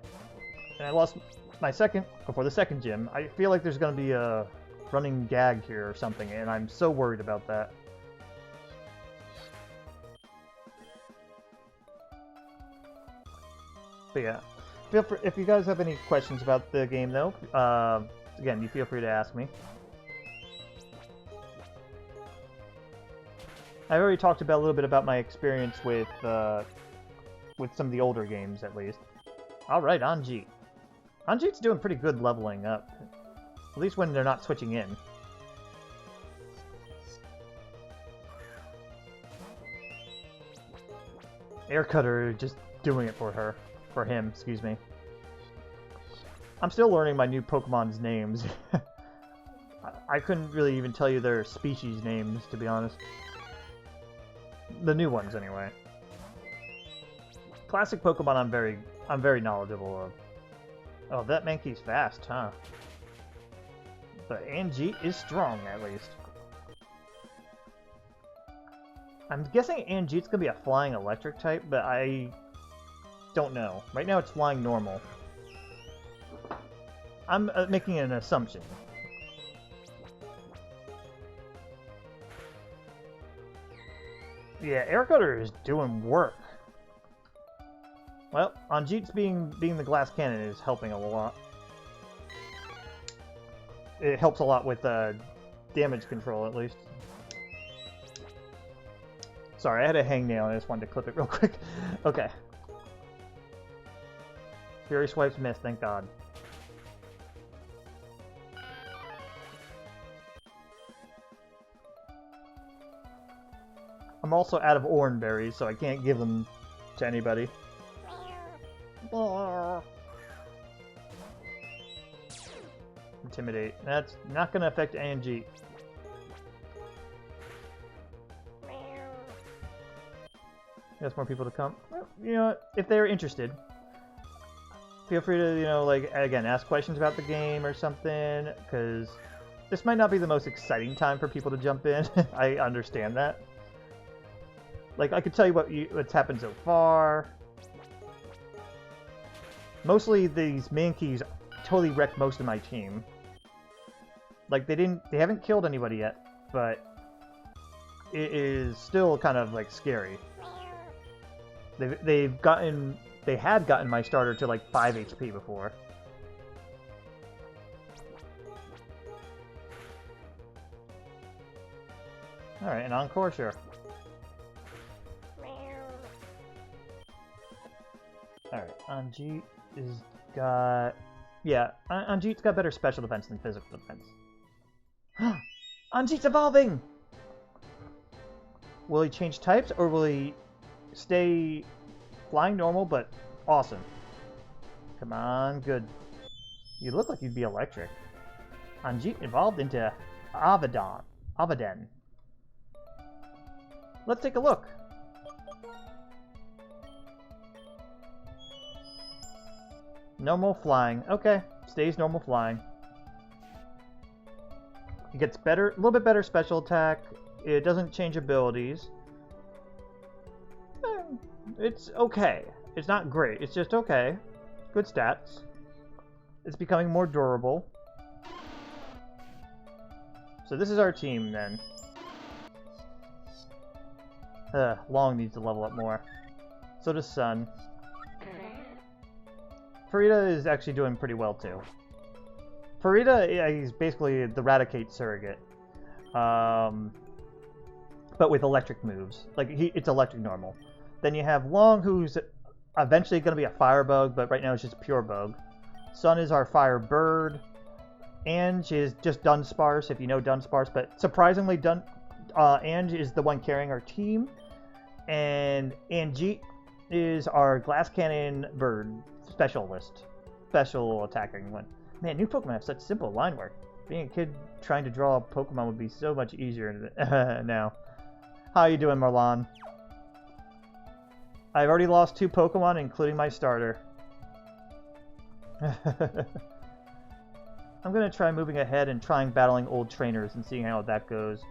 and I lost my second before the second gym. I feel like there's going to be a running gag here or something, and I'm so worried about that. But yeah. If you guys have any questions about the game, though, again, you feel free to ask me. I already talked about a little bit about my experience with some of the older games, at least. All right, Anjeet. Anjeet's doing pretty good leveling up, at least when they're not switching in. Air Cutter just doing it for her. For him, excuse me. I'm still learning my new Pokemon's names. I couldn't really even tell you their species names, to be honest. The new ones, anyway. Classic Pokemon I'm very knowledgeable of. Oh, that Mankey's fast, huh? But Anjeet is strong, at least. I'm guessing Anjeet's gonna be a flying electric type, but I don't know. Right now it's flying normal. I'm making an assumption. Yeah, Air Cutter is doing work. Well, Anjit's being the glass cannon is helping a lot. It helps a lot with damage control, at least. Sorry, I had a hangnail and I just wanted to clip it real quick. Okay. Fury swipes miss, thank God. I'm also out of orange berries, so I can't give them to anybody. Intimidate. That's not going to affect Angie. There's more people to come. Well, you know, if they're interested, feel free to, you know, like, again, ask questions about the game or something, because this might not be the most exciting time for people to jump in. I understand that. Like, I could tell you what's happened so far. Mostly these man keys totally wrecked most of my team. Like, they haven't killed anybody yet, but it is still kind of, like, scary. They had gotten my starter to like 5 HP before. Alright, an encore, sure. Alright, Anjit is got... Yeah, Anjit's got better special defense than physical defense. Anjit's evolving! Will he change types, or will he stay flying normal, but awesome? Come on, good. You look like you'd be electric. Anjit evolved into Abaddon. Let's take a look. Normal flying. Okay, stays normal flying. It gets better, a little bit better special attack. It doesn't change abilities. It's okay. It's not great. It's just okay. Good stats. It's becoming more durable. So this is our team then. Long needs to level up more. So does Sun. Farida is actually doing pretty well too. Farida, yeah, he's basically the Raticate surrogate. But with electric moves. Like, it's electric normal. Then you have Long, who's eventually going to be a fire bug, but right now it's just pure bug. Sun is our fire bird. Ange is just dunsparce, if you know dunsparce, but surprisingly, Ange is the one carrying our team. And Anjit is our glass cannon bird specialist. Special attacking one. Man, new Pokemon have such simple line work. Being a kid trying to draw a Pokemon would be so much easier now. How you doing, Marlon? I've already lost 2 Pokemon, including my starter. I'm going to try moving ahead and trying battling old trainers and seeing how that goes.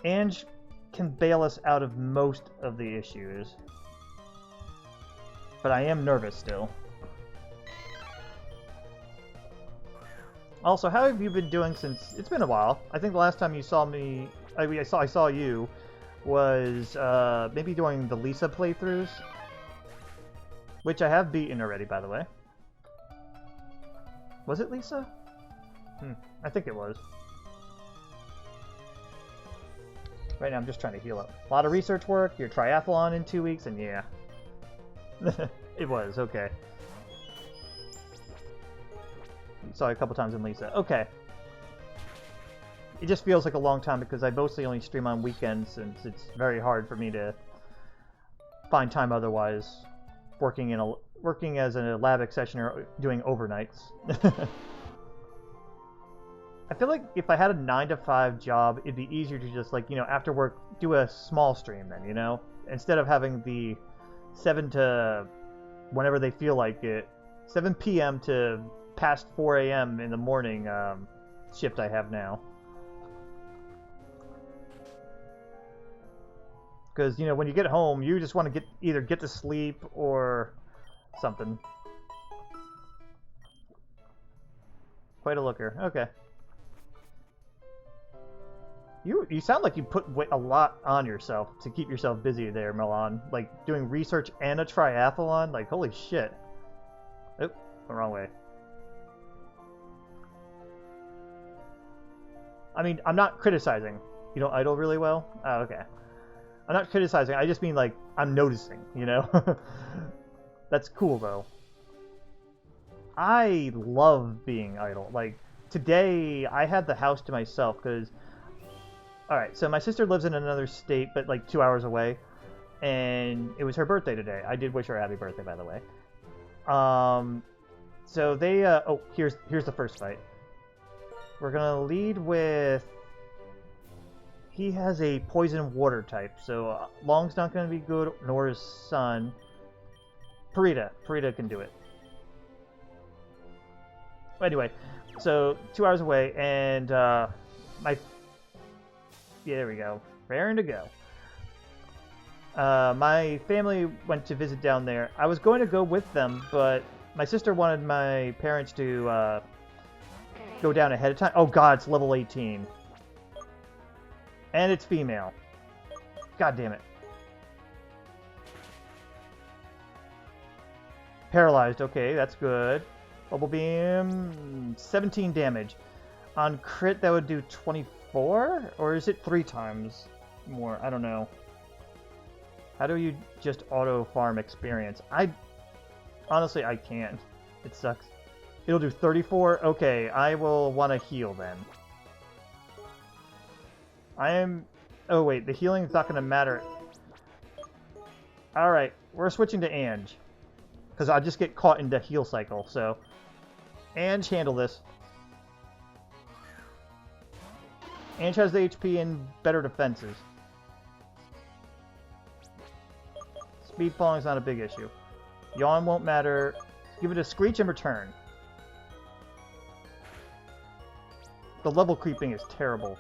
Ange can bail us out of most of the issues. But I am nervous still. Also, how have you been doing since... It's been a while. I think the last time you saw me... I saw you was maybe doing the Lisa playthroughs. Which I have beaten already, by the way. Was it Lisa? I think it was. Right now I'm just trying to heal up. A lot of research work, your triathlon in 2 weeks, and yeah. It was, okay. Saw you a couple times in Lisa. Okay. It just feels like a long time because I mostly only stream on weekends since it's very hard for me to find time otherwise. Working as a lab accessioner or doing overnights. I feel like if I had a 9-to-5 job, it'd be easier to just, like, you know, after work, do a small stream then, you know? Instead of having the 7 to whenever they feel like it, 7 p.m. to past 4 a.m. in the morning shift I have now. Because, you know, when you get home, you just want to either get to sleep or something. Quite a looker. Okay. You sound like you put a lot on yourself to keep yourself busy there, Milan. Like, doing research and a triathlon? Like, holy shit. Oh, the wrong way. I mean, I'm not criticizing. You don't idle really well? Oh, okay. I'm not criticizing, I just mean, like, I'm noticing, you know? That's cool, though. I love being idle. Like, today, I had the house to myself, because... Alright, so my sister lives in another state, but, like, 2 hours away. And it was her birthday today. I did wish her a happy birthday, by the way. So they, oh, here's the first fight. We're gonna lead with... He has a poison water type, so Long's not gonna be good, nor his son. Parita can do it. Anyway, so 2 hours away, and yeah, there we go. Raring to go. My family went to visit down there. I was going to go with them, but my sister wanted my parents to go down ahead of time. Oh god, it's level 18. And it's female. God damn it. Paralyzed, okay, that's good. Bubble Beam, 17 damage. On crit, that would do 24? Or is it 3 times more? I don't know. How do you just auto-farm experience? Honestly, I can't. It sucks. It'll do 34? Okay, I will want to heal then. Oh wait, the healing is not going to matter. Alright, we're switching to Ange. Because I'll just get caught in the heal cycle, so... Ange, handle this. Ange has the HP and better defenses. Speed falling is not a big issue. Yawn won't matter. Give it a screech and return. The level creeping is terrible.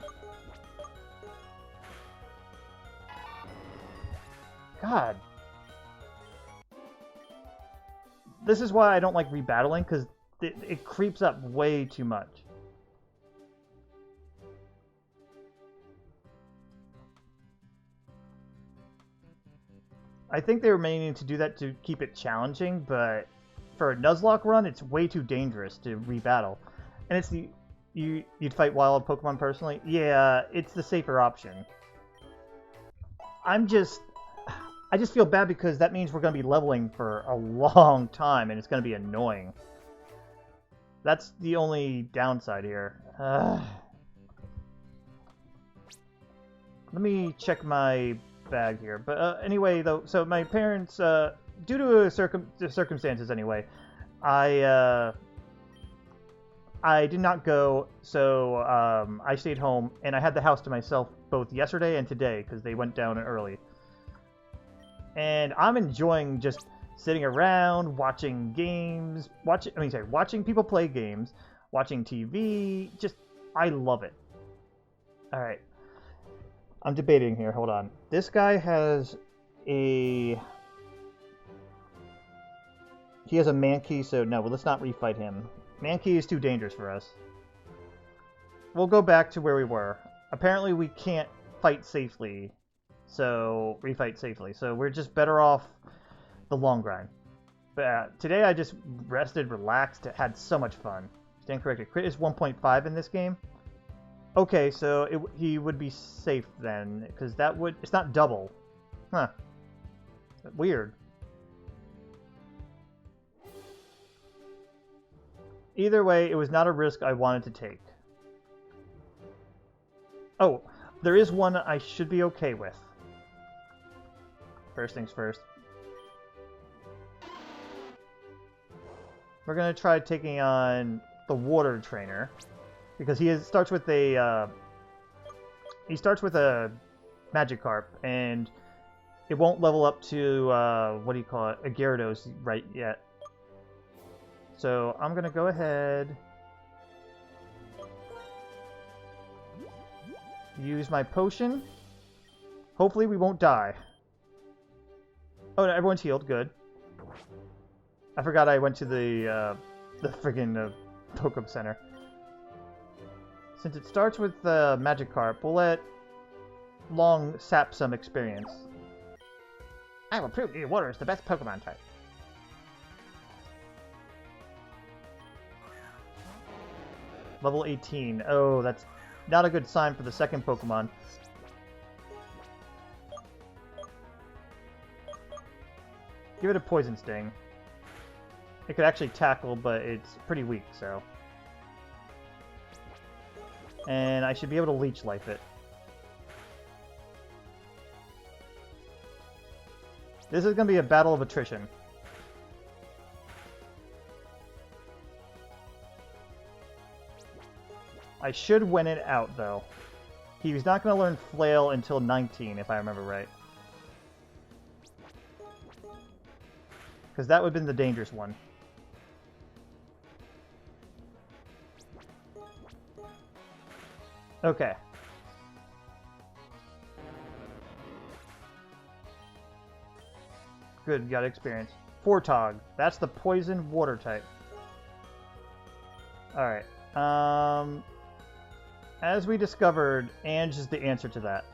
God. This is why I don't like rebattling, because it creeps up way too much. I think they were meaning to do that to keep it challenging, but for a Nuzlocke run, it's way too dangerous to rebattle. And it's the... You'd fight wild Pokemon personally? Yeah, it's the safer option. I just feel bad because that means we're going to be leveling for a long time, and it's going to be annoying. That's the only downside here. Let me check my bag here. But anyway, though, so my parents, due to circumstances anyway, I did not go, so I stayed home, and I had the house to myself both yesterday and today, because they went down early. And I'm enjoying just sitting around, watching games, watching people play games, watching TV, I love it. Alright. I'm debating here, hold on. This guy has he has a Mankey, so no, let's not refight him. Mankey is too dangerous for us. We'll go back to where we were. Apparently we can't fight safely, so refight safely. So we're just better off the long grind. But today I just rested, relaxed, had so much fun. Stand corrected. Crit is 1.5 in this game. Okay, so he would be safe then, because it's not double. Huh. Weird. Either way, it was not a risk I wanted to take. Oh, there is one I should be okay with. First things first. We're gonna try taking on the water trainer, because he starts with a Magikarp, and it won't level up to what do you call it, a Gyarados right yet. So I'm gonna go ahead, use my potion. Hopefully we won't die. Oh, no, everyone's healed. Good. I forgot I went to the friggin' Pokemon Center. Since it starts with Magikarp, we'll let long sap some experience. I will prove to you water is the best Pokemon type. Level 18. Oh, that's not a good sign for the second Pokemon. Give it a Poison Sting. It could actually tackle, but it's pretty weak, so... And I should be able to Leech Life it. This is going to be a battle of attrition. I should win it out, though. He's not going to learn Flail until 19, if I remember right. Because that would have been the dangerous one. Okay. Good, got experience. Fortog. That's the poison water type. Alright. As we discovered, Ange is the answer to that.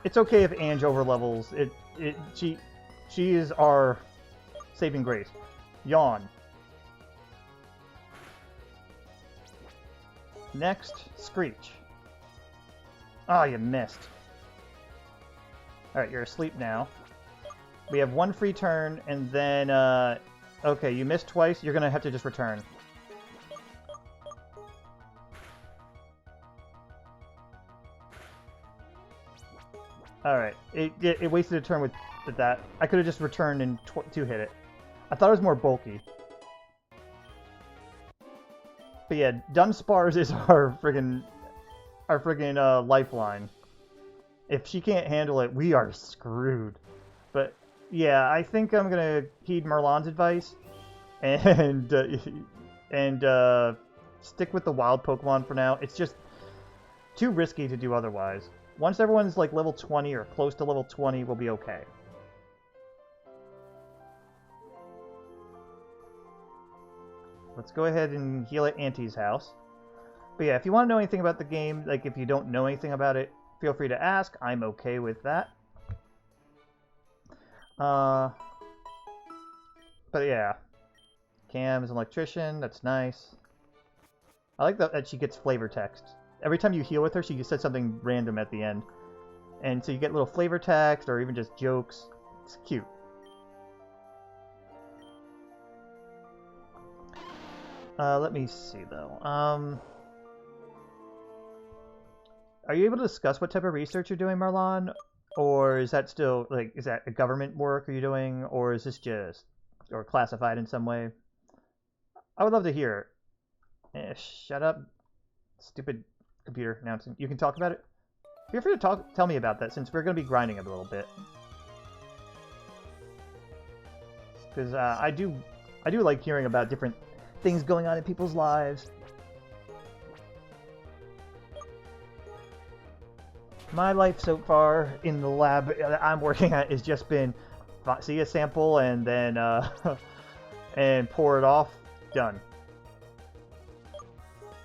It's okay if Ange overlevels. She is our saving grace. Yawn. Next, Screech. Ah, you missed. Alright, you're asleep now. We have one free turn, and then, okay, you missed twice. You're gonna have to just return. Alright, it wasted a turn with that. I could have just returned and two-hit it. I thought it was more bulky. But yeah, Dunsparce is our friggin' lifeline. If she can't handle it, we are screwed. But yeah, I think I'm gonna heed Merlon's advice and stick with the wild Pokemon for now. It's just too risky to do otherwise. Once everyone's like level 20 or close to level 20, we'll be okay. Let's go ahead and heal at Auntie's house. But yeah, if you want to know anything about the game, like if you don't know anything about it, feel free to ask. I'm okay with that. But yeah. Cam is an electrician. That's nice. I like that she gets flavor text. Every time you heal with her, she says something random at the end. And so you get little flavor text or even just jokes. It's cute. Let me see, though. Are you able to discuss what type of research you're doing, Marlon? Or is that still, like, is that a government work are you doing? Or is this just, or classified in some way? I would love to hear. Shut up, stupid computer announcing. You can talk about it? Feel free to tell me about that, since we're going to be grinding a little bit. Because I do like hearing about different things going on in people's lives. My life so far in the lab that I'm working at has just been see a sample and then and pour it off. Done.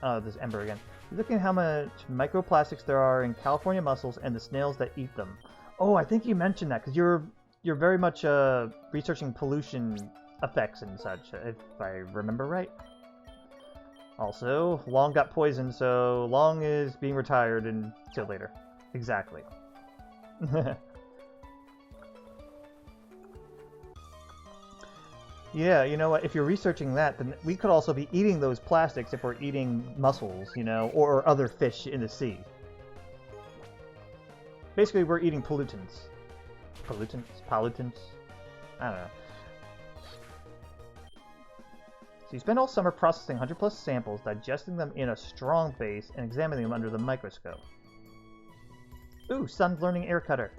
Oh, there's Ember again. Look at how much microplastics there are in California mussels and the snails that eat them. Oh, I think you mentioned that because you're very much researching pollution effects and such, if I remember right. Also, Long got poisoned, so Long is being retired until later. Exactly. Yeah, you know what? If you're researching that, then we could also be eating those plastics if we're eating mussels, you know, or other fish in the sea. Basically, we're eating pollutants. Pollutants? I don't know. So you spend all summer processing 100+ samples, digesting them in a strong base, and examining them under the microscope. Ooh, Sun's learning air cutter.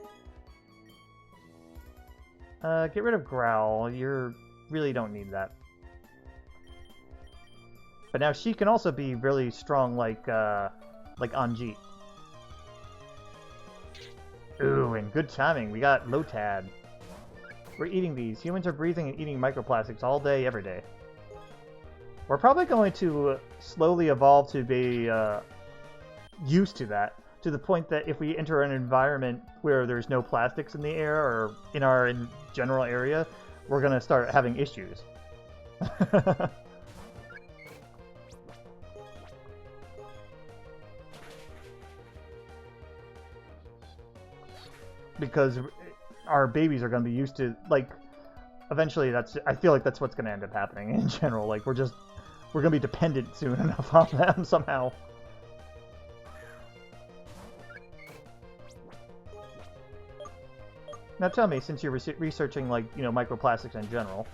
Get rid of Growl. You really don't need that. But now she can also be really strong, like Anjeet. Ooh, and good timing. We got Lotad. We're eating these. Humans are breathing and eating microplastics all day, every day. We're probably going to slowly evolve to be used to that, to the point that if we enter an environment where there's no plastics in the air or in our general area, we're going to start having issues. Because our babies are going to be used to, like, eventually I feel like that's what's going to end up happening in general. Like, we're going to be dependent soon enough on them somehow. Now tell me, since you're researching, like, you know, microplastics in general,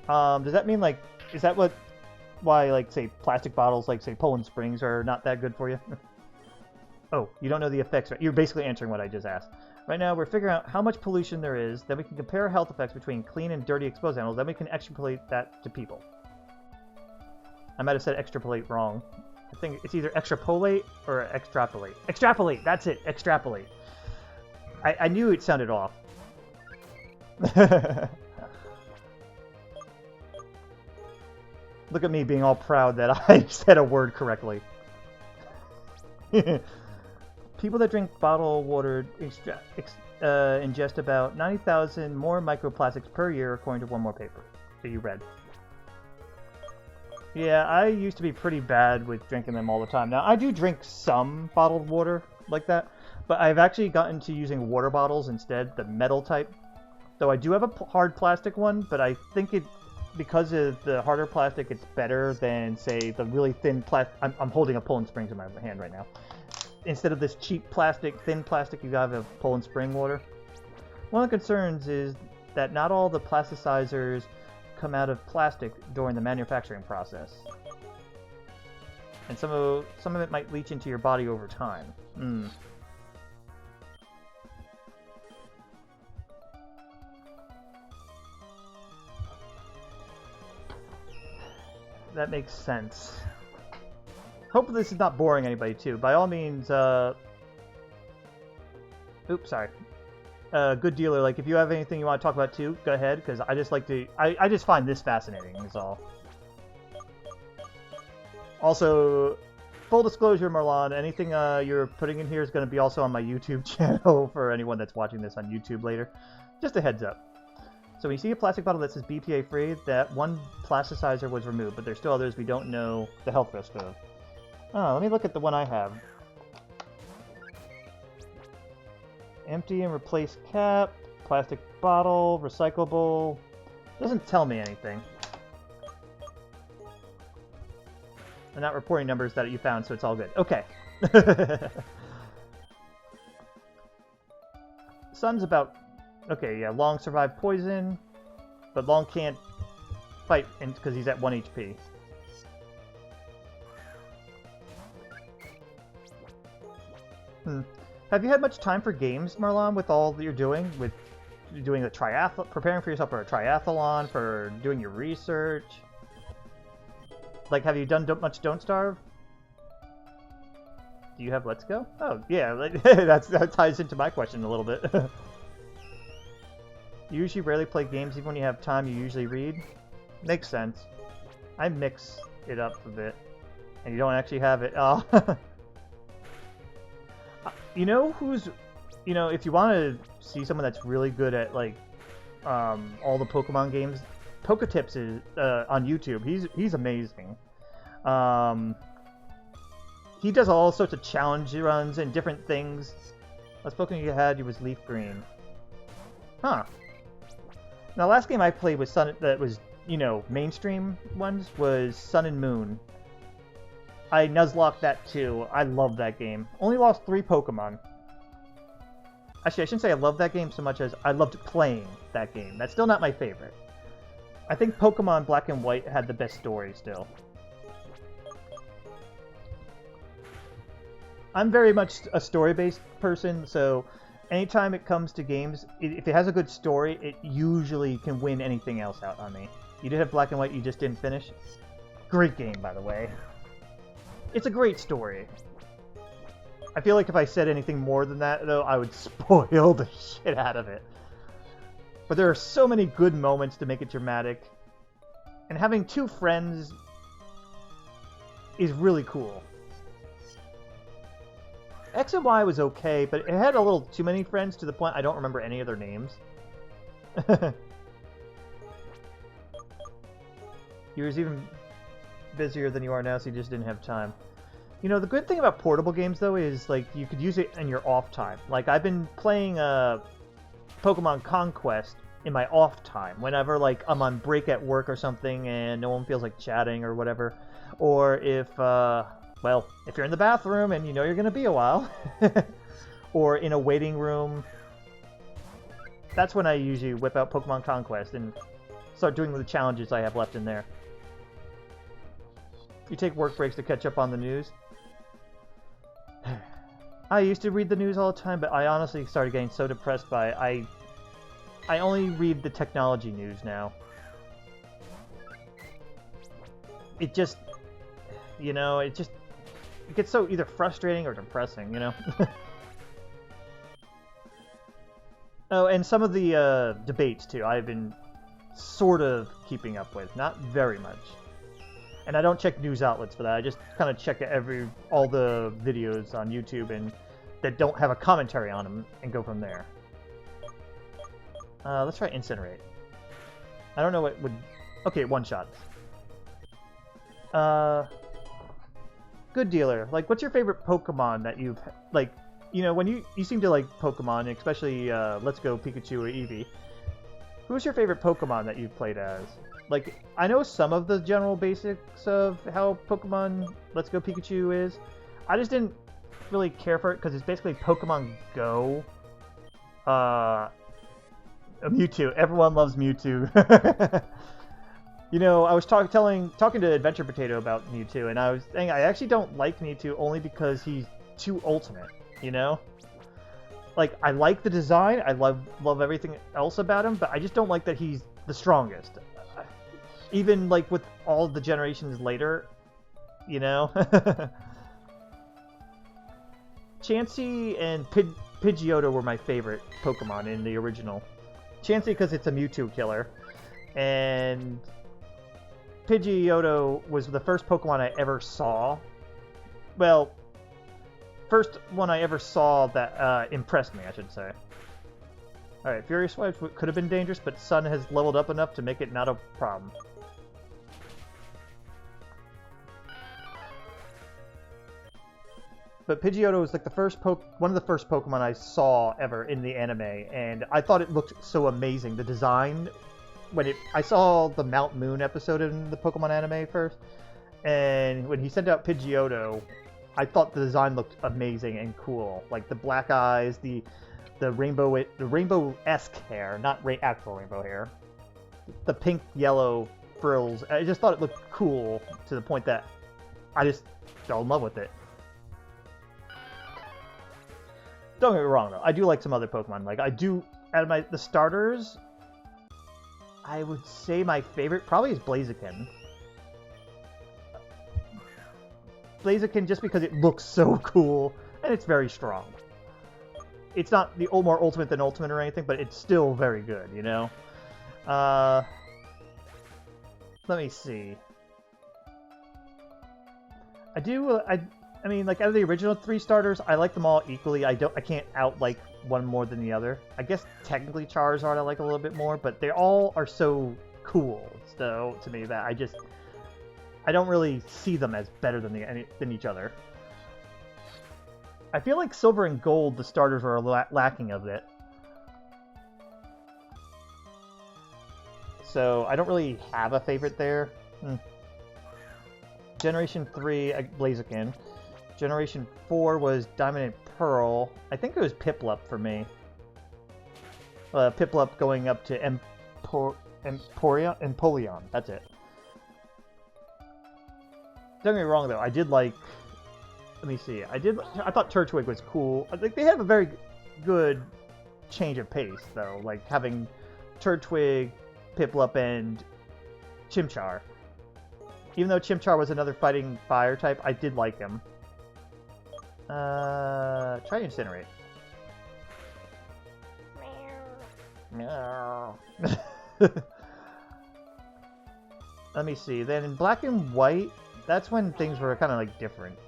does that mean, like, is that why, like, say, plastic bottles, like, say, Poland Springs are not that good for you? Oh, you don't know the effects, right? You're basically answering what I just asked. Right now, we're figuring out how much pollution there is, then we can compare health effects between clean and dirty exposed animals, then we can extrapolate that to people. I might have said extrapolate wrong. I think it's either extrapolate or extrapolate. Extrapolate! That's it! Extrapolate. I knew it sounded off. Look at me being all proud that I said a word correctly. People that drink bottled water ingest about 90,000 more microplastics per year, according to one more paper that you read. Yeah, I used to be pretty bad with drinking them all the time. Now, I do drink some bottled water like that, but I've actually gotten to using water bottles instead, the metal type. Though I do have a hard plastic one, but I think because of the harder plastic, it's better than, say, the really thin plastic. I'm holding a Poland Springs in my hand right now. Instead of this cheap plastic, thin plastic, you have a Poland Spring water. One of the concerns is that not all the plasticizers come out of plastic during the manufacturing process. And some of it might leach into your body over time. That makes sense. Hopefully this is not boring anybody too. By all means, oops, sorry. Good dealer, like, if you have anything you want to talk about too, go ahead, because I just like to... I just find this fascinating, is all. Also, full disclosure, Marlon, anything you're putting in here is going to be also on my YouTube channel for anyone that's watching this on YouTube later. Just a heads up. So when you see a plastic bottle that says BPA free, that one plasticizer was removed, but there's still others we don't know the health risk of. Oh, let me look at the one I have. Empty and replace cap, plastic bottle, recyclable. Doesn't tell me anything. I'm not reporting numbers that you found, so it's all good. Okay. Sun's about... Okay, yeah, Long survived poison, but Long can't fight because he's at 1 HP. Have you had much time for games, Marlon, with all that you're doing? With doing the triathlon, preparing for yourself for a triathlon, for doing your research? Like, have you done much Don't Starve? Do you have Let's Go? Oh, yeah, that ties into my question a little bit. You usually rarely play games, even when you have time, you usually read? Makes sense. I mix it up a bit. And you don't actually have it. Oh. You know who's... You know, if you want to see someone that's really good at, like, all the Pokemon games, Poketips is on YouTube. He's amazing. He does all sorts of challenge runs and different things. Last Pokemon you had, you was Leaf Green. Huh. Now, last game I played with that was, you know, mainstream ones was Sun and Moon. I Nuzlocked that too. I love that game. Only lost 3 Pokemon. Actually, I shouldn't say I love that game so much as I loved playing that game. That's still not my favorite. I think Pokemon Black and White had the best story still. I'm very much a story-based person, so anytime it comes to games, if it has a good story, it usually can win anything else out on me. You did have Black and White, you just didn't finish? Great game, by the way. It's a great story. I feel like if I said anything more than that, though, I would spoil the shit out of it. But there are so many good moments to make it dramatic. And having 2 friends is really cool. X and Y was okay, but it had a little too many friends to the point I don't remember any of their names. You was even busier than you are now, so you just didn't have time. You know, the good thing about portable games, though, is, like, you could use it in your off time. Like, I've been playing Pokemon Conquest in my off time, whenever, like, I'm on break at work or something and no one feels like chatting or whatever. Or if, well, if you're in the bathroom and you know you're going to be a while. Or in a waiting room. That's when I usually whip out Pokemon Conquest and start doing the challenges I have left in there. You take work breaks to catch up on the news. I used to read the news all the time, but I honestly started getting so depressed by it. I only read the technology news now. It just, you know, it gets so either frustrating or depressing, you know? Oh, and some of the debates, too, I've been sort of keeping up with. Not very much. And I don't check news outlets for that. I just kind of check all the videos on YouTube and that don't have a commentary on them and go from there. Let's try Incinerate. I don't know what would... Okay, one shot. Good dealer. Like, what's your favorite Pokemon that you've... Like, you know, when you seem to like Pokemon, especially Let's Go Pikachu or Eevee. Who's your favorite Pokemon that you've played as? Like, I know some of the general basics of how Pokemon Let's Go Pikachu is. I just didn't really care for it because it's basically Pokemon Go. Mewtwo. Everyone loves Mewtwo. You know, I was talking to Adventure Potato about Mewtwo, and I was saying I actually don't like Mewtwo only because he's too ultimate, you know? Like, I like the design, I love everything else about him, but I just don't like that he's the strongest. Even, like, with all the generations later, you know? Chansey and Pidgeotto were my favorite Pokemon in the original. Chansey because it's a Mewtwo killer, and Pidgeotto was the first Pokemon I ever saw. Well, first one I ever saw that impressed me, I should say. Alright, Furious Swipes could have been dangerous, but Sun has leveled up enough to make it not a problem. But Pidgeotto was like the first one of the first Pokemon I saw ever in the anime, and I thought it looked so amazing. The design, I saw the Mount Moon episode in the Pokemon anime first, and when he sent out Pidgeotto, I thought the design looked amazing and cool. Like the black eyes, the rainbow-esque hair, not actual rainbow hair, the pink yellow frills. I just thought it looked cool to the point that I just fell in love with it. Don't get me wrong, though. I do like some other Pokemon. Like, I do... Out of the starters, I would say my favorite probably is Blaziken. Blaziken just because it looks so cool, and it's very strong. It's not the more ultimate than ultimate or anything, but it's still very good, you know? Let me see. I mean, like, out of the original 3 starters, I like them all equally. I can't out-like one more than the other. I guess technically Charizard I like a little bit more, but they all are so cool, so, to me, that I don't really see them as better than each other. I feel like Silver and Gold, the starters are lacking of it. So, I don't really have a favorite there. Generation 3, Blaziken. Generation 4 was Diamond and Pearl. I think it was Piplup for me. Piplup going up to Empoleon. That's it. Don't get me wrong, though. I did like... Let me see. I thought Turtwig was cool. I think they have a very good change of pace, though. Like, having Turtwig, Piplup, and Chimchar. Even though Chimchar was another fighting fire type, I did like him. Try Incinerate. Meow. Let me see. Then in Black and White, that's when things were kind of like different.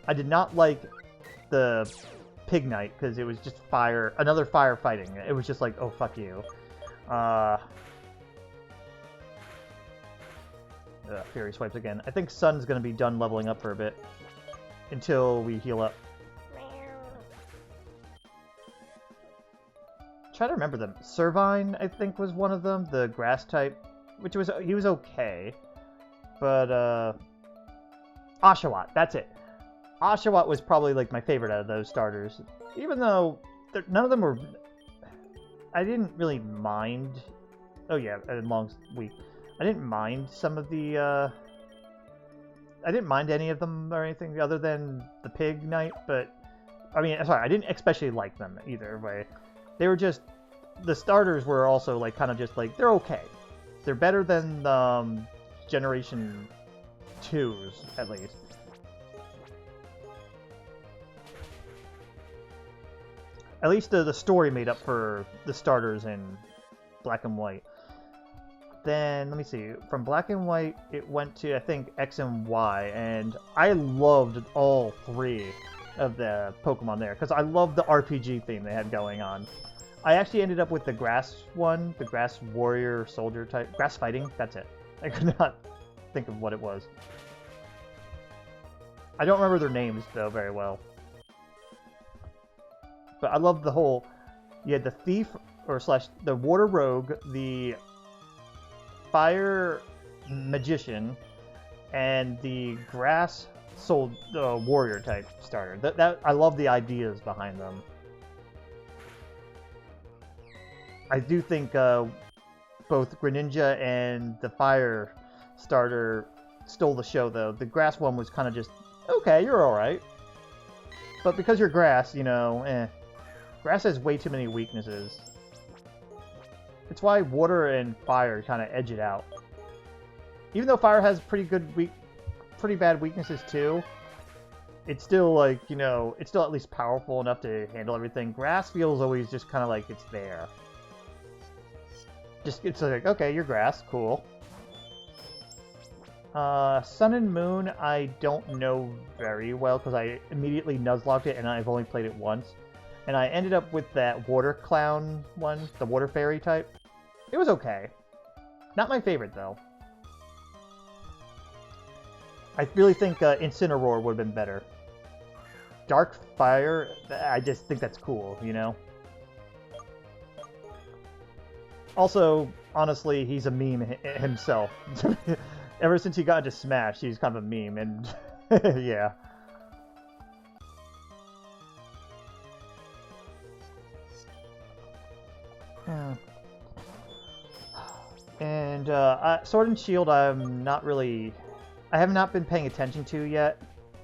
I did not like the Pig Knight because it was just fire, another firefighting. It was just like, oh fuck you. Fury swipes again. I think Sun's gonna be done leveling up for a bit until we heal up. Try to remember them. Servine, I think, was one of them. The grass type, which was he was okay, but Oshawott. That's it. Oshawott was probably like my favorite out of those starters, even though none of them were. I didn't really mind. Oh yeah, and long week. I didn't mind some of the. I didn't mind any of them or anything other than the Pig Knight, but I mean, sorry, I didn't especially like them either way. They were just the starters were also like kind of just like they're okay. They're better than Generation 2s at least. At least the story made up for the starters in Black and White. Then, let me see, from Black and White, it went to, I think, X and Y, and I loved all three of the Pokemon there, because I loved the RPG theme they had going on. I actually ended up with the Grass one, the Grass Warrior Soldier type, Grass Fighting, that's it. I could not think of what it was. I don't remember their names, though, very well. But I love the whole, you had the Thief, or slash, the Water Rogue, the Fire Magician, and the Grass Warrior type starter. That I love the ideas behind them. I do think both Greninja and the Fire starter stole the show, though. The Grass one was kind of just, okay, you're alright. But because you're Grass, you know, Grass has way too many weaknesses. It's why Water and Fire kind of edge it out. Even though Fire has pretty bad weaknesses too, it's still like, you know, it's still at least powerful enough to handle everything. Grass feels always just kind of like it's there. Just, it's like, okay, you're Grass, cool. Sun and Moon, I don't know very well because I immediately Nuzlocked it and I've only played it once. And I ended up with that Water Clown one, the Water Fairy type. It was okay. Not my favorite, though. I really think Incineroar would have been better. Dark Fire, I just think that's cool, you know? Also, honestly, he's a meme himself. Ever since he got into Smash, he's kind of a meme, and yeah. And Sword and Shield, I have not been paying attention to yet,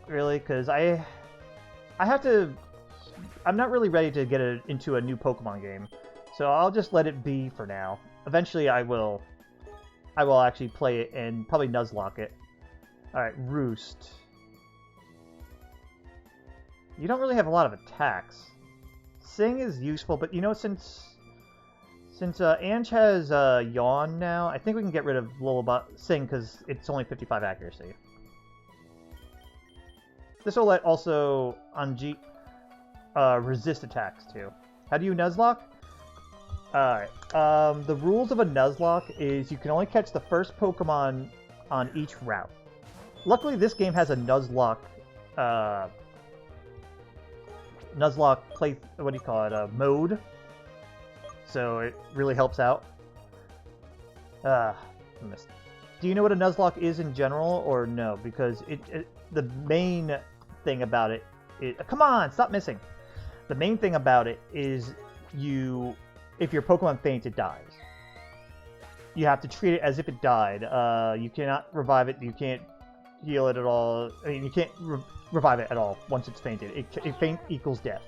really, because I'm not really ready to get into a new Pokemon game, so I'll just let it be for now. Eventually, I will actually play it and probably Nuzlocke it. All right, Roost. You don't really have a lot of attacks. Sing is useful, but you know, since Ange has Yawn now, I think we can get rid of Sing because it's only 55 accuracy. This will let also Anjeet resist attacks too. How do you Nuzlocke? Alright, the rules of a Nuzlocke is you can only catch the first Pokemon on each route. Luckily, this game has a Nuzlocke mode. So it really helps out. Missed. Do you know what a Nuzlocke is in general, or no? Because the main thing about it is... Come on, stop missing! The main thing about it is if your Pokemon faints, it dies. You have to treat it as if it died. You cannot revive it, you can't heal it at all. I mean, you can't revive it at all once it's fainted. Faint equals death.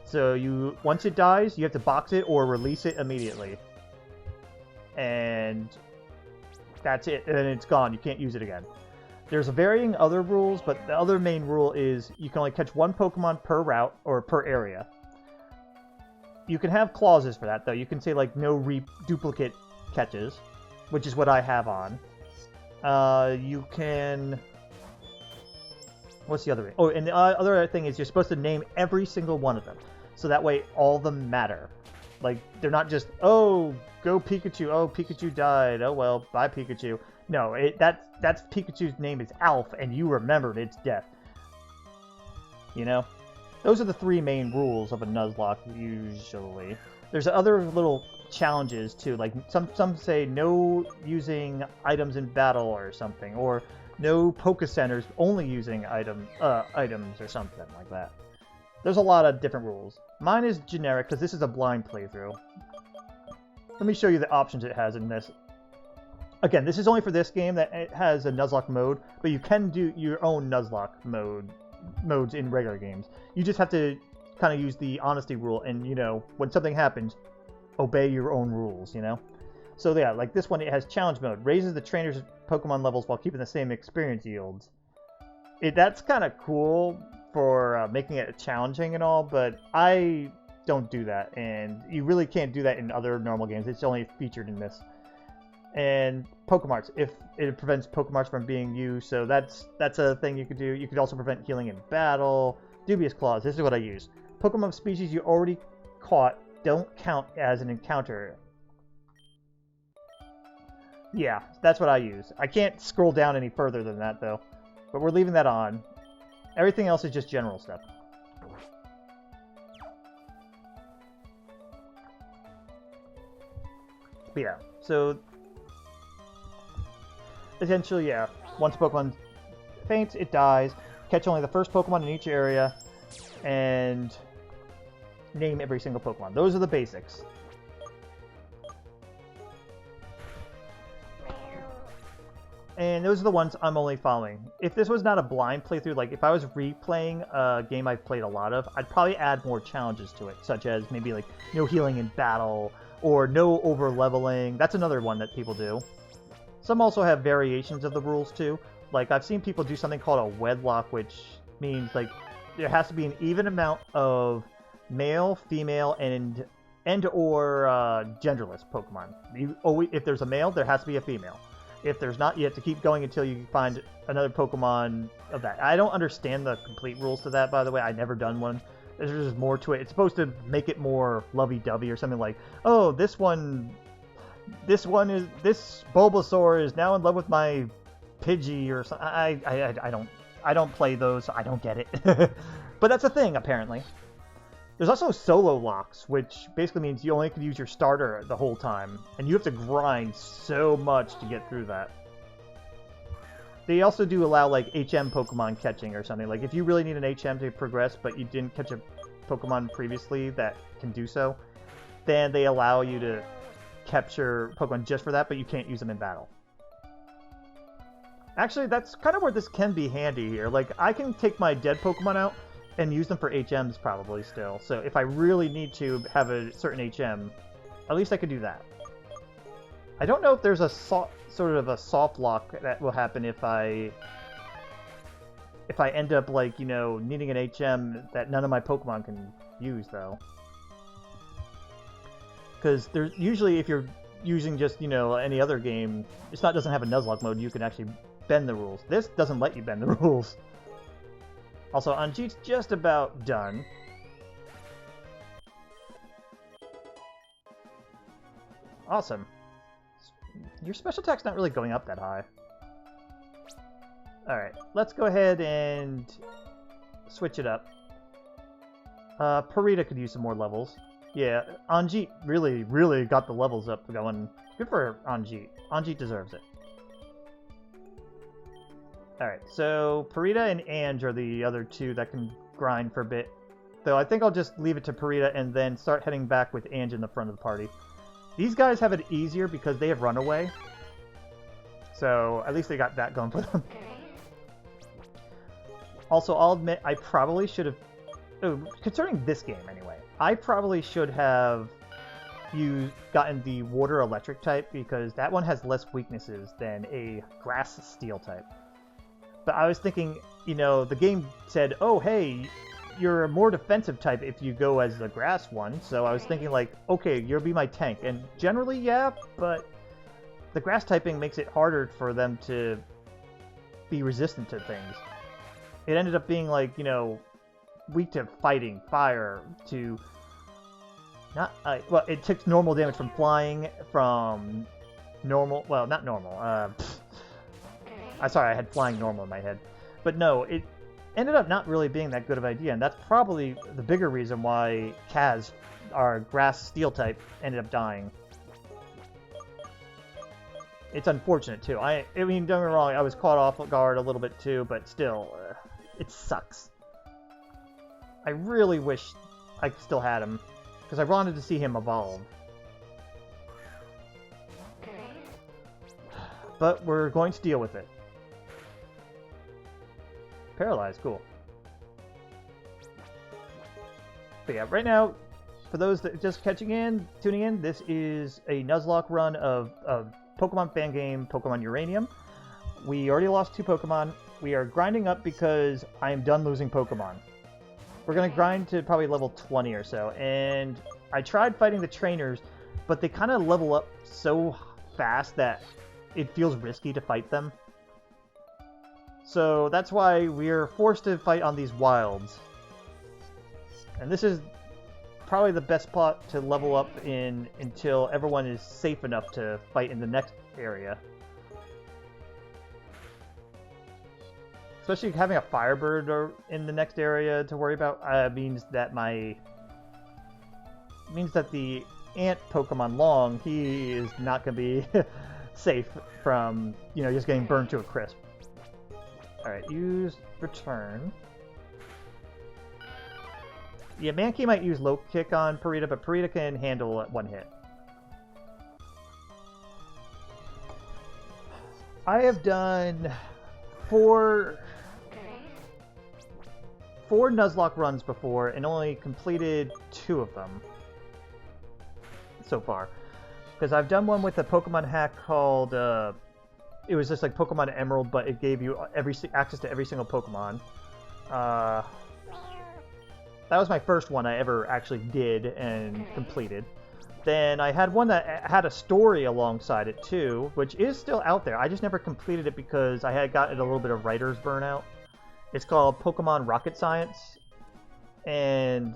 So once it dies, you have to box it or release it immediately. And that's it, and then it's gone. You can't use it again. There's varying other rules, but the other main rule is you can only catch one Pokemon per route or per area. You can have clauses for that, though. You can say, like, no duplicate catches, which is what I have on. You can... What's the other way? Oh, and the other thing is you're supposed to name every single one of them. So that way all of them matter. Like, they're not just, oh, go Pikachu. Oh, Pikachu died. Oh, well, bye, Pikachu. No, that's Pikachu's name is Alf, and you remembered its death. You know? Those are the 3 main rules of a Nuzlocke, usually. There's other little challenges, too. Like, some say no using items in battle or something. Or no Poké Centers, only using items or something like that. There's a lot of different rules. Mine is generic, because this is a blind playthrough. Let me show you the options it has in this. Again, this is only for this game that it has a Nuzlocke mode, but you can do your own Nuzlocke modes in regular games. You just have to kind of use the honesty rule, and, you know, when something happens, obey your own rules, you know? So yeah, like this one, it has challenge mode. Raises the trainer's Pokemon levels while keeping the same experience yields. That's kind of cool for making it challenging and all, but I don't do that, and you really can't do that in other normal games. It's only featured in this. And Pokemarts, if it prevents Pokemarts from being used, so that's a thing you could do. You could also prevent healing in battle. Dubious Clause, this is what I use. Pokemon species you already caught don't count as an encounter. Yeah, that's what I use. I can't scroll down any further than that, though. But we're leaving that on. Everything else is just general stuff. But yeah, so... essentially, yeah. Once a Pokemon faints, it dies. Catch only the first Pokemon in each area. And... name every single Pokemon. Those are the basics. And those are the ones I'm only following. If this was not a blind playthrough, like if I was replaying a game I've played a lot of, I'd probably add more challenges to it, such as maybe like no healing in battle, or no over-leveling. That's another one that people do. Some also have variations of the rules too. Like I've seen people do something called a wedlock, which means like there has to be an even amount of male, female, and or genderless Pokemon. If there's a male, there has to be a female. If there's not, you have to keep going until you find another Pokemon of that. I don't understand the complete rules to that, by the way. I've never done one. There's just more to it. It's supposed to make it more lovey-dovey or something like, oh, this Bulbasaur is now in love with my Pidgey or something. I don't play those, so I don't get it. But that's a thing, apparently. There's also solo locks, which basically means you only can use your starter the whole time, and you have to grind so much to get through that. They also do allow like HM Pokemon catching or something. Like if you really need an HM to progress, but you didn't catch a Pokemon previously that can do so, then they allow you to capture Pokemon just for that, but you can't use them in battle. Actually, that's kind of where this can be handy here. Like I can take my dead Pokemon out and use them for HMs probably still. So if I really need to have a certain HM, at least I could do that. I don't know if there's a sort of a soft lock that will happen if I end up like, you know, needing an HM that none of my Pokemon can use though. Because there's usually if you're using just, you know, any other game, doesn't have a Nuzlocke mode, you can actually bend the rules. This doesn't let you bend the rules. Also, Anjeet's just about done. Awesome. Your special attack's not really going up that high. Alright, let's go ahead and switch it up. Purita could use some more levels. Yeah, Anjeet really got the levels up going. Good for Anjeet. Anjeet deserves it. Alright, so Purita and Ange are the other two that can grind for a bit. Though I think I'll just leave it to Purita and then start heading back with Ange in the front of the party. These guys have it easier because they have Runaway. So at least they got that going for them. Also, I'll admit I probably should have... concerning this game anyway, I probably should have gotten the Water Electric type because that one has less weaknesses than a Grass Steel type. But I was thinking, you know, the game said, oh, hey, you're a more defensive type if you go as the grass one, so I was thinking like, okay, you'll be my tank, and generally, yeah, but the grass typing makes it harder for them to be resistant to things. It ended up being like, you know, weak to fighting, fire, to not, well, it takes normal damage from flying, from normal, well, not normal, I'm sorry, I had flying normal in my head, but no, it ended up not really being that good of an idea, and that's probably the bigger reason why Kaz, our grass steel type, ended up dying. It's unfortunate too. I mean, don't get me wrong, I was caught off guard a little bit too, but still, it sucks. I really wish I still had him, because I wanted to see him evolve. But we're going to deal with it. Paralyzed, cool. But yeah, right now, for those that just tuning in, this is a Nuzlocke run of Pokemon fan game, Pokemon Uranium. We already lost 2 Pokemon. We are grinding up because I am done losing Pokemon. We're going to grind to probably level 20 or so, and I tried fighting the trainers, but they kind of level up so fast that it feels risky to fight them. So that's why we're forced to fight on these wilds. And this is probably the best spot to level up in until everyone is safe enough to fight in the next area. Especially having a Firebird in the next area to worry about means that the Ant Pokemon Long, he is not going to be safe from, you know, just getting burned to a crisp. Alright, use return. Yeah, Mankey might use low kick on Purita, but Purita can handle one hit. I have done four Nuzlocke runs before and only completed 2 of them so far. Because I've done one with a Pokemon hack called, it was just like Pokemon Emerald, but it gave you access to every single Pokemon. That was my first one I ever actually did and completed. Then I had one that had a story alongside it too, which is still out there. I just never completed it because I had gotten a little bit of writer's burnout. It's called Pokemon Rocket Science, and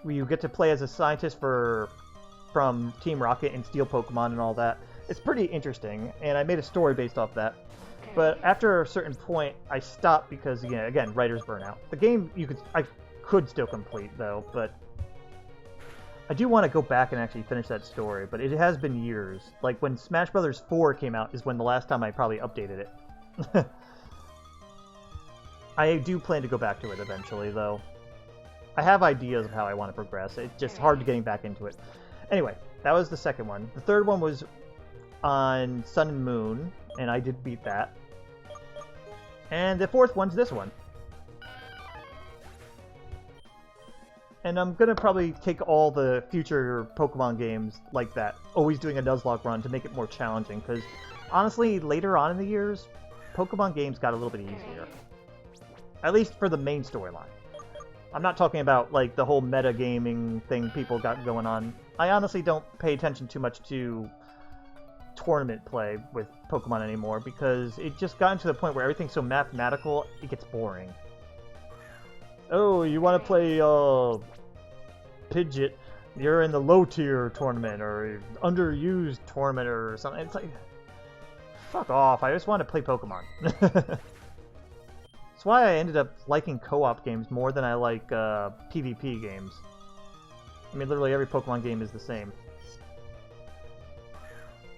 you get to play as a scientist from Team Rocket and steal Pokemon and all that. It's pretty interesting, and I made a story based off that. But after a certain point, I stopped because, again, writer's burnout. The game I could still complete though, but I do want to go back and actually finish that story. But it has been years. Like when Smash Bros. 4 came out is when the last time I probably updated it. I do plan to go back to it eventually, though. I have ideas of how I want to progress. It's just hard getting back into it. Anyway, that was the second one. The third one was on Sun and Moon, and I did beat that. And the fourth one's this one. And I'm going to probably take all the future Pokemon games like that, always doing a Nuzlocke run to make it more challenging, because honestly, later on in the years, Pokemon games got a little bit easier. At least for the main storyline. I'm not talking about like the whole metagaming thing people got going on. I honestly don't pay attention too much to tournament play with Pokemon anymore because it just gotten to the point where everything's so mathematical, it gets boring. Oh, you want to play Pidgeot? You're in the low tier tournament or underused tournament or something. It's like, fuck off. I just want to play Pokemon. That's why I ended up liking co-op games more than I like PvP games. I mean, literally every Pokemon game is the same.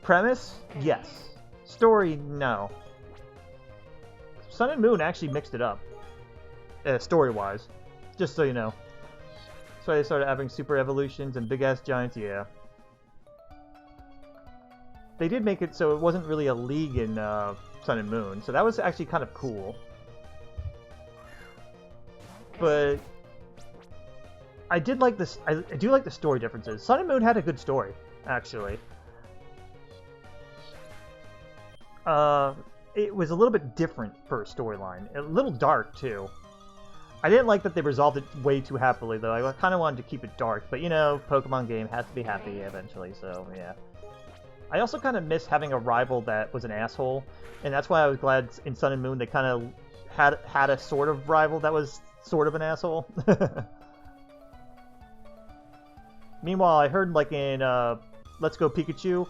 Premise? Yes. Story? No. Sun and Moon actually mixed it up. Story-wise. Just so you know. That's why they started having super evolutions and big-ass giants, yeah. They did make it so it wasn't really a league in Sun and Moon, so that was actually kind of cool. But I did like this. I do like the story differences. Sun and Moon had a good story, actually. It was a little bit different for a storyline. A little dark too. I didn't like that they resolved it way too happily, though. I kind of wanted to keep it dark, but you know, Pokemon game has to be happy eventually, so yeah. I also kind of miss having a rival that was an asshole, and that's why I was glad in Sun and Moon they kind of had a sort of rival that was sort of an asshole. Meanwhile, I heard like in Let's Go Pikachu,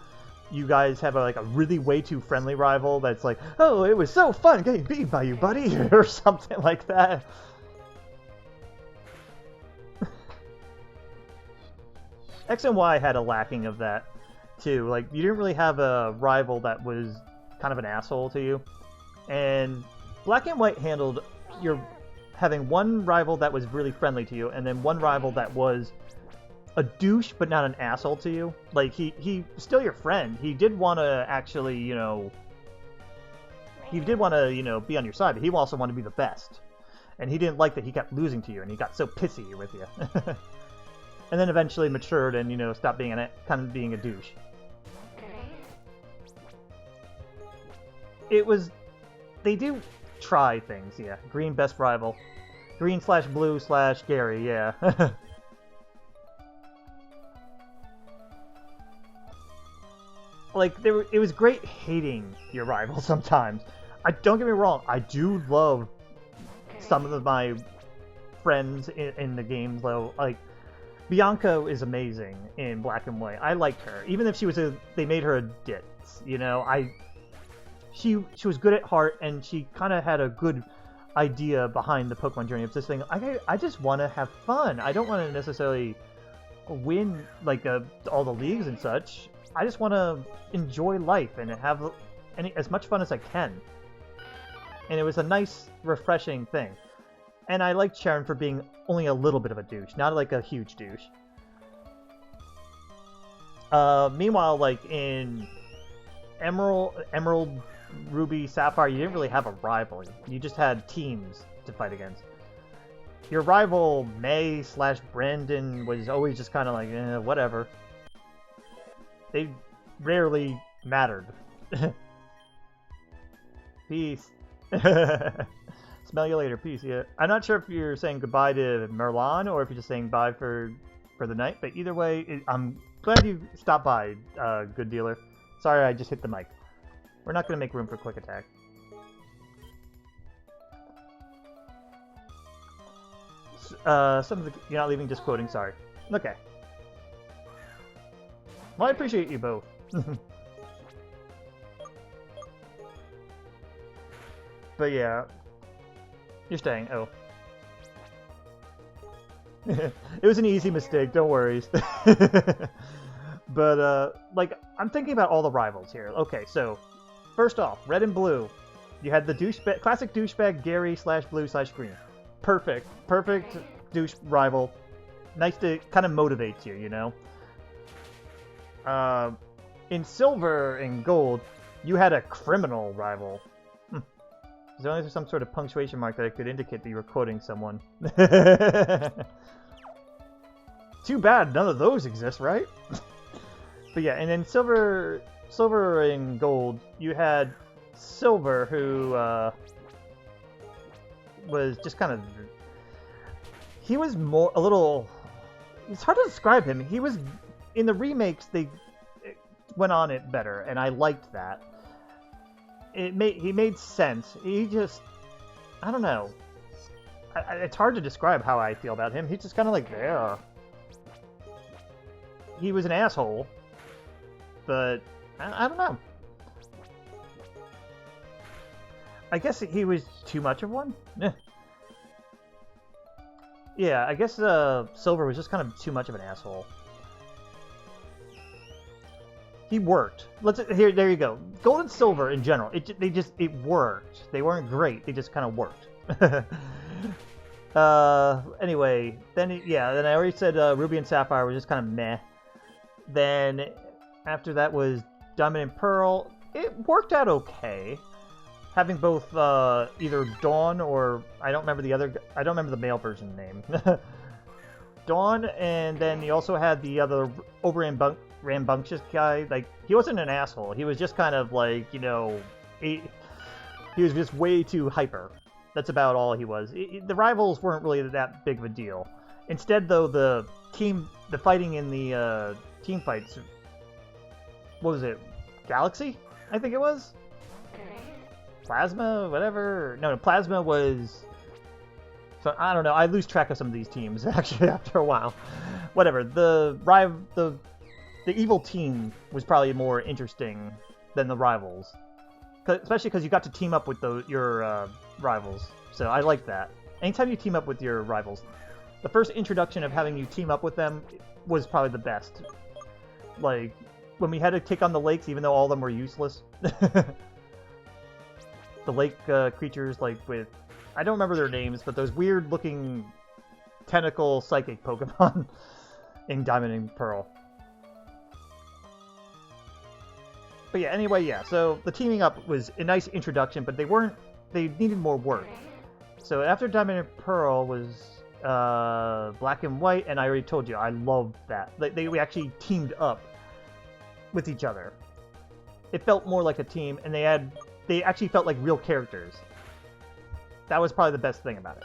you guys have a really way too friendly rival that's like, oh, it was so fun getting beat by you, buddy, or something like that. X and Y had a lacking of that too. Like, you didn't really have a rival that was kind of an asshole to you. And Black and White handled your having one rival that was really friendly to you, and then one rival that was a douche but not an asshole to you. Like, he still your friend. He did want to actually, you know, he did want to, you know, be on your side, but he also wanted to be the best. And he didn't like that he kept losing to you, and he got so pissy with you. And then eventually matured and, you know, stopped being being a douche. They do try things, yeah. Green best rival. Green/blue/Gary, yeah. Like, it was great hating your rival sometimes. Don't get me wrong, I do love some of my friends in the games, though. Like, Bianca is amazing in Black and White. I liked her, even if they made her a ditz. You know, she was good at heart, and she kind of had a good idea behind the Pokemon journey of this thing. I just want to have fun. I don't want to necessarily win like all the leagues and such. I just want to enjoy life and have as much fun as I can. And it was a nice, refreshing thing. And I liked Sharon for being only a little bit of a douche, not like a huge douche. Meanwhile, like in Emerald, Ruby, Sapphire, you didn't really have a rival. You just had teams to fight against. Your rival, May/Brandon, was always just kind of like, whatever. They rarely mattered. Peace. Smell you later. Peace. Yeah. I'm not sure if you're saying goodbye to Merlon or if you're just saying bye for the night, but either way, I'm glad you stopped by, good dealer. Sorry, I just hit the mic. We're not going to make room for quick attack. You're not leaving, just quoting. Sorry. Okay. Well, I appreciate you both. But yeah, you're staying. Oh. It was an easy mistake, don't worry. But, like, I'm thinking about all the rivals here. Okay, so, first off, Red and Blue. You had the classic douchebag Gary/Blue/Green. Perfect douche rival. Nice to kind of motivate you, you know? In Silver and Gold, you had a criminal rival. As long as there's some sort of punctuation mark that could indicate that you were quoting someone. Too bad none of those exist, right? But yeah, and then Silver and Gold, you had Silver, who was just kind of... He was a little... It's hard to describe him. He was... In the remakes, they went on it better, and I liked that. He made sense. He just... I don't know. It's hard to describe how I feel about him. He's just kind of like there. He was an asshole, but I don't know. I guess he was too much of one? Yeah, I guess Silver was just kind of too much of an asshole. He worked. There you go. Gold and Silver in general, it worked. They weren't great. They just kind of worked. Anyway, then I already said Ruby and Sapphire were just kind of meh. Then after that was Diamond and Pearl. It worked out okay. Having both either Dawn or I don't remember the male version name. Dawn, and then you also had the other rambunctious guy. Like, he wasn't an asshole. He was just kind of like, you know, he was just way too hyper. That's about all he was. The rivals weren't really that big of a deal. Instead, though, the fighting in the team fights, what was it? Galaxy? I think it was? Plasma? Whatever? No, Plasma was... So, I don't know. I lose track of some of these teams, actually, after a while. Whatever. The evil team was probably more interesting than the rivals. Especially because you got to team up with your rivals. So I like that. Anytime you team up with your rivals, the first introduction of having you team up with them was probably the best. Like, when we had to take on the lakes, even though all of them were useless. The lake creatures, like, with... I don't remember their names, but those weird-looking tentacle psychic Pokemon in Diamond and Pearl. But yeah, anyway, yeah, so the teaming up was a nice introduction, but they needed more work. So after Diamond and Pearl was Black and White, and I already told you, I loved that. We actually teamed up with each other. It felt more like a team, and they actually felt like real characters. That was probably the best thing about it.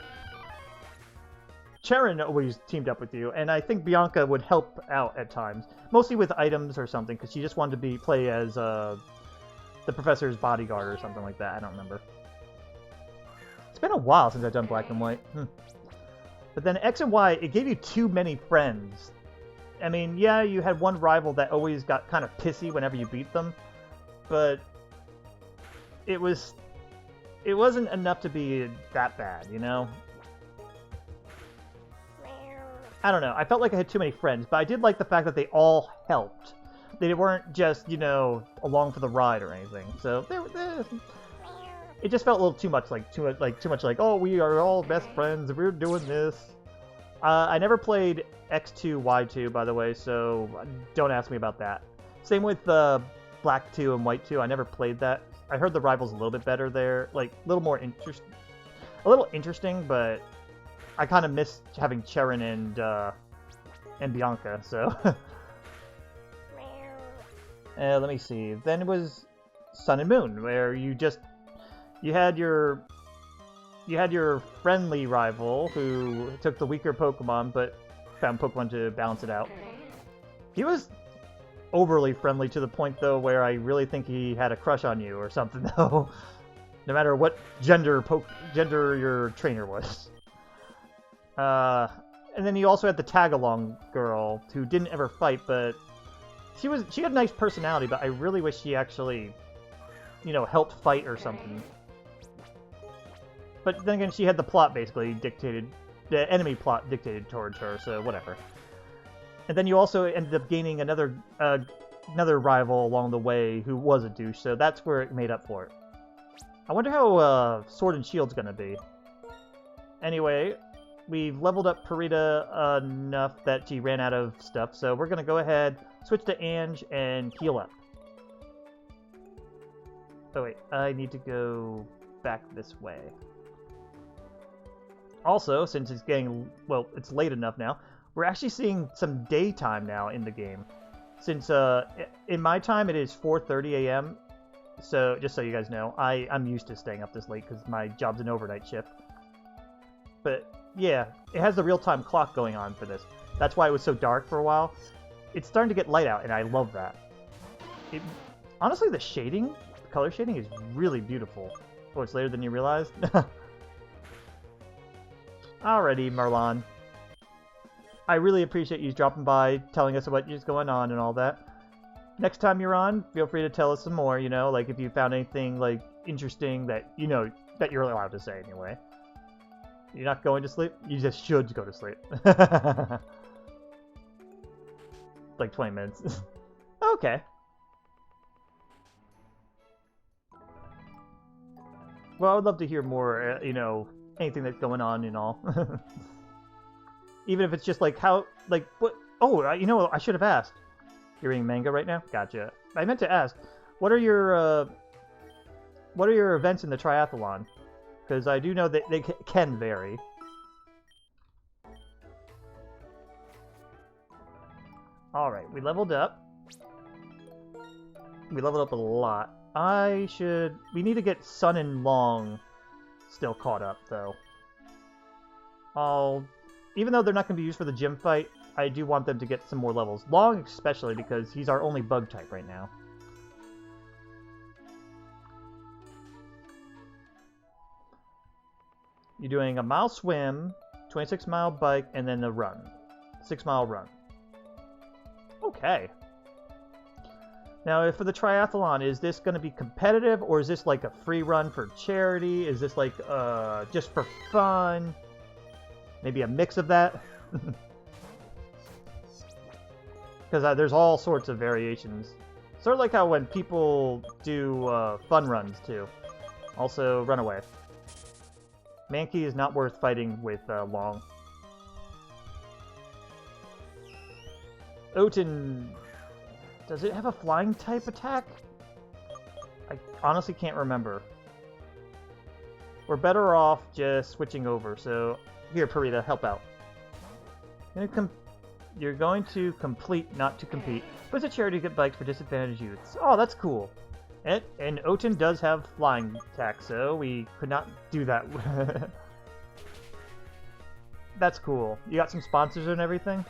Charon always teamed up with you, and I think Bianca would help out at times. Mostly with items or something, because she just wanted to play as the professor's bodyguard or something like that. I don't remember. It's been a while since I've done Black and White. But then X and Y, it gave you too many friends. I mean, yeah, you had one rival that always got kind of pissy whenever you beat them, but it wasn't enough to be that bad, you know? I don't know. I felt like I had too many friends, but I did like the fact that they all helped. They weren't just, you know, along for the ride or anything. So it just felt a little too much like, oh, we are all best friends. We're doing this. I never played X2, Y2, by the way, so don't ask me about that. Same with Black 2 and White 2. I never played that. I heard the rivals a little bit better there, like a little more interesting, but I kind of missed having Charon and Bianca, so. Let me see. Then it was Sun and Moon, where you had your friendly rival who took the weaker Pokemon, but found Pokemon to balance it out. He was overly friendly to the point, though, where I really think he had a crush on you or something, though. No matter what gender your trainer was. And then you also had the tag-along girl who didn't ever fight, but she had a nice personality, but I really wish she actually, you know, helped fight or something. But then again, she had the plot basically dictated, the enemy plot dictated towards her, so whatever. And then you also ended up gaining another rival along the way who was a douche, so that's where it made up for it. I wonder how Sword and Shield's gonna be. Anyway, we've leveled up Parita enough that she ran out of stuff, so we're gonna go ahead, switch to Ange, and heal up. Oh wait, I need to go back this way. Also, since it's getting, well, it's late enough now, we're actually seeing some daytime now in the game. Since, in my time, it is 4:30 a.m., so, just so you guys know, I'm used to staying up this late because my job's an overnight shift. But, yeah, it has the real-time clock going on for this. That's why it was so dark for a while. It's starting to get light out, and I love that. Honestly, the shading, the color shading is really beautiful. Oh, it's later than you realized? Alrighty, Marlon. I really appreciate you dropping by, telling us what is going on and all that. Next time you're on, feel free to tell us some more, you know, like if you found anything, like, interesting that, you know, that you're allowed to say anyway. You're not going to sleep? You just should go to sleep. Like 20 minutes. Okay. Well, I would love to hear more, you know, anything that's going on and all. Even if it's just like how, like, what, oh, you know, I should have asked. You're reading manga right now? Gotcha. I meant to ask, what are your events in the triathlon? Because I do know that they can vary. Alright, we leveled up. We leveled up a lot. We need to get Sun and Long still caught up, though. Even though they're not going to be used for the gym fight, I do want them to get some more levels. Long especially, because he's our only bug type right now. You're doing a mile swim, 26-mile bike, and then a run. 6-mile run. Okay. Now, for the triathlon, is this going to be competitive, or is this like a free run for charity? Is this like just for fun? Maybe a mix of that? Because there's all sorts of variations. Sort of like how when people do fun runs, too. Also, Runaway. Mankey is not worth fighting with Long. Oten... Does it have a flying type attack? I honestly can't remember. We're better off just switching over, so... Here, Parita, help out. You're going to complete, not to compete. Puts a charity to get bikes for disadvantaged youths. Oh, that's cool. And Oten does have flying attack, so we could not do that. That's cool. You got some sponsors and everything?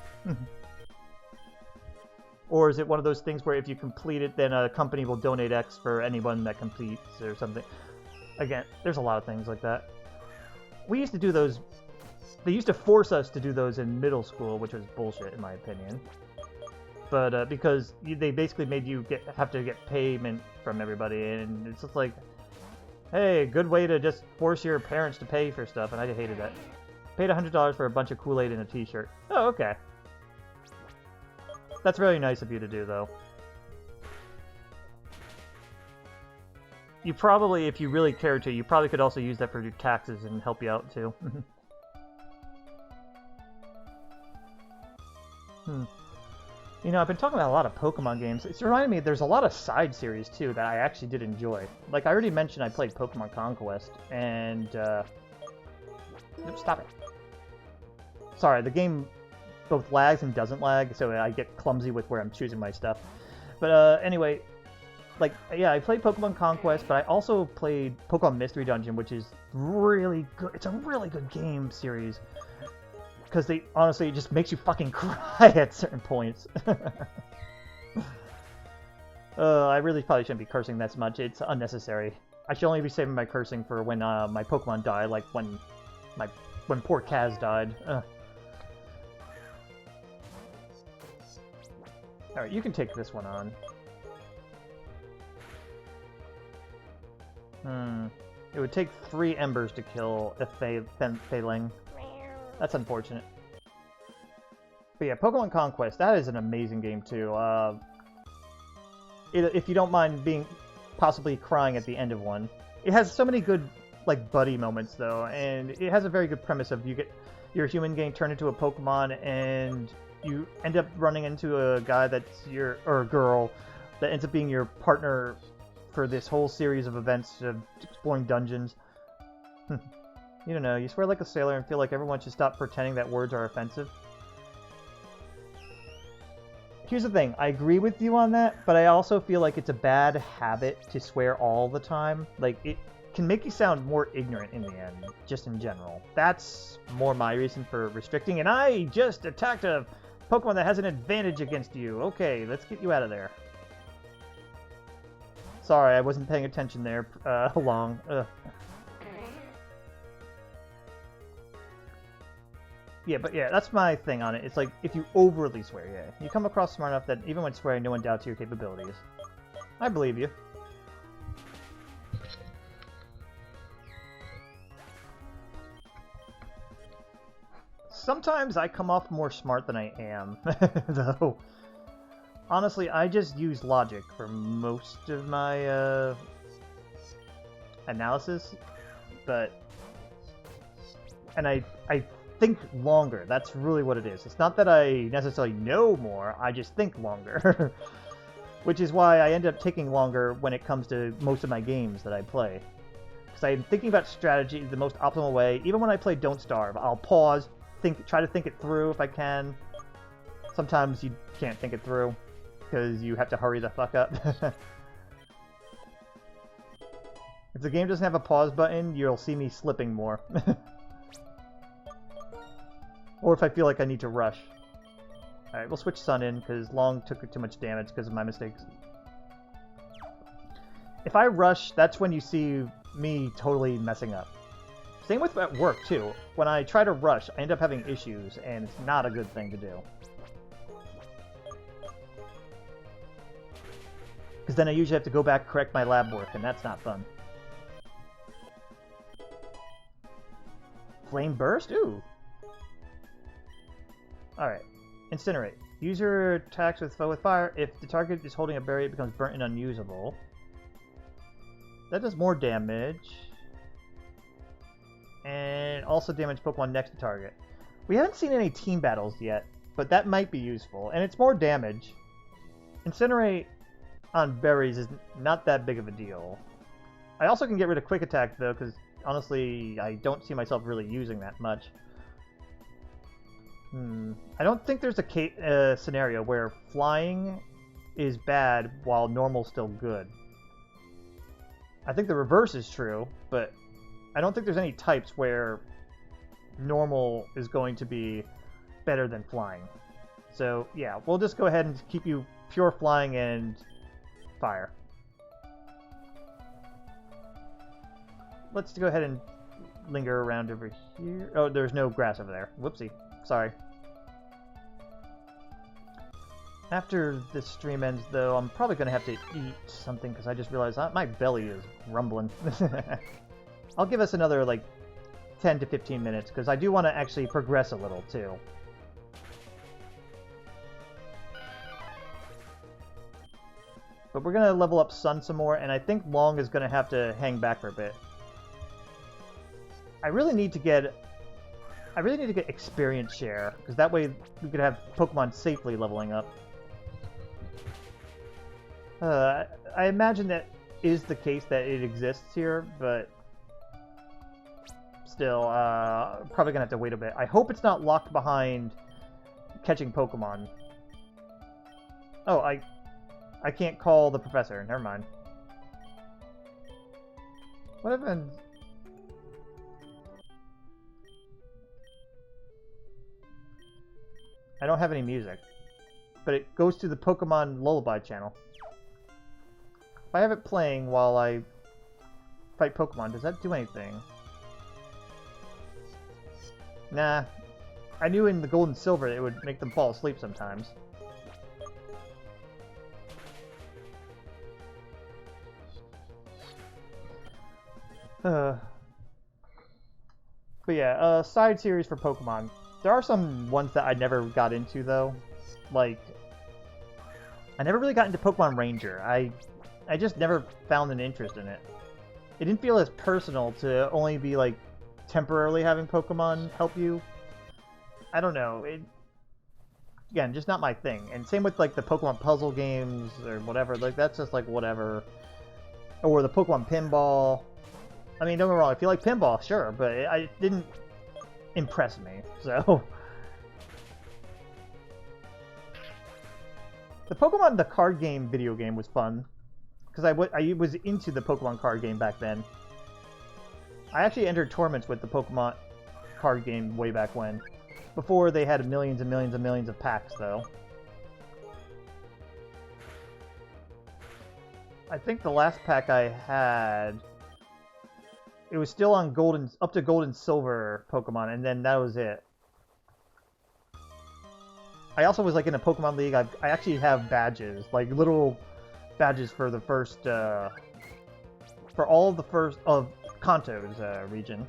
Or is it one of those things where if you complete it, then a company will donate X for anyone that completes or something? Again, there's a lot of things like that. We used to do those... They used to force us to do those in middle school, which was bullshit in my opinion. But because they basically made you have to get payment from everybody, and it's just like, hey, good way to just force your parents to pay for stuff, and I hated that. Paid $100 for a bunch of Kool-Aid and a t-shirt. Oh, okay. That's really nice of you to do, though. You probably, if you really cared to, you probably could also use that for your taxes and help you out, too. You know, I've been talking about a lot of Pokemon games. It's reminding me there's a lot of side series, too, that I actually did enjoy. Like, I already mentioned I played Pokemon Conquest, and, Stop it. Sorry, the game both lags and doesn't lag, so I get clumsy with where I'm choosing my stuff. But, anyway, like, yeah, I played Pokemon Conquest, but I also played Pokemon Mystery Dungeon, which is really good. It's a really good game series. Because they, honestly, it just makes you fucking cry at certain points. I really probably shouldn't be cursing that much. It's unnecessary. I should only be saving my cursing for when my Pokemon die, like when poor Kaz died. Alright, you can take this one on. It would take 3 embers to kill a Failing. That's unfortunate. But yeah, Pokemon Conquest, that is an amazing game too. If you don't mind being possibly crying at the end of one. It has so many good like buddy moments though, and it has a very good premise of you get your human getting turned into a Pokemon and you end up running into a guy that's or a girl that ends up being your partner for this whole series of events of exploring dungeons. You don't know, you swear like a sailor and feel like everyone should stop pretending that words are offensive. Here's the thing, I agree with you on that, but I also feel like it's a bad habit to swear all the time. Like, it can make you sound more ignorant in the end, just in general. That's more my reason for restricting, and I just attacked a Pokemon that has an advantage against you. Okay, let's get you out of there. Sorry, I wasn't paying attention there long. Yeah, but yeah, that's my thing on it. It's like, if you overly swear, yeah. You come across smart enough that even when swearing, no one doubts your capabilities. I believe you. Sometimes I come off more smart than I am, though. Honestly, I just use logic for most of my analysis, but... And I think longer. That's really what it is. It's not that I necessarily know more, I just think longer. Which is why I end up taking longer when it comes to most of my games that I play. Because I'm thinking about strategy the most optimal way. Even when I play Don't Starve, I'll pause, try to think it through if I can. Sometimes you can't think it through, because you have to hurry the fuck up. If the game doesn't have a pause button, you'll see me slipping more. Or if I feel like I need to rush. Alright, we'll switch Sun in, because Long took too much damage because of my mistakes. If I rush, that's when you see me totally messing up. Same with at work, too. When I try to rush, I end up having issues, and it's not a good thing to do. Because then I usually have to go back, correct my lab work, and that's not fun. Flame Burst? Ooh! Alright. Incinerate. User attacks with foe with fire. If the target is holding a berry, it becomes burnt and unusable. That does more damage. And also damage Pokemon next to target. We haven't seen any team battles yet, but that might be useful. And it's more damage. Incinerate on berries is not that big of a deal. I also can get rid of Quick Attack, though, because honestly, I don't see myself really using that much. I don't think there's a scenario where flying is bad while normal's still good. I think the reverse is true, but I don't think there's any types where normal is going to be better than flying. So yeah, we'll just go ahead and keep you pure flying and fire. Let's go ahead and linger around over here. Oh, there's no grass over there. Whoopsie. Sorry. After this stream ends, though, I'm probably going to have to eat something because I just realized my belly is rumbling. I'll give us another, like, 10 to 15 minutes because I do want to actually progress a little, too. But we're going to level up Sun some more, and I think Long is going to have to hang back for a bit. I really need to get experience share, because that way we could have Pokemon safely leveling up. I imagine that is the case that it exists here, but still, probably gonna have to wait a bit. I hope it's not locked behind catching Pokemon. Oh, I can't call the professor. Never mind. What happened? I don't have any music, but it goes to the Pokemon Lullaby channel. If I have it playing while I fight Pokemon, does that do anything? Nah. I knew in the Gold and Silver it would make them fall asleep sometimes. But yeah, side series for Pokemon. There are some ones that I never got into, though. Like, I never really got into Pokemon Ranger. I just never found an interest in it. It didn't feel as personal to only be, like, temporarily having Pokemon help you. I don't know. Again, just not my thing. And same with, like, the Pokemon puzzle games or whatever. Like, that's just, like, whatever. Or the Pokemon Pinball. I mean, don't get me wrong. I feel like Pinball, sure, but it didn't impress me, so... The card game video game was fun, because I was into the Pokemon card game back then. I actually entered tournaments with the Pokemon card game way back when, before they had millions and millions and millions of packs, though. I think the last pack I had... It was still on up to Gold and Silver Pokemon, and then that was it. I also was like in a Pokemon League. I actually have badges, like little badges for the first, for all of the first of Kanto's region.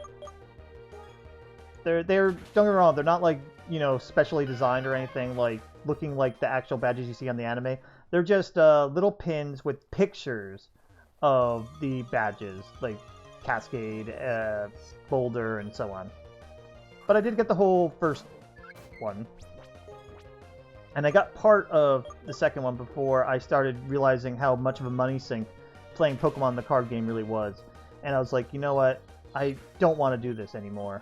They're don't get me wrong, they're not like, you know, specially designed or anything, like looking like the actual badges you see on the anime. They're just little pins with pictures of the badges, like Cascade, Boulder, and so on. But I did get the whole first one. And I got part of the second one before I started realizing how much of a money sink playing Pokemon the card game really was. And I was like, you know what? I don't want to do this anymore.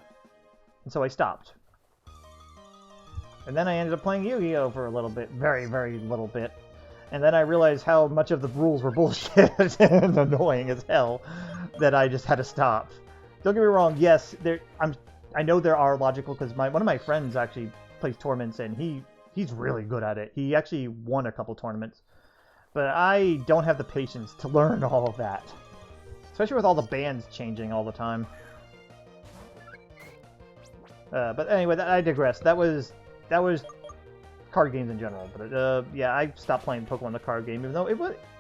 And so I stopped. And then I ended up playing Yu-Gi-Oh! For a little bit. Very, very little bit. And then I realized how much of the rules were bullshit and annoying as hell. that I just had to stop. Don't get me wrong. Yes, I know there are logical because one of my friends actually plays tournaments and he's really good at it. He actually won a couple tournaments, but I don't have the patience to learn all of that, especially with all the bands changing all the time. But anyway, I digress. That was card games in general. But yeah, I stopped playing Pokemon the card game, even though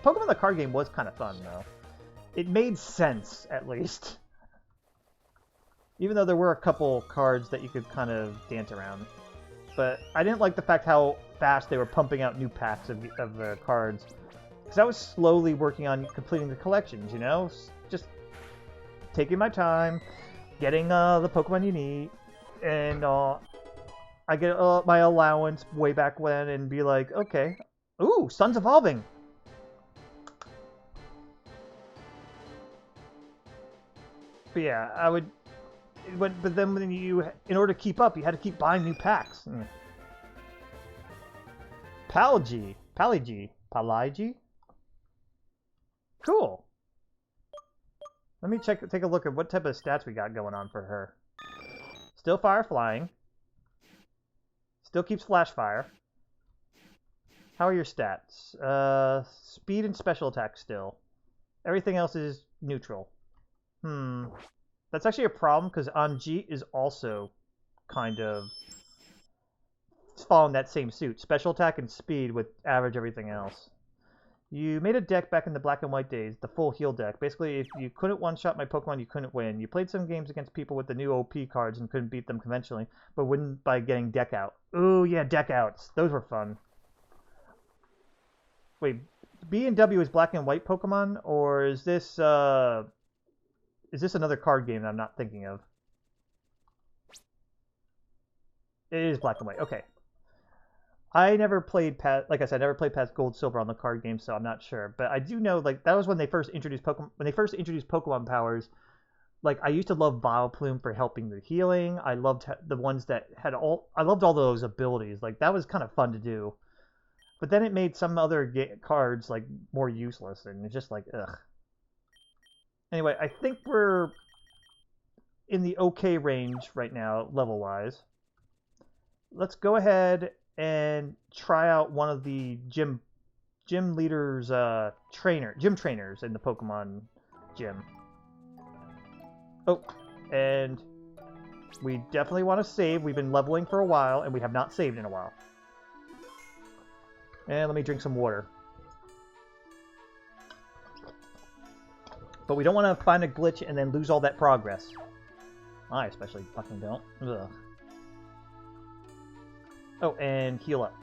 Pokemon the card game was kind of fun though. It made sense at least, even though there were a couple cards that you could kind of dance around. But I didn't like the fact how fast they were pumping out new packs of the cards, because I was slowly working on completing the collections. You know, just taking my time, getting the Pokemon you need. And I get my allowance way back when and be like, okay, ooh, Sun's evolving. But yeah, I would, but then when in order to keep up, you had to keep buying new packs. Palagy. Cool. Let me take a look at what type of stats we got going on for her. Still fire flying. Still keeps flash fire. How are your stats? Speed and special attack still. Everything else is neutral. That's actually a problem because Anjeet is also kind of following that same suit. Special attack and speed with average everything else. You made a deck back in the black and white days, the full heal deck. Basically, if you couldn't one-shot my Pokemon, you couldn't win. You played some games against people with the new OP cards and couldn't beat them conventionally, but wouldn't by getting deck out. Ooh, yeah, deck outs. Those were fun. Wait, B and W is black and white Pokemon, or is this another card game that I'm not thinking of? It is black and white. Okay. I never played like I said, I never played past Gold, Silver on the card game, so I'm not sure. But I do know, like, that was when they first introduced Pokemon. When they first introduced Pokemon powers, like, I used to love Vileplume for helping the healing. I loved the ones that had I loved all those abilities. Like, that was kind of fun to do. But then it made some other cards like more useless, and it's just like, ugh. Anyway, I think we're in the okay range right now, level-wise. Let's go ahead and try out one of the gym leaders, gym trainers in the Pokemon gym. Oh, and we definitely want to save. We've been leveling for a while, and we have not saved in a while. And let me drink some water. But we don't want to find a glitch and then lose all that progress. I especially fucking don't. Ugh. Oh, and heal up.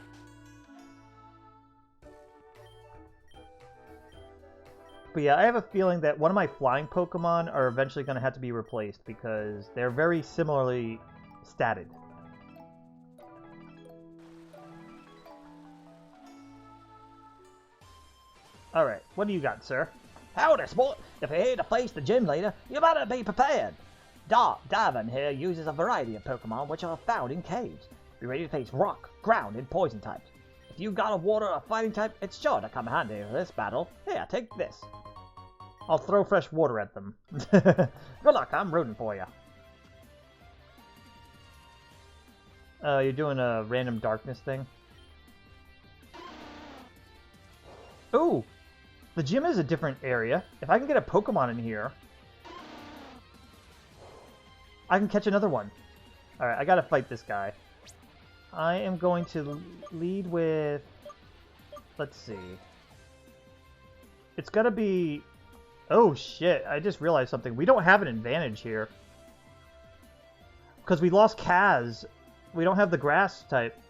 But yeah, I have a feeling that one of my flying Pokemon are eventually going to have to be replaced because they're very similarly statted. Alright, what do you got, sir? Howdy, sport. If you're here to face the gym leader, you better be prepared. Davin here uses a variety of Pokemon which are found in caves. Be ready to face rock, ground, and poison types. If you've got a water or fighting type, it's sure to come handy for this battle. Here, take this. I'll throw fresh water at them. Good luck, I'm rooting for you. You're doing a random darkness thing? Ooh! The gym is a different area. If I can get a Pokemon in here, I can catch another one. Alright, I gotta fight this guy. I am going to lead with... Let's see. It's gotta be... Oh shit, I just realized something. We don't have an advantage here. Because we lost Kaz. We don't have the grass type.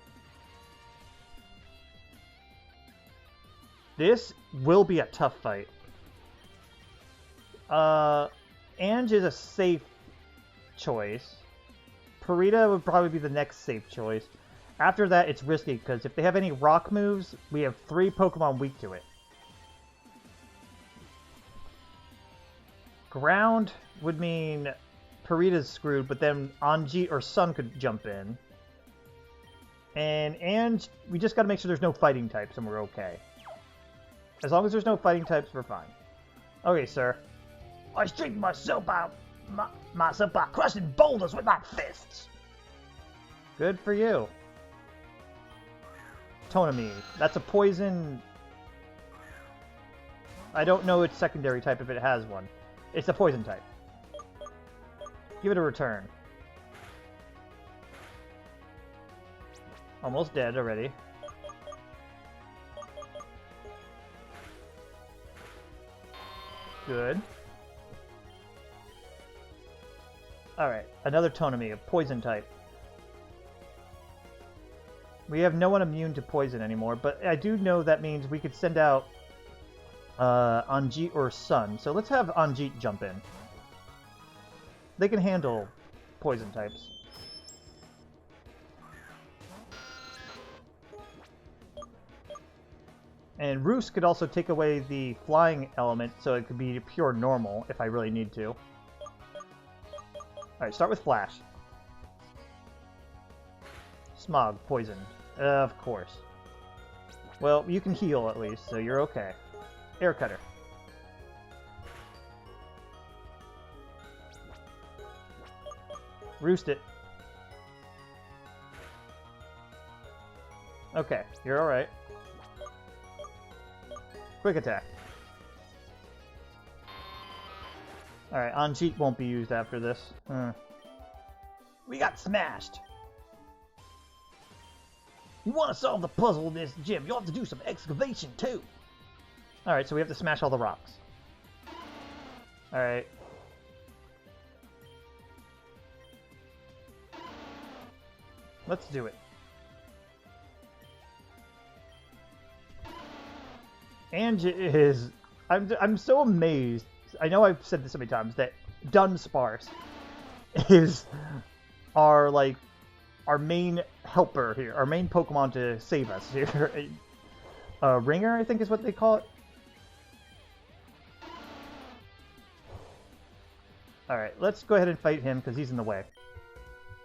This will be a tough fight. Ange is a safe choice. Purita would probably be the next safe choice. After that, it's risky, because if they have any rock moves, we have 3 Pokemon weak to it. Ground would mean Purita's screwed, but then Anjeet or Sun could jump in. And Ange, we just gotta make sure there's no fighting types, and we're okay. As long as there's no fighting types, we're fine. Okay, sir. I straightened myself by crushing boulders with my fists. Good for you. Tonami. That's a poison... I don't know its secondary type if it has one. It's a poison type. Give it a return. Almost dead already. Good. Alright, another Tonami, a poison type. We have no one immune to poison anymore, but I do know that means we could send out Anjit or Sun. So let's have Anjit jump in. They can handle poison types. And Roos could also take away the flying element, so it could be pure normal if I really need to. Alright, start with Flash. Smog, poison. Of course. Well, you can heal at least, so you're okay. Air Cutter. Roost it. Okay, you're alright. Quick attack. Alright, Anjit won't be used after this. We got smashed. You want to solve the puzzle in this gym, you'll have to do some excavation too. Alright, so we have to smash all the rocks. Alright. Let's do it. Ange is... I'm so amazed. I know I've said this so many times, that Dunsparce is our, like, our main helper here. Our main Pokemon to save us here. Ringer, I think is what they call it. Alright, let's go ahead and fight him, because he's in the way.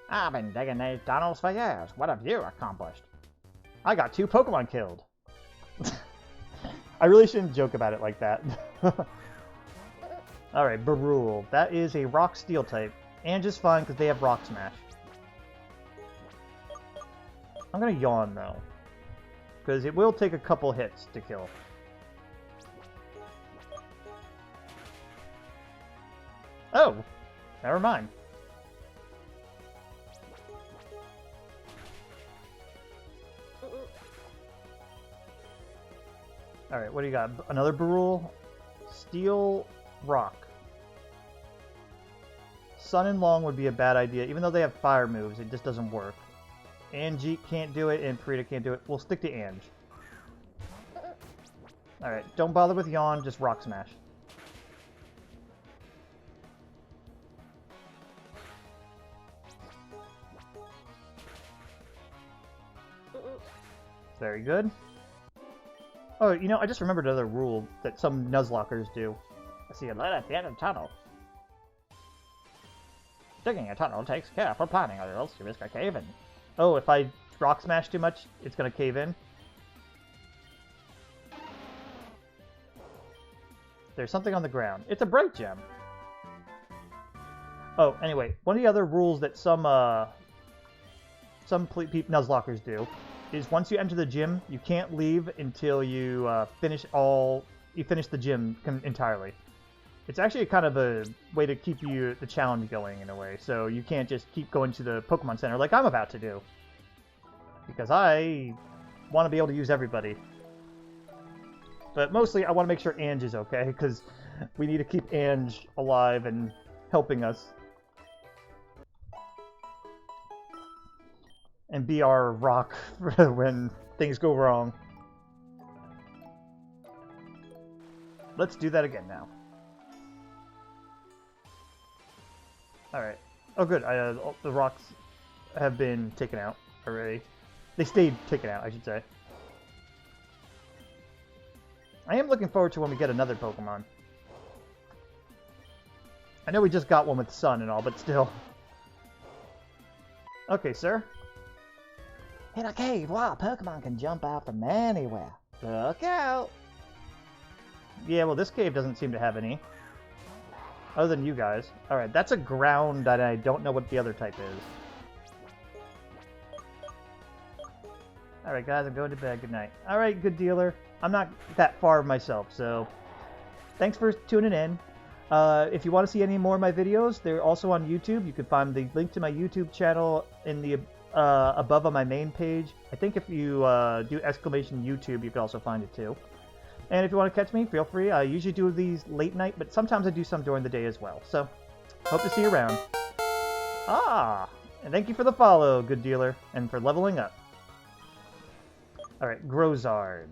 I've been digging these tunnels for years. What have you accomplished? I got 2 Pokemon killed. I really shouldn't joke about it like that. Alright, Barul. That is a Rock Steel type. And just fine because they have Rock Smash. I'm gonna yawn though. Because it will take a couple hits to kill. Oh! Never mind. Alright, what do you got? Another Barul? Steel Rock. Sun and Long would be a bad idea. Even though they have fire moves, it just doesn't work. Anjit can't do it, and Frida can't do it. We'll stick to Ange. Alright, don't bother with Yawn, just Rock Smash. Very good. Oh, you know, I just remembered another rule that some Nuzlockers do. I see a light at the end of the tunnel. Digging a tunnel takes careful planning, or else you risk a cave-in. Oh, if I Rock Smash too much, it's gonna cave in? There's something on the ground. It's a Bright Gem! Oh, anyway, one of the other rules that some Nuzlockers do is once you enter the gym, you can't leave until you finish the gym entirely. It's actually kind of a way to keep the challenge going in a way, so you can't just keep going to the Pokemon Center like I'm about to do. Because I want to be able to use everybody. But mostly I want to make sure Ange is okay, because we need to keep Ange alive and helping us. And be our rock when things go wrong. Let's do that again now. Alright. Oh good, the rocks have been taken out already. They stayed taken out, I should say. I am looking forward to when we get another Pokemon. I know we just got one with Sun and all, but still. Okay, sir. In a cave, wild Pokemon can jump out from anywhere. Look out! Yeah, well, this cave doesn't seem to have any. Other than you guys. Alright, that's a ground that I don't know what the other type is. Alright guys, I'm going to bed. Good night. Alright, good dealer. I'm not that far myself, so thanks for tuning in. If you want to see any more of my videos, they're also on YouTube. You can find the link to my YouTube channel in the above on my main page. I think if you do exclamation YouTube, you can also find it too. And if you want to catch me, feel free. I usually do these late night, but sometimes I do some during the day as well. So, hope to see you around. Ah! And thank you for the follow, good dealer, and for leveling up. Alright, Grozard.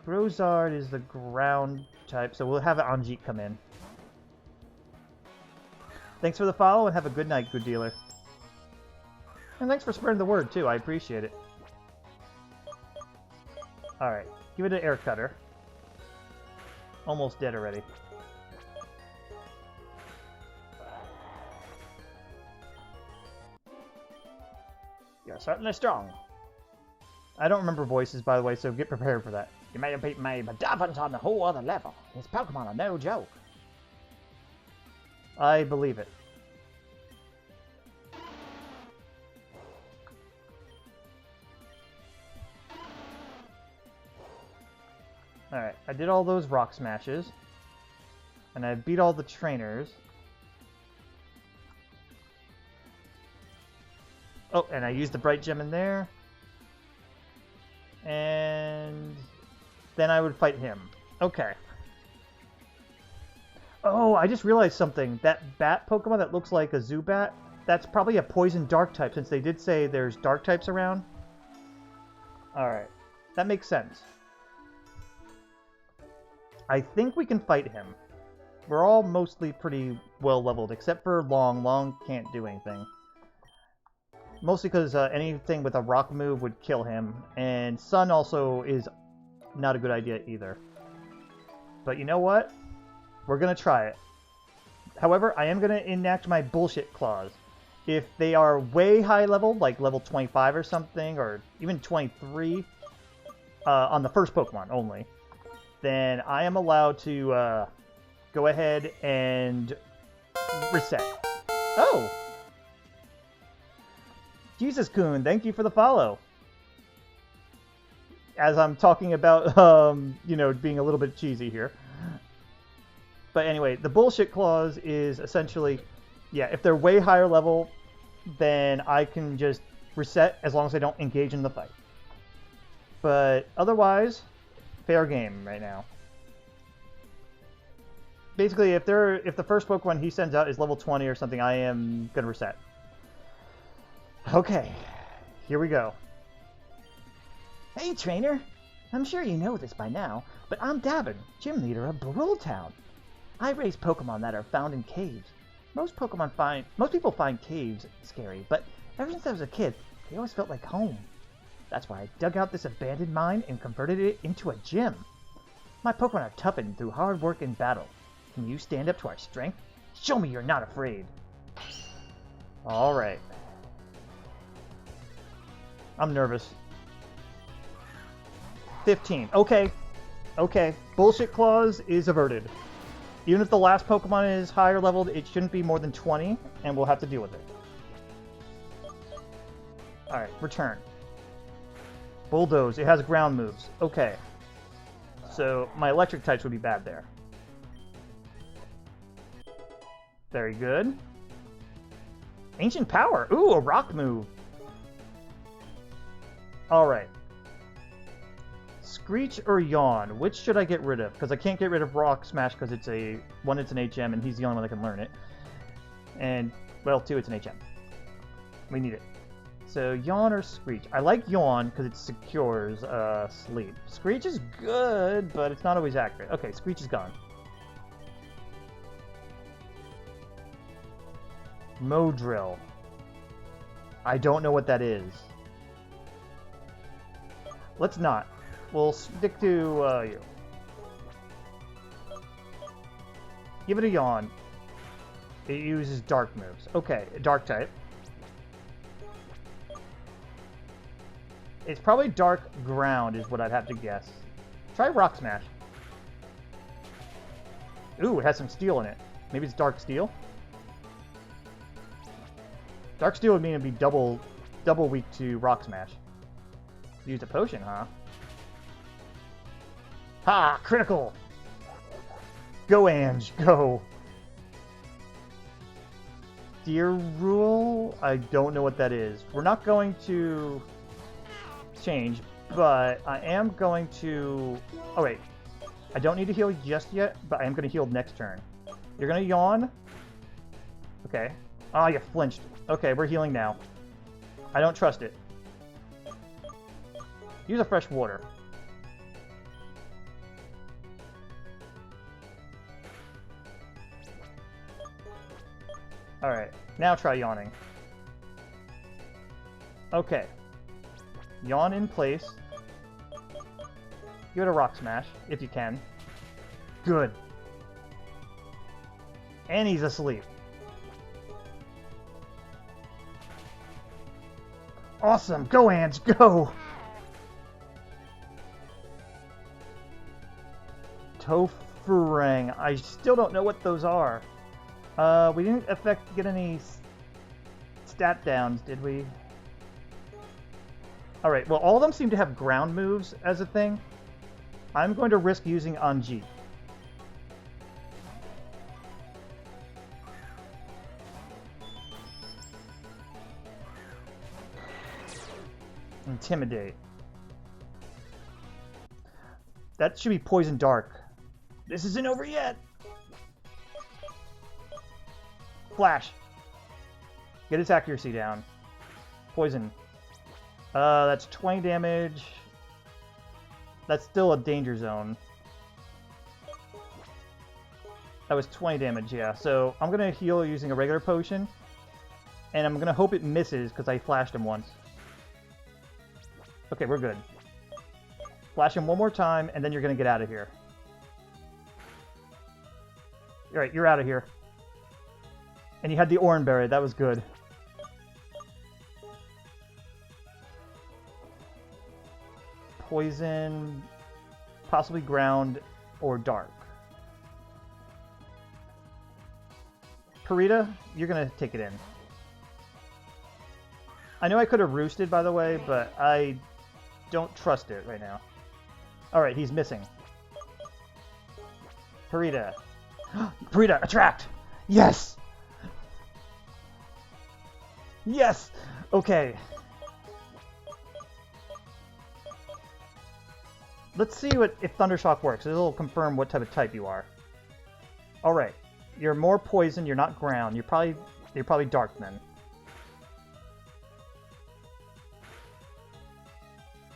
Grozard is the ground type, so we'll have Anjit come in. Thanks for the follow, and have a good night, good dealer. And thanks for spreading the word, too. I appreciate it. Alright, give it an air cutter. Almost dead already. You're certainly strong. I don't remember voices, by the way, so get prepared for that. You may have beaten me, but Davin's on a whole other level. His Pokemon are no joke. I believe it. Alright, I did all those rock smashes. And I beat all the trainers. Oh, and I used the bright gem in there. And then I would fight him. Okay. Oh, I just realized something. That bat Pokemon that looks like a Zubat, that's probably a poison dark type, since they did say there's dark types around. Alright. That makes sense. I think we can fight him. We're all mostly pretty well leveled, except for Long. Long can't do anything. Mostly because anything with a rock move would kill him, and Sun also is not a good idea either. But you know what? We're going to try it. However, I am going to enact my bullshit clause. If they are way high level, like level 25 or something, or even 23, on the first Pokemon only, then I am allowed to go ahead and reset. Oh! Jesus Kun, thank you for the follow. As I'm talking about, you know, being a little bit cheesy here. But anyway, the bullshit clause is essentially, yeah, if they're way higher level, then I can just reset as long as I don't engage in the fight. But otherwise, fair game right now. Basically, if the first Pokemon he sends out is level 20 or something, I am gonna reset. Okay, here we go. Hey, trainer! I'm sure you know this by now, but I'm Davin, gym leader of Barul Town. I raise Pokemon that are found in caves. Most people find caves scary, but ever since I was a kid, they always felt like home. That's why I dug out this abandoned mine and converted it into a gym. My Pokemon are toughened through hard work and battle. Can you stand up to our strength? Show me you're not afraid. Alright. I'm nervous. 15. Okay. Okay. Bullshit clause is averted. Even if the last Pokemon is higher leveled, it shouldn't be more than 20, and we'll have to deal with it. Alright, return. Bulldoze. It has ground moves. Okay. So, my electric types would be bad there. Very good. Ancient Power. Ooh, a rock move. Alright. Screech or Yawn? Which should I get rid of? Because I can't get rid of Rock Smash because it's an HM and he's the only one that can learn it. And, well, 2, it's an HM. We need it. So, Yawn or Screech? I like Yawn because it secures sleep. Screech is good, but it's not always accurate. Okay, Screech is gone. Modrill. I don't know what that is. Let's not. We'll stick to you. Give it a Yawn. It uses dark moves. Okay, dark type. It's probably dark ground is what I'd have to guess. Try Rock Smash. Ooh, it has some steel in it. Maybe it's dark steel? Dark steel would mean it'd be double weak to rock smash. Use a potion, huh? Ha! Critical! Go, Ange, go! Deer Rule? I don't know what that is. We're not going to change, but I am going to... Oh, wait. I don't need to heal just yet, but I am going to heal next turn. You're going to yawn. Okay. Ah, you flinched. Okay, we're healing now. I don't trust it. Use a fresh water. Alright, now try yawning. Okay. Yawn in place. Give it a rock smash, if you can. Good. And he's asleep. Awesome! Go, Ants, go! Tofurang. I still don't know what those are. We didn't get any stat downs, did we? Alright, well, all of them seem to have ground moves as a thing. I'm going to risk using Anji. Intimidate. That should be Poison Dark. This isn't over yet! Flash! Get its accuracy down. Poison. That's 20 damage. That's still a danger zone. That was 20 damage, yeah. So I'm going to heal using a regular potion. And I'm going to hope it misses because I flashed him once. Okay, we're good. Flash him one more time, and then you're going to get out of here. Alright, you're out of here. And you had the Oranberry, that was good. Poison, possibly ground, or dark. Karita, you're going to take it in. I know I could have roosted, by the way, but I don't trust it right now. Alright, he's missing. Karita. Karita, attract! Yes! Yes! Okay. Let's see if Thundershock works. It'll confirm what type of type you are. Alright. You're more poison, you're not ground. You're probably dark then.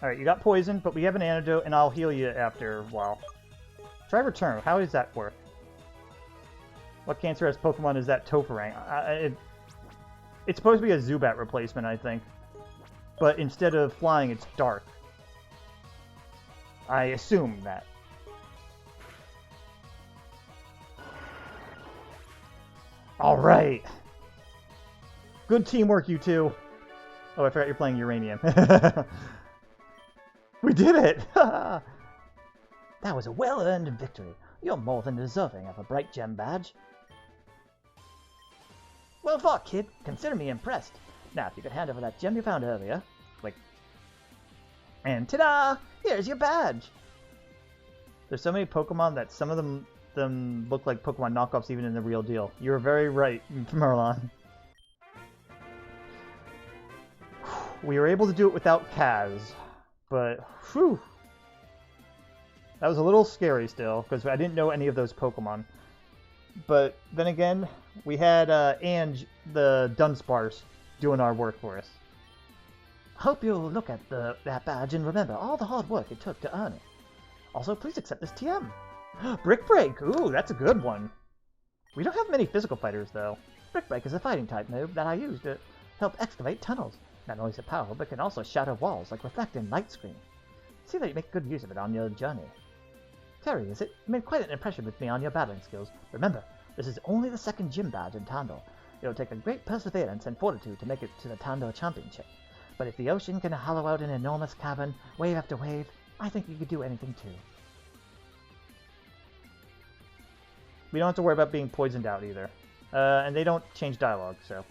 Alright, you got poison, but we have an antidote, and I'll heal you after a while. Try return. How does that work? What cancerous Pokemon is that Tofurang? It's supposed to be a Zubat replacement, I think. But instead of flying, it's dark. I assume that. Alright! Good teamwork, you two! Oh, I forgot you're playing Uranium. We did it! That was a well-earned victory. You're more than deserving of a bright gem badge. Well fought, kid. Consider me impressed. Now, if you could hand over that gem you found earlier. Wait. And ta-da! Here's your badge! There's so many Pokemon that some of them look like Pokemon knockoffs even in the real deal. You're very right, Merlon. We were able to do it without Kaz, but whew. That was a little scary still, because I didn't know any of those Pokemon. But then again, we had Ange, the dunsparce, doing our work for us. Hope you'll look at that badge and remember all the hard work it took to earn it. Also, please accept this TM. Brick Break! Ooh, that's a good one. We don't have many physical fighters, though. Brick Break is a fighting type move that I use to help excavate tunnels. Not only is it powerful, but can also shatter walls like Reflect and Light Screen. See that you make good use of it on your journey. Terry, you made quite an impression with me on your battling skills. Remember, this is only the second gym badge in Tandor. It'll take a great perseverance and fortitude to make it to the Tandor Championship. But if the ocean can hollow out an enormous cavern, wave after wave, I think you could do anything too. We don't have to worry about being poisoned out either. And they don't change dialogue, so...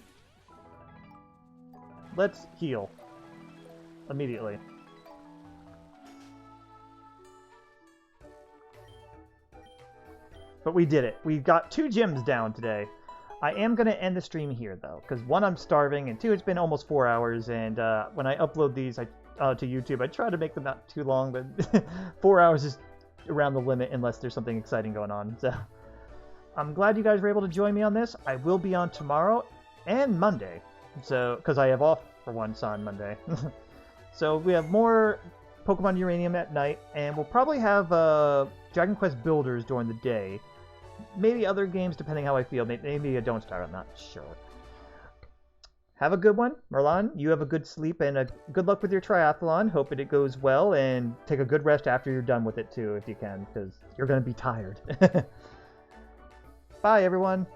Let's heal. Immediately. But we did it. We got 2 gyms down today. I am going to end the stream here, though, because 1, I'm starving, and 2, it's been almost 4 hours, and when I upload these to YouTube, I try to make them not too long, but 4 hours is around the limit unless there's something exciting going on. So I'm glad you guys were able to join me on this. I will be on tomorrow and Monday, so because I have off for once on Monday. So we have more Pokemon Uranium at night, and we'll probably have Dragon Quest Builders during the day. Maybe other games, depending how I feel. Maybe a Don't Starve, I'm not sure. Have a good one. Merlon, you have a good sleep, and good luck with your triathlon. Hope it goes well, and take a good rest after you're done with it, too, if you can, because you're going to be tired. Bye, everyone.